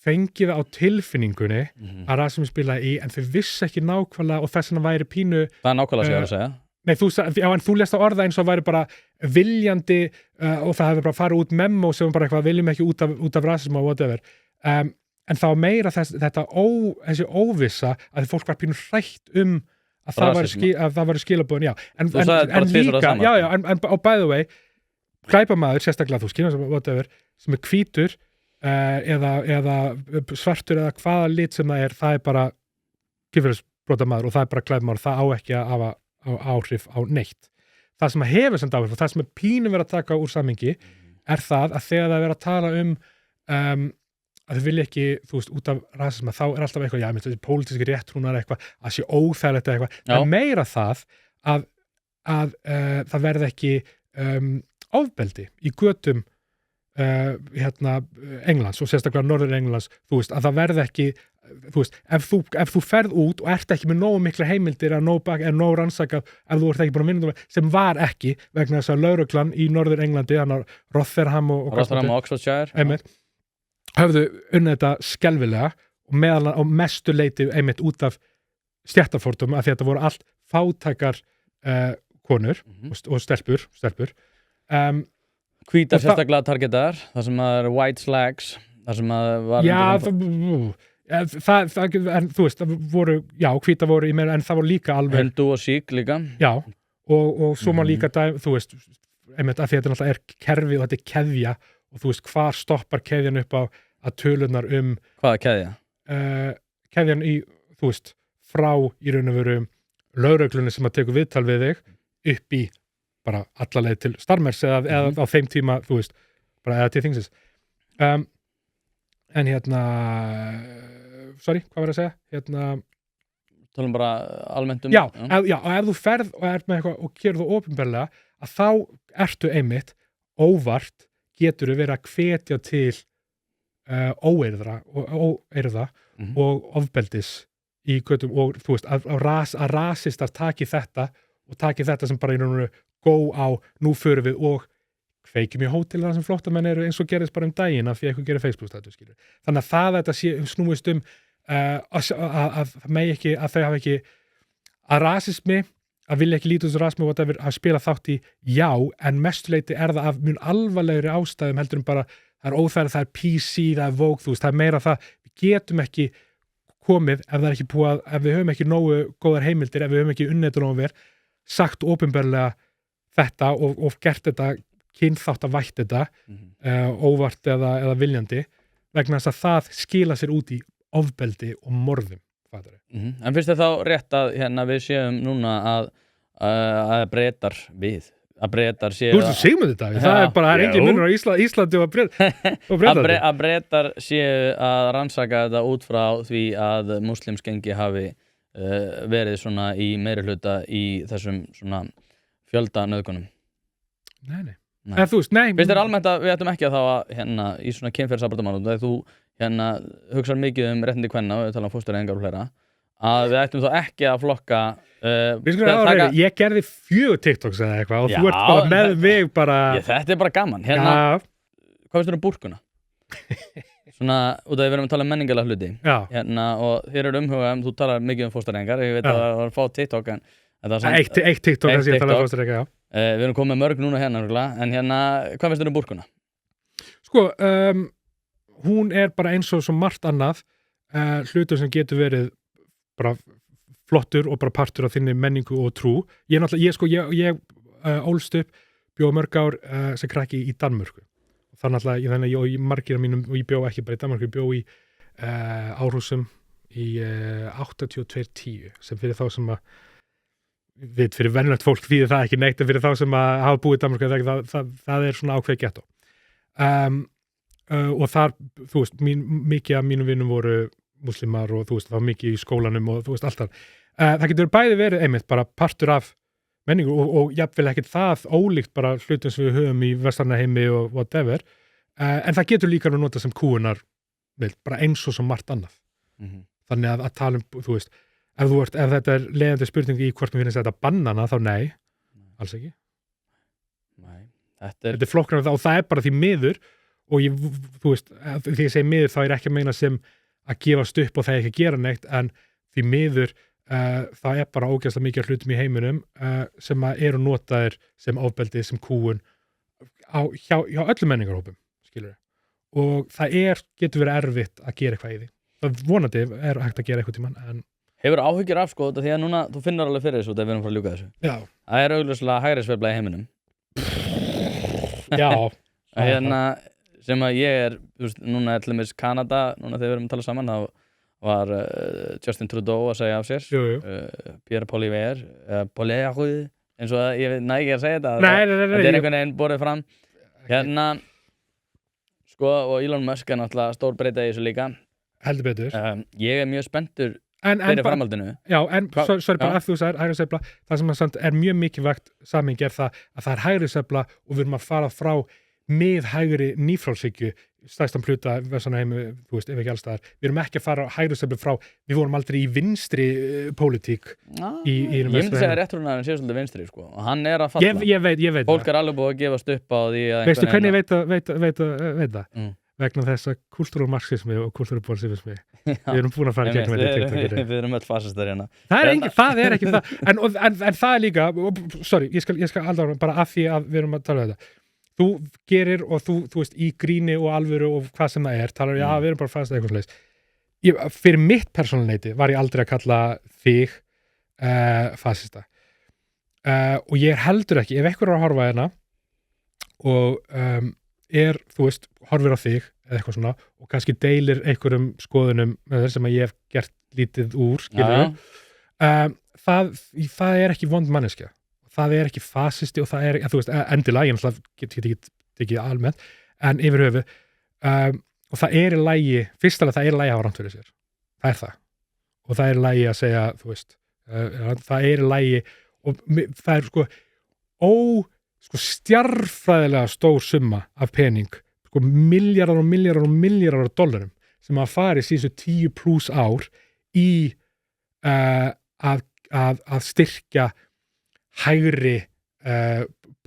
fengið á tilfinningunni að rasismi spilaði í, en þau vissi ekki nákvæmlega og þess vegna væri pínu... Það er nákvæmlega sem ég var að segja. Nei, en þú lest á orða eins og væri bara viljandi og það hefði bara farið út memo sem bara eitthvað, viljum ekki út af rasisma og whatever. En það var meira þessi óvissa að fólk var pínu hrætt að það væri skilabóðin, já. En líka, en by the way, glæpamaður, sérstaklega þú skilur whatever, sem er hvítur eða svartur eða hvaða lit sem það er bara kynferðisbrotamaður og það er bara glæpamaður, það á ekki að hafa áhrif á neitt. Það sem hefur samt áhrif og það sem er pínu verið að taka úr samhengi er það að þegar það er verið að tala að þau vilja ekki, þú veist, út af rasisma, þá er alltaf eitthvað, þessi pólitíski réttrúnar eitthvað, að sé óþægilegt eitthvað, en meira það að það verði ekki ofbeldi í götum Englands og sérstaklega norður Englands, þú veist, að það verði ekki, þú veist, ef þú ferð út og ert ekki með nógu mikla heimildir er nóg rannsakað, ef þú ert ekki búin að vinna sem var ekki, vegna þess að lögreglan í norður Englandi, hann að Rotherham og Oxfordshire, höfðu unnið þetta skelfilega og meðal á mestu leyti einmitt út af stjættafordóma að þetta voru allt fátækar konur og stelpur hvítar sérstaklega targetar, það sem að er white slags, það sem að var en þú veist, það voru, hvítar voru í meira en það voru líka alveg Hindu og Sikh líka og svo má líka þú veist, einmitt að þetta náttúrulega er kerfi og þetta er keðja og þú veist, hvar stoppar keðjan upp á að tölunar hvaða keðja? Keðjan í, þú veist, frá í raun og veru lögreglunni sem að tekur viðtal við þig upp í bara allaleg til Starmers eða á þeim tíma, þú veist, bara eða til þingsins en sorry, hvað var að segja? Tölum bara almennt ef þú ferð og ert með eitthvað og gerur þú opinberlega að þá ertu einmitt óvart getur verið að hvetja til óeirða og ofbeldis í götum og þú veist að rasistar taki þetta sem bara í rauninu gó á nú förum við og kveikjum í hótel þar sem flóttamenn eru eins og gerðist bara daginn af því eitthvað gerir Facebook-stætu skilur. Þannig að þetta sé snúist að megi ekki að þau hafa ekki að rasismi að vilja ekki lítið rasmi og að spila þátt í en mestuleiti er það af mjög alvarlegri ástæðum heldur bara það er óþægilegt, það er PC, það er Vogue, þú veist, það er meira það, við getum ekki komið ef það er ekki búið ef við höfum ekki nógu góðar heimildir, ef við höfum ekki unnið nógu vel, sagt opinberlega þetta og gert þetta kynþátt að vætt þetta óvart eða viljandi vegna þess að það skila sér út í ofbeldi og morðum. En finnst þér þá rétt að við séum núna að Bretar séu Þú ert að Sigmundur Davíð, það er bara engin munur á Íslandi og Bretlandi að Bretar séu að rannsaka þetta út frá því að múslimsgengi hafi verið svona í meirihluta í þessum svona fjölda nauðgunum? Nei. Þú veist, nei. Finnst þér almennt að við ættum ekki að þá í svona kynferðisafbrotamálum þegar þú hugsar mikið réttindi kvenna og við tala fóstureyðingar og fleira að við ættum þá ekki að flokka Við skulum ára, ég gerði 4 TikToks eða eitthvað og Já, þú ert bara með mig bara Þetta bara gaman hérna, hvað finnst þér búrkuna? Svona, út af því við erum að tala menningarlega hluti hérna, og þér eru umhugað þú talar mikið fóstareyðingar ég veit að það var að fá TikTok en Eitt TikTok að ég tala fóstareyðingar, við erum komið mörg núna hérna en hérna, hvað finnst þér búrkuna? Sko, hún bara eins og svo margt annað hlutur sem getur verið bara flottur og bara partur af þinni menningu og trú. Ég ólst upp bjó mörg ár sem krakki í Danmörku. Þannig að ég margir af mínum, og ég bjó ekki bara í Danmörku, ég bjó í Árhúsum í 8210 sem fyrir þá sem að fyrir venjulegt fólk þýðir það ekki neitt en fyrir þá sem að hafa búið í Danmörku það svona ákveð gettó. Og þar, þú veist, mikið af mínum vinnum voru muslimar og þú veist, það var mikið í skólanum og þú veist, allt það. Það getur bæði verið einmitt bara partur af menningu og jafnvel ekkert það ólíkt bara hlutum sem við höfum í vestrarnaheimi og whatever, en það getur líka að nota sem kúunar, bara eins og svo margt annað. Þannig að tala þú veist, ef þetta leiðandi spurning í hvort mér finnst þetta bannana, þá nei, alls ekki. Nei, þetta flokknar og það bara því miður og þú veist, því ég segi miður þá ekki að meina sem að gefast upp og það ekki að gera neitt, en því miður það bara ógeðslega mikið hlutum í heiminum sem eru notaðir sem ofbeldi, sem kúgun hjá öllum menningarhópum, skilur og það getur verið erfitt að gera eitthvað í því. Það vonandi hægt að gera eitthvað tímann, en Hefur áhyggjur af sko, því að núna, þú finnur alveg fyrir þessu þegar við erum frá að ljúka þessu. Já. Það augljóslega hægrisveifla í heiminum. Já. Hérna, sem að ég þú veist, núna til dæmis Kanada, núna þegar við erum að tala saman, þá var Justin Trudeau að segja af sér. Pierre Poilievre, Poilievre, eins og ég næ ekki að segja þetta. Nei. Þetta einhvern veginn borðið fram. Hérna, sko, og Elon Musk náttúrulega stór breyta í þessu líka. Heldur betur. Ég mjög spenntur fyrir framhaldinu. Já, en sorry bara að þú sagðir hægrisveifla, það sem er mjög mikilvægt samhengi það að það hægrisveifla og við erum að fara frá miðhægri nýfrjálshyggju stærstan hluta versanaheimi, þú veist, ef ekki alls staðar. Við erum ekki að fara hægrisveiflu frá, við vorum aldrei í vinstri pólitík Ég myndi segja réttrúnaðurinn sé svolítið vinstri, sko, og hann að falla. Ég veit Fólk alveg búið að gefast upp á því að veistu hvernig ég veit það? Vegna þess að kultúrmarxismi og kultúrbolsifismi við erum búin að fara í gegnum þetta. Við erum öll fasistar hérna. Það er ekki það. En það er líka, sorry, ég skal aldrei bara af því að við erum að tala um þetta. Þú gerir og þú veist, í gríni og alvöru og hvað sem það talar, já, við erum bara fasistar eitthvað slags. Fyrir mitt persónuleiti var ég aldrei að kalla þig fasista. Og ég heldur ekki, ef einhver að horfa hérna og þú veist, horfir á þig eða eitthvað svona og kannski deilir einhverjum skoðunum með þess að ég hef gert lítið úr, skilur það er ekki vond manneskja, það er ekki fasisti og það er, þú veist, endilega ég náttúrulega get ekki almennt en yfir höfu og það er í lagi, fyrstulega það er í lagi að hafa rangt fyrir sér, það er það og það er í lagi að segja, þú veist það er í lagi og það er sko stjarfræðilega stór summa af pening, sko milljarðar af dollarum sem að fara í síðustu 10+ ár í að styrkja hægri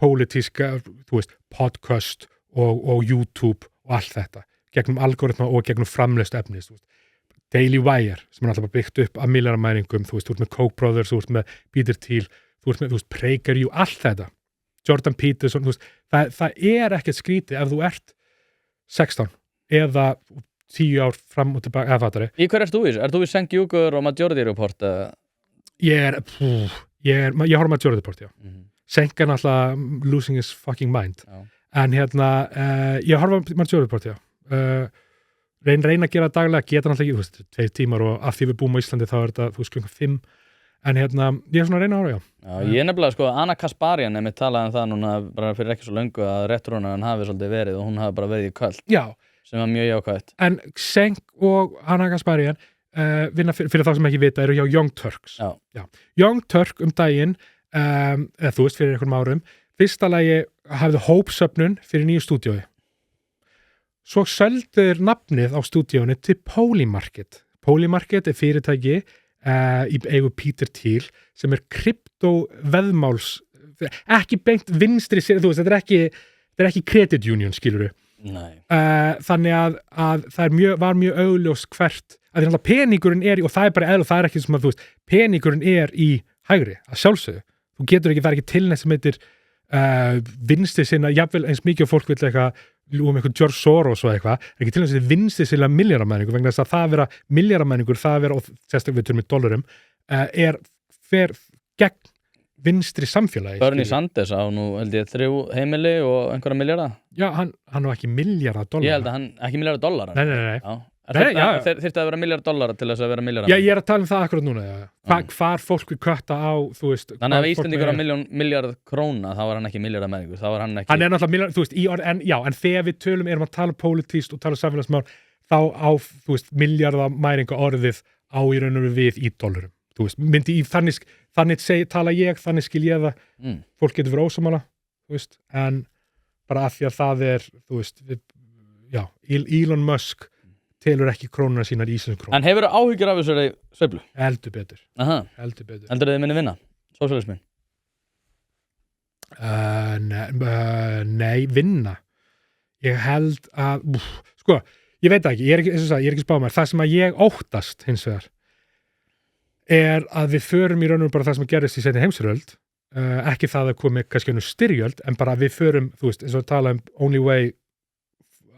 pólitíska, þú veist, podcast og YouTube og allt þetta, gegnum algoritma og gegnum framleiðslu efnis, þú veist. Daily Wire, sem er alltaf byggt upp af milljarðamæringum, þú veist, þú ert með Koch brothers, þú ert með Peter Thiel, þú ert með, þú veist, PragerU, allt þetta. Jordan Peterson, þú veist, það er ekkert skrítið ef þú ert 16 eða 10 ár fram og tilbaka, eða fattari. Í hver ert þú í? Ert þú í Cenk Júkur og Majority Report? Ég horf Majority Report, já. Cenk er náttúrulega losing his fucking mind. Já. En hérna, ég horf Majority Report, já. Reyna að gera daglega, geta náttúrulega ekki, þú veist, 2 tímar og af því við búum á Íslandi þá er þetta, þú veist, 5. En hérna, ég er svona að reyna að horfa, já. Já, ég nefnilega, sko, Anna Kasparian er með talað það núna bara fyrir ekki svo löngu að réttrúnaðurinn hafi svolítið verið og hún hafi bara verið í köld. Já. Sem var mjög jákvætt. En Cenk og Anna Kasparian vinna fyrir þá sem ekki vita eru hjá Young Turks. Já. Young Turk daginn, eða þú veist, fyrir einhverjum árum, fyrsta lagi hafði hópsöfnun fyrir nýju stúdíói. Svo seldur nafnið á stúdíónu til Polymarket. Polymarket er fyrirtæki í eigu Peter Thiel sem kryptoveðmáls ekki beint vinstri þú veist, þetta er ekki credit union, skilurðu. Þannig að það var mjög augljós hvert að því peningurinn og það er bara eðla, það er ekki sem að þú veist, peningurinn í hægri, að sjálfsögðu. Þú getur ekki, það er ekki til neitt sem heitir vinstri sinna, jafnvel eins mikið fólk vill eitthvað eitthvað George Soros og eitthvað, ekki til þess að vinstri sinna milljarðamæningur, vegna þess að það að vera milljarðamæningur, það að vera, og sérstaklega við tölum í dollarum, fer gegn vinstri samfélagi. Bernie Sanders á nú held ég 3 heimili og einhverja milljarða. Já, hann á ekki milljarða dollara. Ég held að hann, ekki milljarða dollara. Nei. Þyrfti að vera milljarða dollara til þess að vera milljarða. Já, ég er að tala um það akkurat núna, hvar fólk við kötta á, þú veist. Þannig að ef Íslendingur á milljarð króna, þá var hann ekki milljarðamæningur, þá var hann ekki. Hann er náttúrulega milljarð, þú veist, en þegar við erum að tala pólitískt og tala samfélagsmál, þá á, þú veist, milljarðamæringa orðið á í raun og við í dollarum. Þú veist, myndi þannig tala ég, þannig skil ég það, fólk getur verið ósammála, þú veist, en bara af því að það er, þú veist, Elon Musk telur ekki krónuna sínar í íslenskum krónum. En hefur áhyggjur af þessari sveiflu? Heldur betur. Heldur þið muni vinna? Sósíalismin? Nei, vinna. Ég held að, sko, ég veit ekki, ég er ekki spáð mér. Það sem að ég óttast hins vegar er að við förum í raun og bara það sem gerist í seinni heimsstyrjöld, ekki það að komi kannski einu styrjöld, en bara við förum, þú veist, eins og að tala only way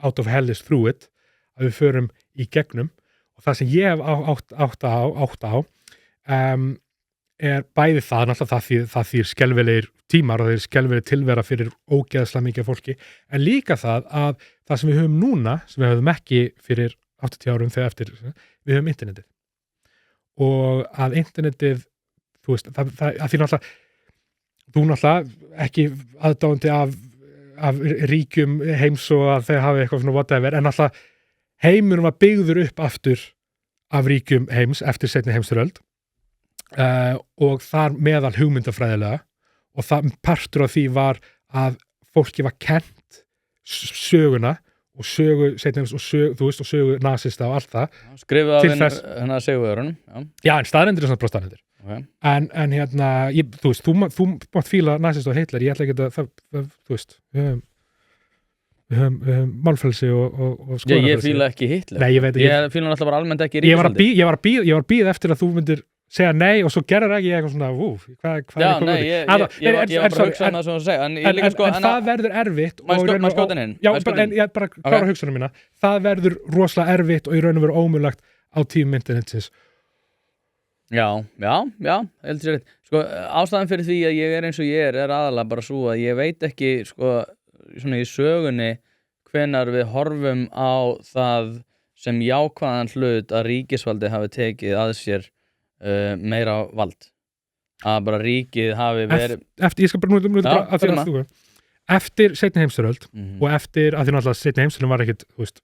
out of hell is through it, að við förum í gegnum, og það sem ég hef átt á er bæði það, náttúrulega það þýr skelfilegir tímar og þeir skelfilegir tilvera fyrir ógeðslega mikið fólki, en líka það að það sem við höfum núna, sem við höfum ekki fyrir 80 árum þegar eftir, við höfum internetið. Og að internetið, þú veist, að því náttúrulega, þú náttúrulega ekki aðdáandi af ríkjum heims og að þeir hafi eitthvað svona whatever, en náttúrulega heimurinn var byggður upp aftur af ríkjum heims eftir seinni heimsstyrjöld og þar meðal hugmyndafræðilega og það partur af því var að fólki var kennt söguna og sögu seinni heims og sögu nasista og allt það. Skrifuð af hennar segjuðurinn. Já, en staðreyndir er svona bara staðreyndir. Okay. En hérna, þú veist, þú mátt fíla nasista og Hitler, ég ætla ekki að þú veist, við höfum málfrelsi og skoðanafrelsi. Ég fíla ekki Hitler. Nei, ég veit ekki. Ég fíla náttúrulega bara almennt ekki ríkisvaldi. Ég var að bíða eftir að þú myndir segja nei og svo gerir ekki eitthvað svona, hvað er komið? Ég var bara að hugsa það sem þú segja. En það verður erfitt. Maður skjóta inn. Já, en ég bara klára hugsunum mína. Það verður rosalega erfitt og í raun og veru ómögulegt á tímum internetsins. Já, heldur sér rétt. Sko, ástæðan fyrir því að ég er eins og ég er aðalega bara svo að ég veit ekki, sko, svona í sögunni hvenær við horfum á það sem jákvæðan hlut að ríkisvaldi hafi tekið að sér meira vald. Að bara ríkið hafi verið... Ég skal bara nú eftir seinni heimsstyrjöld og eftir, að því náttúrulega seinni heimsstyrjöld var ekkit, þú veist,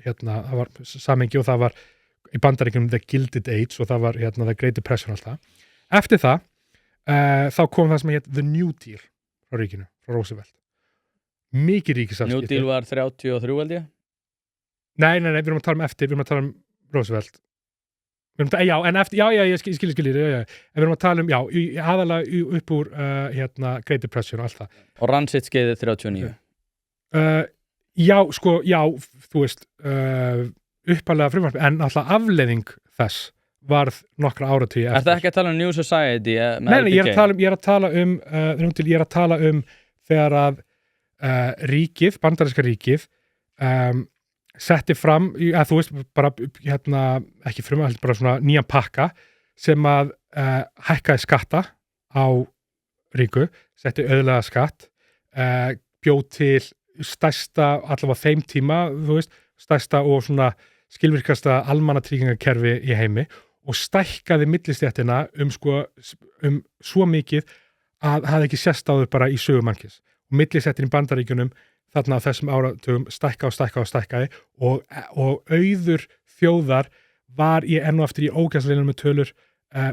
hérna, það var samhengi og það var í Bandaríkjunum The Gilded Age og það var hérna The Great Depression alltaf. Eftir það, þá kom það sem heit The New Deal frá ríkinu, frá Roosevelt. Mikið ríkisafskipti. New Deal var 33 held ég? Nei, við erum að tala um Roosevelt. Ég skil, en við erum að tala um, aðalega upp úr Great Depression og allt það. Og rann sitt skeiðið 39? Þú veist, upphæðlega frumvarp, en alltaf afleiðing þess varð nokkra áratugi eftir. Er það ekki að tala um New Society? Nei, ég er að tala um þegar að ríkið, bandaríska ríkið setti fram, þú veist, bara ekki frumvarp, bara svona nýjan pakka sem að hækkaði skatta á ríku, setti auðlega skatt, bjóð til stærsta, allavega þeim tíma, þú veist, stærsta og svona skilvirkasta almannatryggingakerfi í heimi og stækkaði millistéttina um svo mikið að það hefði ekki sést áður bara í sögu mannkins. Og millistéttin í Bandaríkjunum þarna á þessum áratugum stækkaði og auður þjóðar var í enn og aftur í ógæsleginum með tölur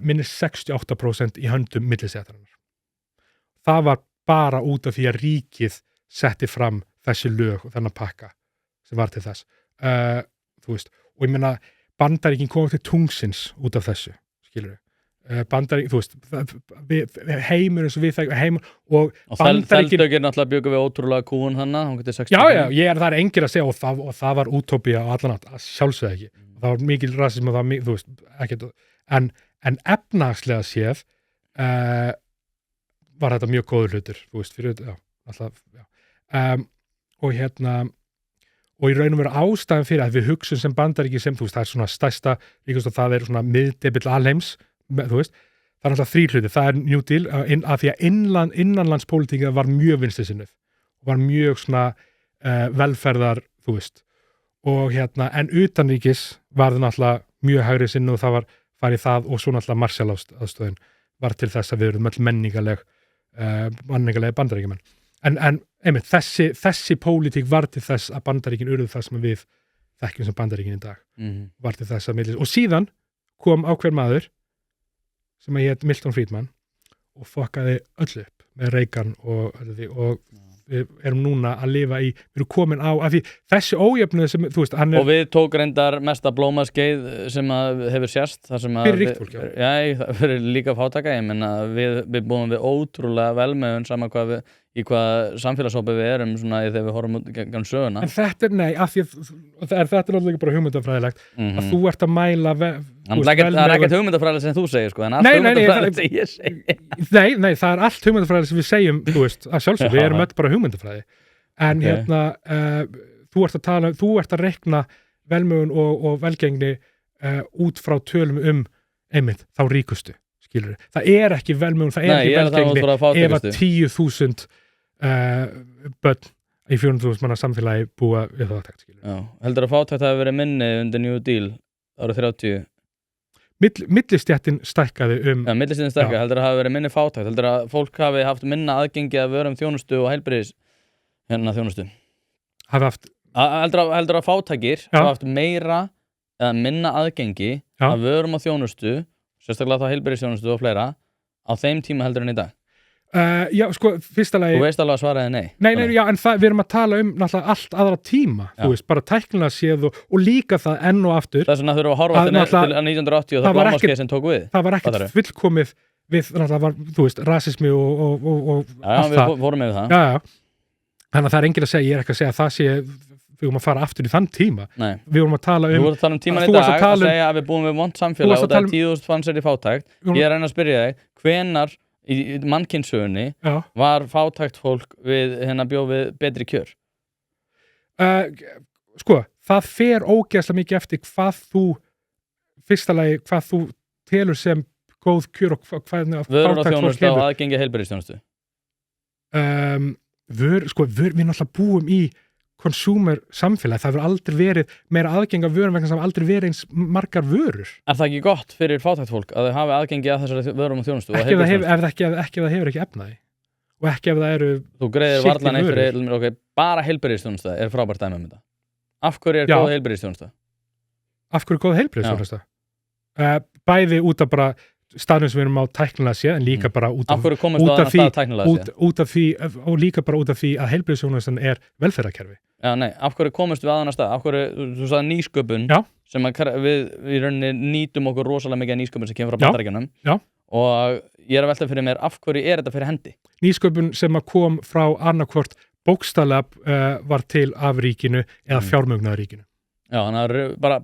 minni 68% í höndum millistéttarinnar. Það var bara út af því að ríkið setti fram þessi lög og þennan pakka sem var til þess. Þú veist, og ég meina Bandaríkin kom til tungsins út af þessu, skilur Bandaríkin, þú veist heimur eins og við heimur og Bandaríkin náttúrulega bjögum við ótrúlega kúun hana, hún getur 60 það er engir að segja og það var útópía á allan átt, sjálfsögðu ekki það var mikil rasism og það, þú veist ekkert, en efnahagslega séð var þetta mjög góður hlutur, þú veist, fyrir alltaf, og og í raun og veru ástæðan fyrir að við hugsum sem Bandaríki sem, þú veist, það er svona stærsta ríkust og það er svona miðdebill alheims þú veist, það er alltaf 3 hluti það er New Deal, af því að innanlandspólitíka var mjög vinstrisinnuð og var mjög svona velferðar, þú veist og en utanríkis var það náttúrulega mjög hægri sinnu og það var farið það og svo náttúrulega Marshall-aðstöðin var til þess að við erum öll menningarlega Bandaríkjumenn en einmitt, þessi pólitík var til þess að Bandaríkin urðu það sem við þekkjum sem Bandaríkin í dag var til þess að og síðan kom ákveðin maður sem að hét Milton Friedman og fokkaði öllu upp með Reagan og við erum núna að lifa í, við erum komin á af því þessi ójöfnuð sem, þú veist, hann og við tók reyndar mesta blómaskeið sem að hefur sérst fyrir ríkt fólk, fyrir líka fátaka, ég menna við búum við ótrúlega velmeðun sama í hvað samfélagshópi við erum svona þegar við horfum út gegn söguna en þetta er, af því þetta er náttúrulega bara hugmyndafræðilegt að þú ert að mæla það er ekkert hugmyndafræðilegt sem þú segir sko, en allt hugmyndafræðilegt sem ég segi nei, það er allt hugmyndafræðilegt sem við segjum, þú veist, að sjálfsög, við erum öll bara hugmyndafræði en þú ert að reikna velmegun og velgengni út frá tölum einmitt, þá ríkustu skilur, það er ekki velmegun, það er ekki velgengni ef að 10.000 börn í 400.000 manna samfélagi búa við það takt heldur að fátækt hafi verið minni undir New Deal árið 30 millistjættin stækkaði millistjættin stækkaði, heldur að hafi verið minni fátækt heldur að fólk hafi haft minna aðgengi að vörum þjónustu og heilbrigðis þjónustu heldur að fátækir hafi haft meira eða minna aðgengi að vörum og þjónustu sérstaklega þá heilbrigðisþjónustu og fleira á þeim tíma heldur en í dag já, sko, fyrsta lagi þú veist alveg að svaraði nei já, en við erum að tala náttúrulega allt aðra tíma þú veist, bara tæknilega séð og líka það enn og aftur þess vegna þurfum að horfa til 1980 og það blómaskeið sem tók við það var ekkert fullkomið við, náttúrulega var, þú veist, rasismi og allt það við vorum með það þannig að það er enginn að segja, ég er ekki að segja að það sé við vorum að fara aftur í þann tíma við vorum að tala tíman í dag að segja að við búum við vont samfélag og það er 10.000 fanns í fátækt ég er að spyrja þig, hvenar í mannkynssögunni var fátækt fólk við bjóð við betri kjör sko, það fer ógeðslega mikið eftir hvað þú telur sem góð kjör og hvað vörur og þjónustu og aðgengi heilbrigðisþjónustu við náttúrulega búum í consumer samfélag, það hefur aldrei verið meira aðgengi af vörum vegna sem aldrei verið eins margar vörur. Er það ekki gott fyrir fátækt fólk að þau hafi aðgengi að þessari vörum og þjónustu? Ekki ef það hefur ekki efnaði og ekki ef það eru þú greiðir varlan einhverju, bara heilbrigðisþjónusta er frábært dæmi um þetta. Af hverju er góð heilbrigðisþjónusta? Af hverju er góð heilbrigðisþjónusta? Bæði út af bara staðnum sem við erum á tæknilega séð en líka bara út af því og líka bara út af því að heilbrigðisþjónustan er velferðarkerfi. Já, nei, af hverju komumst við að annar stað? Af hverju, þú sagði nýsköpun sem við í rauninni nýtum okkur rosalega mikið nýsköpun sem kemur frá Bandaríkjunum og ég er að velta fyrir mér af hverju er þetta fyrir hendi? Nýsköpun sem að kom frá annarkvort bókstaflega var til af ríkinu eða fjármögnuðu ríkinu. Já, þannig að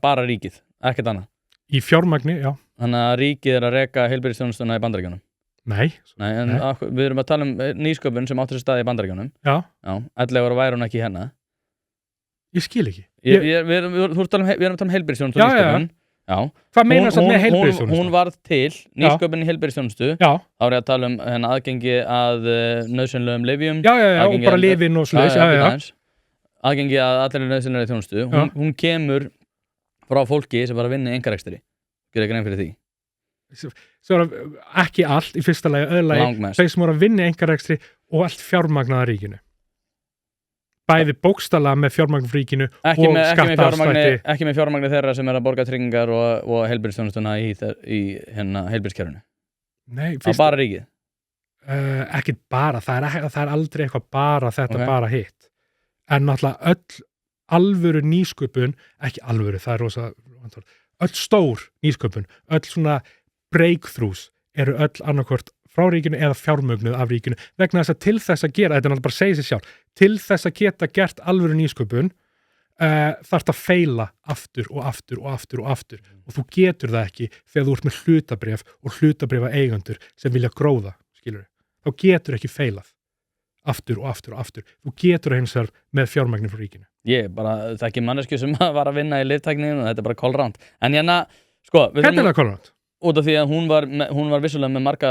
bara ríkið, ekkert annað. Í fjármagni, já. Þannig að ríkið er að reka heilbrigðisþjónustuna í Bandaríkjunum. Nei. Við erum að tala um nýsköpun sem áttur sér stað í Bandaríkjunum. Já. Ellegar væri hún ekki hérna. Ég skil ekki. Við erum að tala um heilbrigðisþjónustu og nýsköpun. Já. Hvað meinar það með heilbrigðisþjónustu? Hún varð til, nýsköpun í heilbrigðisþjónustu. Já. Þá er ég að tala um aðgengi að nauðsynlegum lyfjum. Já, og bara lyfin og svoleiðis. Aðgengi að allir nauðsynlegri þjónustu. Hún kemur frá fólki sem var að vinna í einkarekstri. Gerðu ekki nefn fyrir því? Svo ekki allt í fyrsta lagi, öðlagi, þeir sem voru að vinna í einkarekstri og allt fjármagnaða ríkinu. Bæði bókstaflega með fjármagnafríkinu og skattaafslætti. Ekki með fjármagni þeirra sem er að borga tryggingar og heilbrigðisþjónustuna í heilbrigðiskerfinu. Nei, fyrst. Bara ríkið? Ekki bara, það er aldrei eitthvað bara þetta, bara hitt. En náttúrulega öll alvöru nýsköpun, ekki alvöru, það er rosa öll stór nýsköpun, öll svona breakthroughs eru öll annarkvort frá ríkinu eða fjármögnuð af ríkinu vegna þess að til þess að gera, þetta er náttúrulega bara að segja sér sjálf, til þess að geta gert alvöru nýsköpun þarf að feila aftur og aftur og aftur og aftur og þú getur það ekki þegar þú ert með hlutabréf og hlutabréfa eigendur sem vilja gróða, skilur þá getur ekki feilað aftur og aftur og aftur, þú getur hins vegar með fjármagnin frá ríkinu. Ég bara þekki manneskju sem var að vinna í liftækninu og þetta er bara kolránt. En hérna, sko, Hvernig er það kolránt? Út af því að hún var vissulega með marga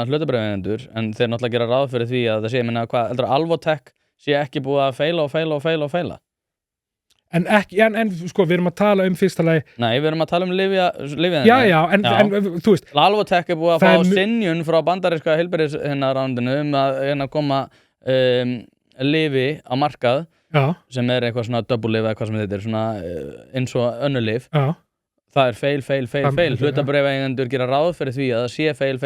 hlutabréfaeigendur en þeir náttúrulega gera ráð fyrir því að það sé, ég meina, hvað, heldur Alvotech sé ekki búið að feila? En sko, við erum að tala fyrsta lagi. Nei, við erum að tala lyfjaðina. Já, en þú veist. Alvotech er búið að fá synjun frá bandaríska heilbrigðisráðuneytinu að koma lyfi á markað sem er eitthvað svona double-lyf eða hvað sem þetta er, svona eins og önnur lyf. Já. Það er feil. Hlutabréfaeigendur gera ráð fyrir því að það sé feil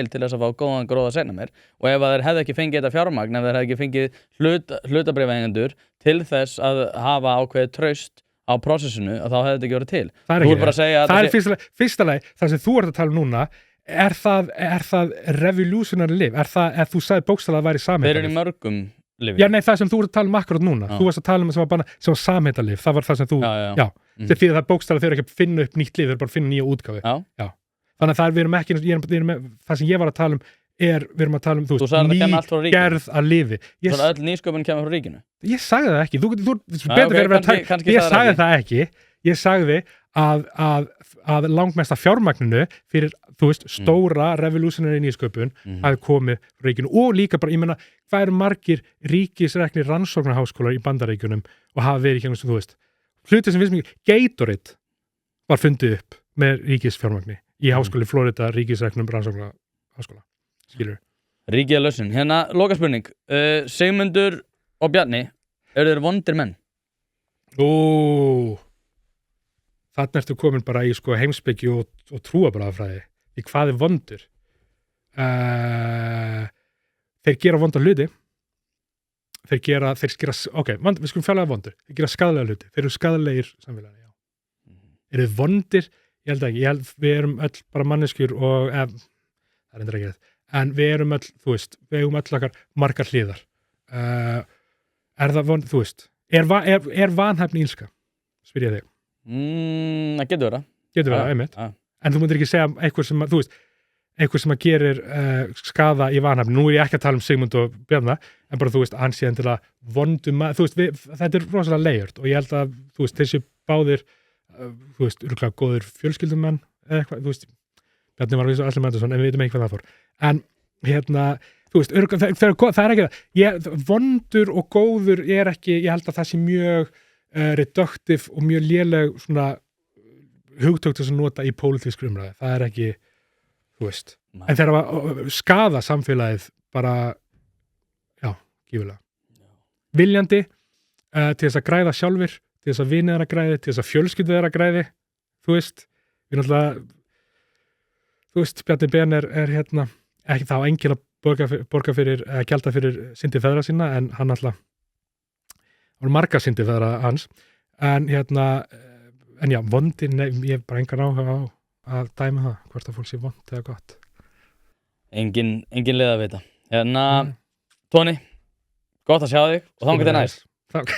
til þess að fá góðan gróða seinna meir og ef þeir hefðu ekki fengið þetta fjármagn, ef þeir hefðu ekki fengið hlutabréfaeigendur til þess að hafa ákveðið traust á prósessinu, að þá hefði þetta ekki verið til. Það er fyrsta lagi, það sem þú ert að tala um núna, er það revolutionary lyf? Er þú sagði bókstaflega að væri samheitalyf? Þeir eru í mörgum lyfjum. Já, nei, það sem þú ert að tala um akkurat núna. Þú varst að tala um sem var samheitalyf. Það var það sem þú, því að það bókstaflega þeir eru ekki að finna upp nýtt lyf, þeir eru bara að finna nýja útgáfu. Já. Þannig að við erum ekki, það sem ég var að tala um við erum að tala um, þú veist, nýgerð að lifi. Svo öll nýsköpun kemur frá ríkinu? Ég sagði það ekki. Ég sagði það ekki. Ég sagði að langmesta fjármagninu fyrir, þú veist, stóra revolutionary nýsköpun hafi komið frá ríkinu og líka bara, ég meina, hvað eru margir ríkisreknir rannsóknarháskólar í Bandaríkjunum og hafa verið í þú veist, hluti sem við sem ekki, Gatorade var fundið upp með ríkisfjármagni í háskóli Florida, ríkisreknum rannsóknarháskóla, skilur. Ríkið lausn. Hérna, lokaspurning. Sigmundur og Bjarni, eru þeir vondir menn? Þarna ertu komin bara í sko heimspeki og trúarbragðafræði. Í hvað er vondur? Þeir gera vonda hluti. Við skulum fjarlæga vondur. Þeir gera skaðlega hluti. Þeir eru skaðlegir samfélagi, já. Eru þið vondir? Ég held ekki. Við erum öll bara manneskjur og það er endur ekki þetta. En við erum öll, þú veist, við eigum öll okkar margar hliðar. Er það vond, þú veist, er vanhæfni ílska? Spyr ég þig. Það getur vera. Getur vera, einmitt. En þú myndir ekki segja eitthvað sem að, þú veist, eitthvað sem að gerir skaða í vanhæfni. Nú er ég ekki að tala um Sigmund og Bjarna, en bara, þú veist, hann sé endilega vondum maður, þú veist, þetta er rosalega layered og ég held að, þú veist, þessi báðir, þú veist, örugglega góðir fjölskyldumenn eða eitthvað, þú veist, Bjarni var allir með þetta svona, en við veitum ekki hvað það fór. En hérna, þú veist, það er ekki það. Vondur og góður er ekki, ég held að það sé mjög reductive og mjög léleg svona hugtök sem nota í pólitískri umræðu. Það er ekki, þú veist. En þegar að skaða samfélagið bara, já, gífulega. Viljandi til þess að græða sjálfir, til þess að vinið þeirra græði, til þess að fjölskyldu þeirra græði, þú veist. Við náttúrulega, þú veist, Bjarni Ben er hérna, ekki þá enginn að borga fyrir, gjalda fyrir syndi feðra sína, en hann alltaf var marga syndi feðra hans, en hérna, en já, vondir, nei, ég hef bara engan áhuga á að dæma það, hvort að fólk sé vond eða gott. Engin leið að vita. Hérna, Tóni, gott að sjá þig og þangað til næst. Takk.